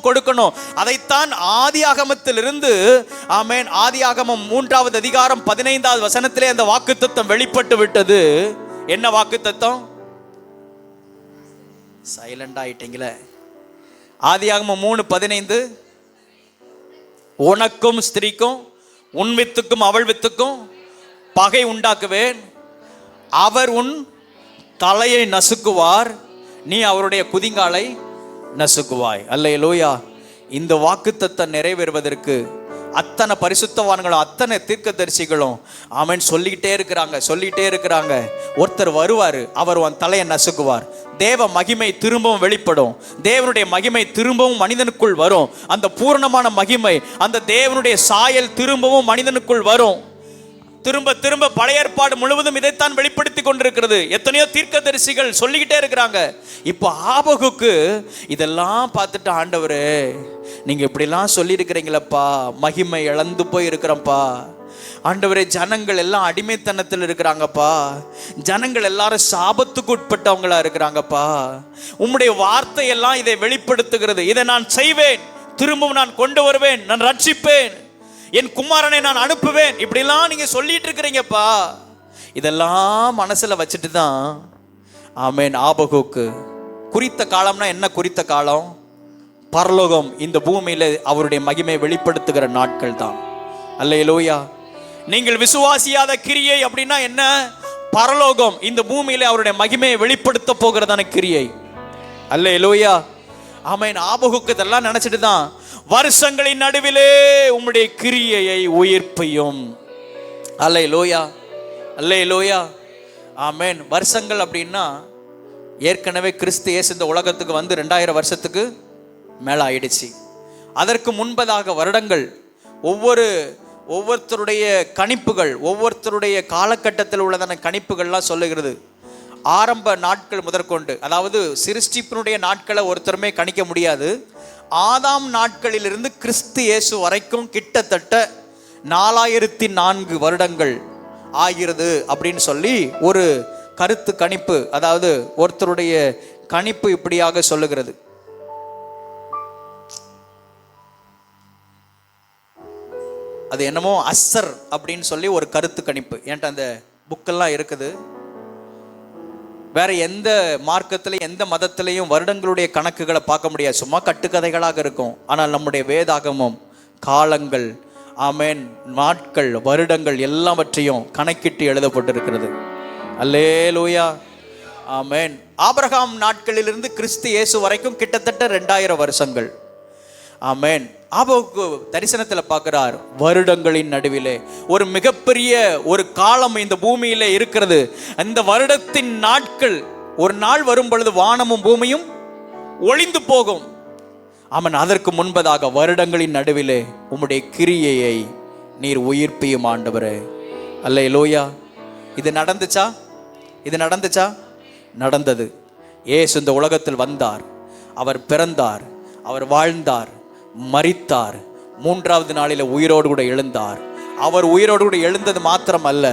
[SPEAKER 3] கொடுக்கணும். அதைத்தான் ஆதியாகமத்திலிருந்து, ஆமென், ஆதியாகமம் 3வது அதிகாரம் 15வது வசனத்திலே அந்த வாக்குத்தத்தம் வெளிப்பட்டு விட்டது. என்ன வாக்குத்தத்தம்? சைலண்ட் ஆயிட்டீங்களே. ஆதியாகமம் 3:15, உனக்கும் ஸ்திரீக்கும் உன் வித்துக்கும் அவள் வித்துக்கும் பகை உண்டாக்குவேன், அவர் உன் தலையை நசுக்குவார், நீ அவருடைய குதிங்காலை நசுக்குவாய். அல்லேலூயா. இந்த வாக்குத்தத்தம் நிறைவேறுவதற்கு அத்தனை பரிசுத்தவான்களும் அத்தனை தீர்க்கதரிசிகளும் ஆமென் சொல்லிக்கிட்டே இருக்கிறாங்க. ஒருத்தர் வருவார், அவர் உன் தலையை நசுக்குவார். தேவ மகிமை திரும்பவும் வெளிப்படும். தேவனுடைய மகிமை திரும்பவும் மனிதனுக்குள் வரும். அந்த பூரணமான மகிமை, அந்த தேவனுடைய சாயல் திரும்பவும் மனிதனுக்குள் வரும். திரும்ப திரும்ப பழைய ஏற்பாடு முழுவதும் இதைத்தான் வெளிப்படுத்தி கொண்டிருக்கிறது. எத்தனையோ தீர்க்கதரிசிகள் சொல்லிக்கிட்டே இருக்கிறாங்க. இப்போ ஆபகுக்கு இதெல்லாம் பார்த்துட்டு, ஆண்டவரே நீங்க இப்படிலாம் சொல்லி இருக்கிறீங்களப்பா, மகிமை இழந்து போய் இருக்கிறப்பா, ஆண்டவரே ஜனங்கள் எல்லாம் அடிமைத்தனத்தில் இருக்கிறாங்கப்பா, ஜனங்கள் எல்லாரும் சாபத்துக்கு உட்பட்டவங்களா இருக்கிறாங்கப்பா, உம்முடைய வார்த்தை எல்லாம் இதை வெளிப்படுத்துகிறது, இதை நான் செய்வேன், திரும்பவும் நான் கொண்டு வருவேன், நான் ரட்சிப்பேன், என் குமாரனை நான் அனுப்புவேன், இப்படிலாம் நீங்க சொல்லிட்டு இருக்கிறீங்கப்பா. இதெல்லாம் மனசுல வச்சுட்டு தான் ஆமென் ஆபகுக்கு குறித்த காலம்னா என்ன? குறித்த காலம் பரலோகம் இந்த பூமியில அவருடைய மகிமை வெளிப்படுத்துகிற நாட்கள் தான். அல்லேலூயா. நீங்கள் விசுவாசியாத கிரியை அப்படின்னா என்ன? பரலோகம் இந்த பூமியில அவருடைய மகிமையை வெளிப்படுத்த போகிறதான கிரியை. அல்லேலூயா. ஆமென். ஆபகுக்கு இதெல்லாம் நினைச்சிட்டு தான் வருஷங்களின் நடுவிலே உம்முடைய கிரியையை உயிர்ப்பையும். அல்லேலூயா, அல்லேலூயா, ஆமென். வருஷங்கள் அப்படின்னா ஏற்கனவே கிறிஸ்து இயேசு இந்த உலகத்துக்கு வந்து 2000 வருஷத்துக்கு மேலே ஆயிடுச்சு. அதற்கு முன்பதாக வருடங்கள் ஒவ்வொருத்தருடைய கணிப்புகள், ஒவ்வொருத்தருடைய காலகட்டத்தில் உள்ளதான கணிப்புகள்லாம் சொல்லுகிறது. ஆரம்ப நாட்கள் முதற்கொண்டு, அதாவது சிருஷ்டிப்பினுடைய நாட்களை ஒருத்தருமே கணிக்க முடியாது. ஆதாம் நாட்களிலிருந்து கிறிஸ்து இயேசு வரைக்கும் கிட்டத்தட்ட 4004 வருடங்கள் ஆகிறது அப்படின்னு சொல்லி ஒரு கருத்து கணிப்பு, அதாவது ஒருத்தருடைய கணிப்பு இப்படியாக சொல்லுகிறது. அது என்னமோ அஸ்ஸர் அப்படின்னு சொல்லி ஒரு கருத்து கணிப்பு. என்கிட்ட அந்த புக்கெல்லாம் இருக்குது. வேற எந்த மார்க்கத்திலையும் எந்த மதத்திலையும் வருடங்களுடைய கணக்குகளை பார்க்க முடியாது, சும்மா கட்டுக்கதைகளாக இருக்கும். ஆனால் நம்முடைய வேதாகமம் காலங்கள், ஆமென், நாட்கள், வருடங்கள் எல்லாவற்றையும் கணக்கிட்டு எழுதப்பட்டிருக்கிறது. அல்லேலூயா, ஆமென். ஆபிரகாம் நாட்களிலிருந்து கிறிஸ்து இயேசு வரைக்கும் கிட்டத்தட்ட 2000 வருஷங்கள். ஆமென். ஆபகுக்கு தரிசனத்தில் பார்க்கிறார், வருடங்களின் நடுவிலே ஒரு மிகப்பெரிய ஒரு காலம் இந்த பூமியிலே இருக்கிறது. அந்த வருடத்தின் நாட்கள், ஒரு நாள் வரும் பொழுது வானமும் பூமியும் ஒளிந்து போகும். ஆமென். அதற்கு முன்பதாக வருடங்களின் நடுவிலே உம்முடைய கிரியையை நீர் உயிர்ப்பியும் ஆண்டவரே. அல்லேலூயா. இது நடந்துச்சா? இது நடந்துச்சா? நடந்தது. இயேசு இந்த உலகத்தில் வந்தார், அவர் பிறந்தார், அவர் வாழ்ந்தார், மரித்தார், 3வது நாளில் உயிரோடு கூட எழுந்தார். அவர் உயிரோடு கூட எழுந்தது மாத்திரம் அல்ல,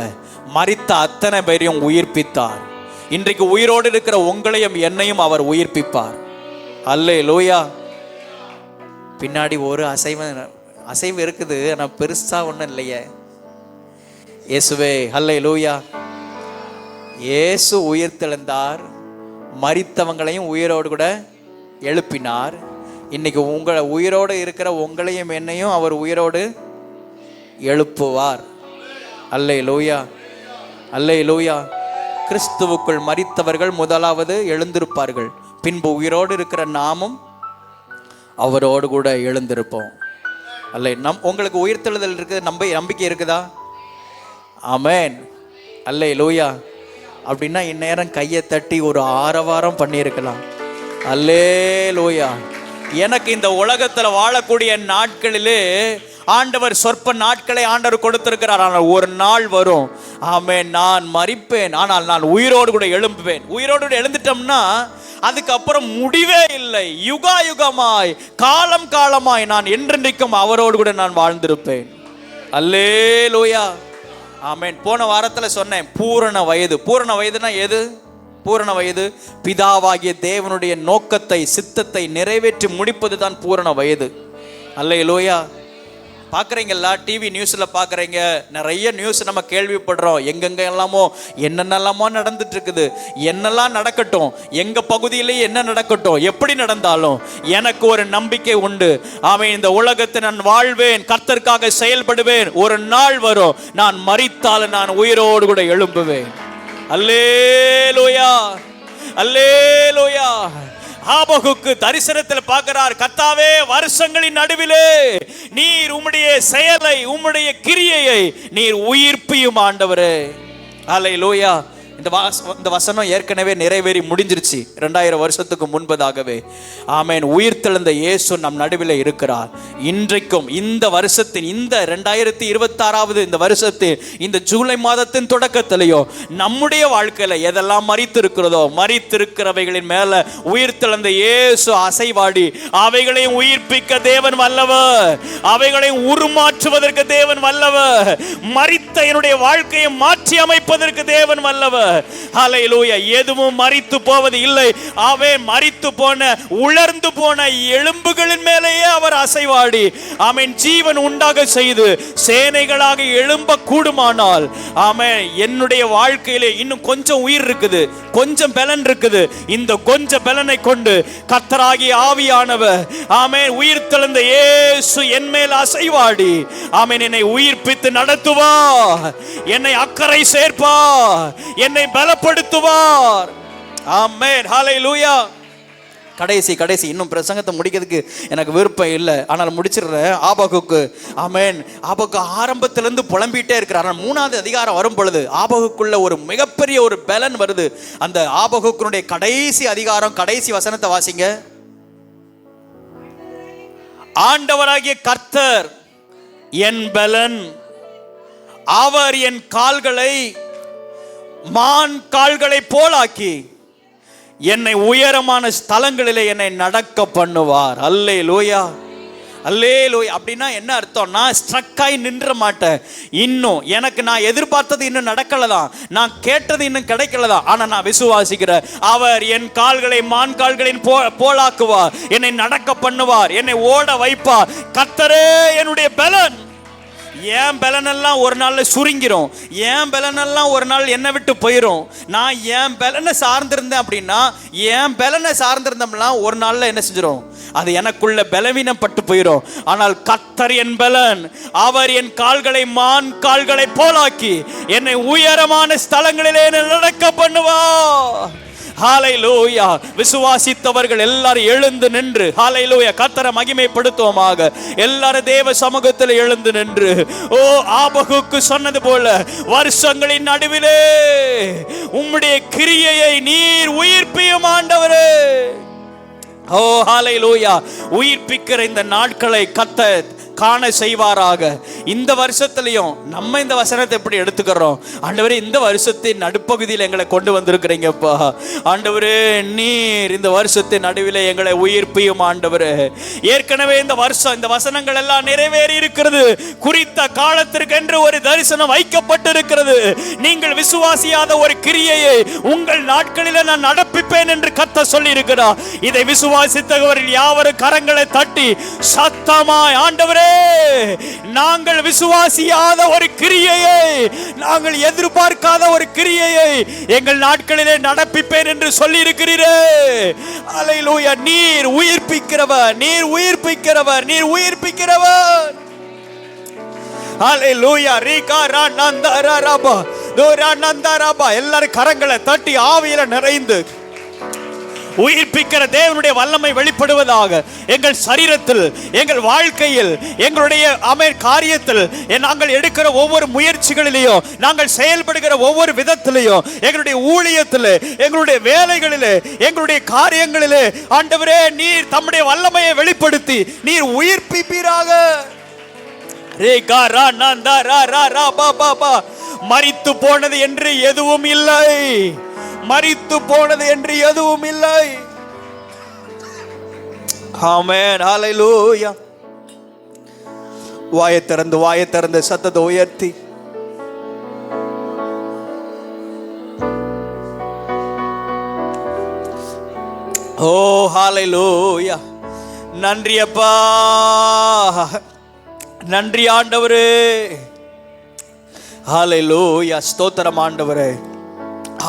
[SPEAKER 3] மரித்த அத்தனை பேரையும் உயிர்ப்பித்தார். இன்றைக்கு உயிரோடு இருக்கிற உங்களையும் என்னையும் அவர் உயிர்ப்பிப்பார். அல்லேலூயா. பின்னாடி ஒரு அசைவு இருக்குது, ஆனால் பெருசா ஒன்றும் இல்லையே. இயேசுவே, அல்லேலூயா. இயேசு உயிர்த்தெழுந்தார், மரித்தவங்களையும் உயிரோடு கூட எழுப்பினார். இன்னைக்கு உங்களை உயிரோடு இருக்கிற உங்களையும் என்னையும் அவர் உயிரோடு எழுப்புவார். அல்லேலூயா, அல்லேலூயா. கிறிஸ்துவுக்குள் மரித்தவர்கள் முதலாவது எழுந்திருப்பார்கள், பின்பு உயிரோடு இருக்கிற நாமும் அவரோடு கூட எழுந்திருப்போம். அல்ல, உங்களுக்கு உயிர்த்தெழுதல் இருக்குது, நம்பிக்கை இருக்குதா? ஆமென். அல்லேலூயா. அப்படின்னா இந்நேரம் கையை தட்டி ஒரு ஆரவாரம் பண்ணியிருக்கலாம். அல்லேலூயா. எனக்கு இந்த உலகத்தில் வாழக்கூடிய நாட்களிலே ஆண்டவர் சொற்ப நாட்களை ஆண்டவர் கொடுத்திருக்கிறார். ஆனால் ஒரு நாள் வரும், ஆமென், நான் மரிப்பேன், ஆனால் நான் உயிரோடு கூட எழும்புவேன். உயிரோடு கூட எழுந்துட்டோம்னா அதுக்கப்புறம் முடிவே இல்லை. யுகா யுகமாய், காலம் காலமாய் நான் என்றென்றைக்கும் அவரோடு கூட நான் வாழ்ந்திருப்பேன். அல்லேலூயா, ஆமென். போன வாரத்தில் சொன்னேன், பூரண வயது. பூரண வயதுனா எது? பூரண வயது பிதாவாகிய தேவனுடைய நோக்கத்தை, சித்தத்தை நிறைவேற்றி முடிப்பது தான் பூரண வயது. அல்லேலூயா. பார்க்குறீங்களா? டிவி நியூஸில் பார்க்குறீங்க, நிறைய நியூஸ் நம்ம கேள்விப்படுறோம். எங்கெங்க எல்லாமோ என்னென்னலாமோ நடந்துட்டு இருக்குது. என்னெல்லாம் நடக்கட்டும், எங்கள் பகுதியிலேயே என்ன நடக்கட்டும், எப்படி நடந்தாலும் எனக்கு ஒரு நம்பிக்கை உண்டு. அவன் இந்த உலகத்தை நான் வாழ்வேன், கர்த்தருக்காக செயல்படுவேன். ஒரு நாள் வரும், நான் மரித்தாலும் நான் உயிரோடு கூட எழும்புவேன். அல்லேலூயா, அல்லேலூயா. ஆபகுக்கு தரிசனத்தில் பார்க்கிறார், கர்த்தாவே, வருஷங்களின் நடுவிலே நீர் உம்முடைய செயலை, உம்முடைய கிரியையை நீர் உயிர்ப்பியும் ஆண்டவரே. அல்லேலூயா. இந்த வசனம் ஏற்கனவே நிறைவேறி முடிஞ்சிருச்சு 2000 வருஷத்துக்கு முன்பதாகவே. ஆமென். உயிர்த்தெழுந்த இயேசு நம் நடுவில் இருக்கிறார். இன்றைக்கும் இந்த வருஷத்தின், இந்த 2026வது இந்த வருஷத்தின் இந்த ஜூலை மாதத்தின் தொடக்கத்திலேயோ நம்முடைய வாழ்க்கையில எதெல்லாம் மரித்திருக்கிறதோ, மரித்திருக்கிறவைகளின் மேல உயிர்த்தெழுந்த இயேசு அசைவாடி அவைகளையும் உயிர்ப்பிக்க தேவன் வல்லவர். அவைகளையும் உருமாற்றுவதற்கு தேவன் வல்லவர். மரித்த என்னுடைய வாழ்க்கையை மாற்றி அமைப்பதற்கு தேவன் வல்லவர். ஹல்லேலூயா. எதுவும் மரித்து போவது இல்லை. அவன் மரித்து போன, உலர்ந்து போன எலும்புகளின் மேலேயே அவர் அசைவாடி ஆமென் ஜீவன் உண்டாக செய்து சேனைகளாக எழும்ப கூடுமானால், ஆமென், என்னுடைய வாழ்க்கையிலே இன்னும் கொஞ்சம் உயிர் இருக்குது, கொஞ்சம் பலன் இருக்குது. இந்த கொஞ்சம் பலனை கொண்டு கர்த்தராகிய ஆவியானவர், ஆமென், உயிர்த்தெழுந்த இயேசு என் மேல் அசைவாடி ஆமென் என்னை உயிர்ப்பித்து நடத்துவார், என்னை அக்கறை சேர்ப்பார், என்னை பலப்படுத்துவார். ஆமென். ஹல்லேலூயா. கடைசி இன்னும் பிரசங்கத்தை முடிக்கிறதுக்கு எனக்கு விருப்பம் இல்லை, ஆனால் முடிச்சிடுறேன். ஆபகுக்கு, ஆமென், ஆபகு ஆரம்பத்திலிருந்து புலம்பிட்டே இருக்கிறார். 3வது அதிகாரம் வரும் பொழுது ஆபகுக்குள்ள ஒரு மிகப்பெரிய ஒரு பலன் வருது. அந்த ஆபகுக்குடைய கடைசி அதிகாரம், கடைசி வசனத்தை வாசிங்க. ஆண்டவராகிய கர்த்தர் என் பலன், அவர் என் கால்களை மான் கால்களை போலாக்கி என்னை உயரமான ஸ்தலங்களிலே என்னை நடக்க பண்ணுவார். அல்லேலூயா, அல்லேலூயா. அப்படின்னா என்ன அர்த்தம்? நான் ஸ்ட்ரக் ஆகி நின்ற மாட்டேன். இன்னும் எனக்கு நான் எதிர்பார்த்தது இன்னும் நடக்கலதான், நான் கேட்டது இன்னும் கிடைக்கலதான், ஆனா நான் விசுவாசிக்கிறேன். அவர் என் கால்களை மான் கால்களின் போலாக்குவார், என்னை நடக்க பண்ணுவார், என்னை ஓட வைப்பார். கர்த்தரே என்னுடைய பலன். ஏன் பலனெல்லாம் ஒரு நாள்ல சுருங்கிரும், ஏன் பலனெல்லாம் ஒரு நாள் என்னை விட்டு போயிடும். நான் ஏன் பலனை சார்ந்திருந்தேன் அப்படின்னா, ஏன் பலனை சார்ந்திருந்தோம்னா ஒரு நாள்ல என்ன செஞ்சிடும், அது எனக்குள்ள பலவீனப்பட்டு போயிடும். ஆனால் கர்த்தர் என் பலன், அவர் என் கால்களை மான் கால்களை போலாக்கி என்னை உயரமான ஸ்தலங்களிலே நடக்க பண்ணுவார். ஹல்லேலூயா. விசுவாசித்தவர்கள் எல்லாரும் எழுந்து நின்று ஹல்லேலூயா கர்த்தரை மகிமைப்படுத்துவோமாக. எல்லாரும் தேவ சமூகத்தில் எழுந்து நின்று, ஓ ஆபகுக்கு சொன்னது போல வருஷங்களின் நடுவிலே உம்முடைய கிரியையை நீர் உயிர்ப்பியும் ஆண்டவரே. ஓ ஹல்லேலூயா. உயிர்ப்பிக்கிற இந்த நாட்களை கர்த்தர் காண செய்வாராக. இந்த வருஷத்திலையும் நம்ம இந்த வசனத்தை எப்படி எடுத்துக்கிறோம்? ஆண்டவரே, இந்த வருஷத்தின் நடுப்பகுதியில் எங்களை கொண்டு வந்திருக்கிறீங்கப்பா. ஆண்டவரே, நீர் இந்த வருஷத்தின் நடுவில் எங்களை உயிர்ப்பியும் ஆண்டவரே. ஏற்கனவே இந்த வருஷம், இந்த வசனங்கள் எல்லாம் நிறைவேறி இருக்கிறது. குறித்த காலத்திற்கு என்று ஒரு தரிசனம் வைக்கப்பட்டிருக்கிறது. நீங்கள் விசுவாசியாத ஒரு கிரியையை உங்கள் நாட்களில் நான் நடப்பிப்பேன் என்று கர்த்தர் சொல்லி இருக்கிறார். இதை விசுவாசித்தவர்கள் யாவரும் கரங்களை தட்டி சத்தமாய், ஆண்டவரே, நாங்கள் விசுவாசியாத ஒரு கிரியையை, நாங்கள் எதிர்பார்க்காத ஒரு கிரியையை எங்கள் நாட்களிலே நடப்பிப்பேன் என்று சொல்லி இருக்கிறீரே. அல்லேலூயா. நீர் உயிர்ப்பிக்கிறவர், நீர் உயிர்ப்பிக்கிறவர், நீர் உயிர்ப்பிக்கிறவர். அல்லேலூயா. ரீகா ரானந்தரபா தோரானந்தரபா. எல்லாரும் கரங்களை தட்டி ஆவியில நிறைந்து உயிர்ப்பிக்கிற தேவனுடைய வல்லமை வெளிப்படுவதாக. எங்கள் சரீரத்தில், எங்கள் வாழ்க்கையில், எங்களுடைய காரியத்தில், நாங்கள் எடுக்கிற ஒவ்வொரு முயற்சிகளிலேயும், நாங்கள் செயல்படுகிற ஒவ்வொரு விதத்திலேயும், எங்களுடைய ஊழியத்தில், எங்களுடைய வேலைகளிலே, எங்களுடைய காரியங்களிலே, ஆண்டவரே, நீர் தம்முடைய வல்லமையை வெளிப்படுத்தி நீர் உயிர்ப்பிப்பீராக. மரித்து போனது என்று எதுவும் இல்லை, மரித்து போனது என்று எதுவும் இல்லை. ஆமென். ஹல்லேலூயா. வாயை திறந்து சத்தத்தை உயர்த்தி ஓ ஹல்லேலூயா. நன்றி அப்பா, நன்றி ஆண்டவரே. ஹல்லேலூயா, ஸ்தோத்திரம் ஆண்டவரே.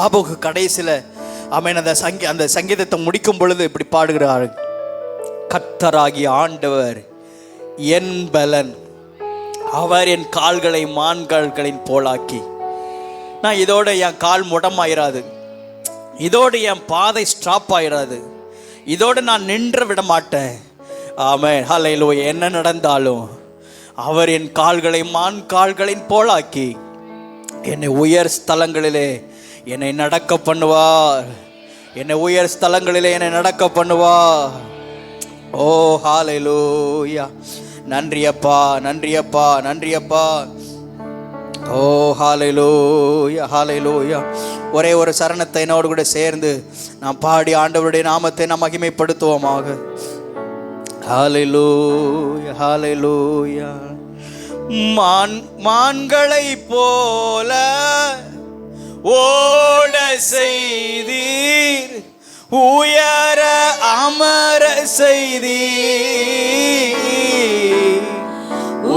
[SPEAKER 3] ஆபோகு கடைசியில் ஆமென் அந்த சங்கீதத்தை முடிக்கும் பொழுது இப்படி பாடுகிறார், கர்த்தராகிய ஆண்டவர் என் பலன், அவர் என் கால்களை மான்கால்களின் போலாக்கி. நான் இதோட என் கால் முடமாயிராது, இதோடு என் பாதை ஸ்டாப் ஆயிராது, இதோடு நான் நின்று விட மாட்டேன். ஆமென், ஹல்லேலூயா. என்ன நடந்தாலும் அவர் என் கால்களை மான் கால்களின் போலாக்கி என்னை உயர் ஸ்தலங்களிலே என்னை நடக்க பண்ணுவார், என்னை உயர் ஸ்தலங்களிலே என்னை நடக்க பண்ணுவார். ஓ ஹல்லேலூயா, நன்றி அப்பா, நன்றி அப்பா, நன்றி அப்பா. ஓ ஹல்லேலூயா, ஹல்லேலூயா. ஒரே ஒரு சரணத்தை என்னோடு கூட சேர்ந்து நாம் பாடி ஆண்டவருடைய நாமத்தை நாம் மகிமைப்படுத்துவோமாக. ஹல்லேலூயா, ஹல்லேலூயா. மான்களை போல ஓட செய்தீர், உயர அமர செய்தீர்,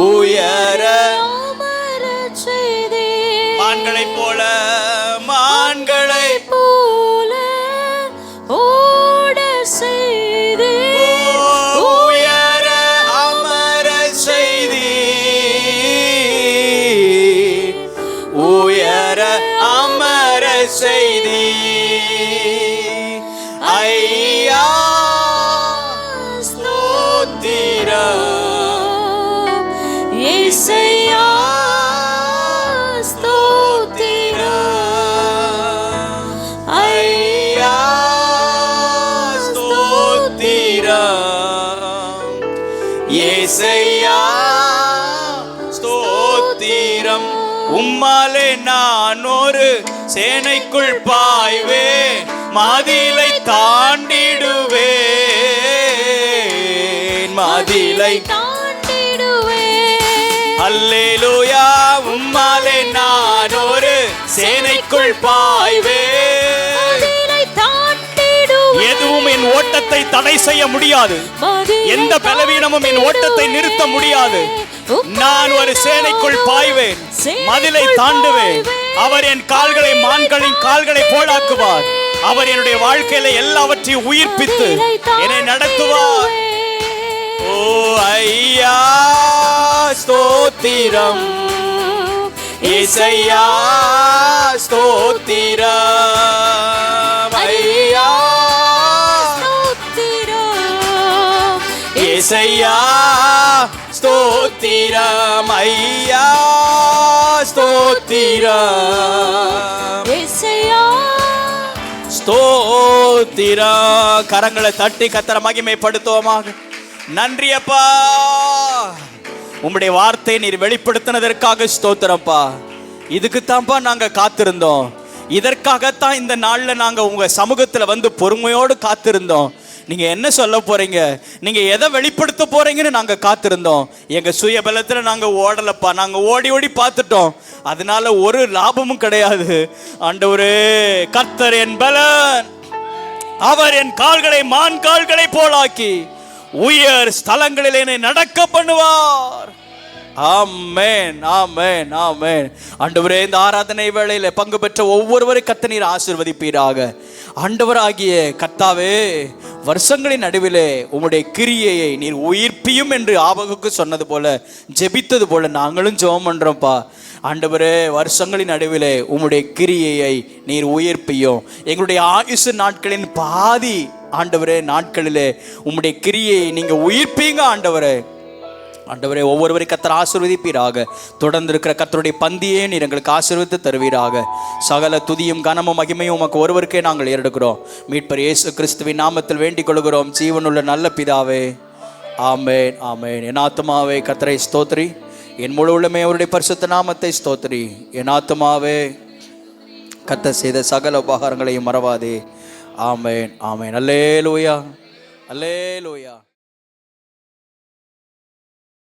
[SPEAKER 3] உயர அமர செய்தீர். மான்களை போல, மான்களை போல ஓட செய்தீர், உயர அமர செய்தீர், உயர அமர செய்தீர். ஐயா ஸ்தோத்திரம், இயேசையா ஸ்தோத்திரம், ஐயா ஸ்தோத்திரம், இயேசையா ஸ்தோத்திரம். உம்மாலே நான் ஒரு சேனைக்குள் பாய்வேன், மதிலை தாண்டிடுவேன், மதிலை தாண்டிடுவேன். அல்லேலூயா. உம்மாலே நான் ஒரு சேனைக்குள் பாய்வேன், எதுவும் என் ஓட்டத்தை தடை செய்ய முடியாது, எந்த பலவீனமும் என் ஓட்டத்தை நிறுத்த முடியாது. நான் ஒரு சேனைக்குள் பாய்வேன், மதிலை தாண்டுவேன். அவர் என் கால்களை மான்களின் கால்களை போலாக்குவார். அவர் என்னுடைய வாழ்க்கையில எல்லாவற்றையும் உயிர்ப்பித்து என்னை நடத்துவார். ஓ ஐயா ஸ்தோத்திரம், இயேசையா ஸ்தோத்திரம், ஐயா ஸ்தோத்திரம், இயேசையா ஸ்தோத்திரம், ஐயா ஸ்தோத்திரம், இயேசையா ஸ்தோத்திரம். கரங்களை தட்டி கர்த்தரை மகிமைப்படுத்துவோமாக. நன்றி அப்பா, உம்முடைய வார்த்தையை நீர் வெளிப்படுத்தினதற்காக ஸ்தோத்திரப்பா. இதுக்குத்தான்ப்பா நாங்க காத்திருந்தோம், இதற்காகத்தான் இந்த நாள்ல நாங்க உங்க சமூகத்துல வந்து பொறுமையோடு காத்திருந்தோம். நீங்க என்ன சொல்ல போறீங்க, நீங்க எதை வெளிப்படுத்த போறீங்கன்னு நாங்க காத்திருந்தோம். எங்க சுய பலத்துல நாங்க ஓடலப்பா, நாங்க ஓடி ஓடி பார்த்துட்டோம், அதனால ஒரு லாபமும் கிடையாது. ஆண்டவரே, கர்த்தர் என் பலன், அவர் என் கால்களை மான் கால்களை போலாக்கி உயர் ஸ்தலங்களில் என்னை நடக்க பண்ணுவார். ஆமென், ஆமென், ஆமென். ஆண்டவரே, இந்த ஆராதனை வேளையில பங்கு பெற்ற ஒவ்வொருவரை கர்த்தர் நீர் ஆசீர்வதிப்பீராக. ஆண்டவராகிய கர்த்தாவே, வருஷங்களின் நடுவிலே உம்முடைய கிரியையை நீர் உயிர்ப்பியும் என்று ஆபகுக்கு சொன்னது போல, ஜெபித்தது போல நாங்களும் ஜெபம் பண்றோம்ப்பா. ஆண்டவரே, வருஷங்களின் நடுவிலே உம்முடைய கிரியையை நீர் உயிர்ப்பியும். எங்களுடைய ஆயுசு நாட்களின் பாதி ஆண்டவரே நாட்களிலே உம்முடைய கிரியையை நீங்க உயிர்ப்பீங்க ஆண்டவரே. ஆண்டவரே, ஒவ்வொருவரை கர்த்தர் ஆசீர்வதிப்பீராக. தொடர்ந்து இருக்கிற கர்த்தருடைய பந்தியே நீர் எங்களுக்கு ஆசீர்வதித்து தருவீராக. சகல துதியும் கனமும் மகிமையும் உமக்கு ஒருவருக்கே நாங்கள் ஏறெடுக்கிறோம். மீட்பர் இயேசு கிறிஸ்துவின் நாமத்தில் வேண்டிக் கொள்கிறோம், ஜீவனுள்ள நல்ல பிதாவே. ஆமென், ஆமென். என் ஆத்துமாவே கர்த்தரை ஸ்தோத்திரி, என் முழு உள்ளமே அவருடைய பரிசுத்த நாமத்தை ஸ்தோத்திரி. என் ஆத்துமாவே கர்த்தர் செய்த சகல உபகாரங்களையும் மறவாதே. ஆமென், ஆமென். அல்லேலூயா, அல்லேலூயா.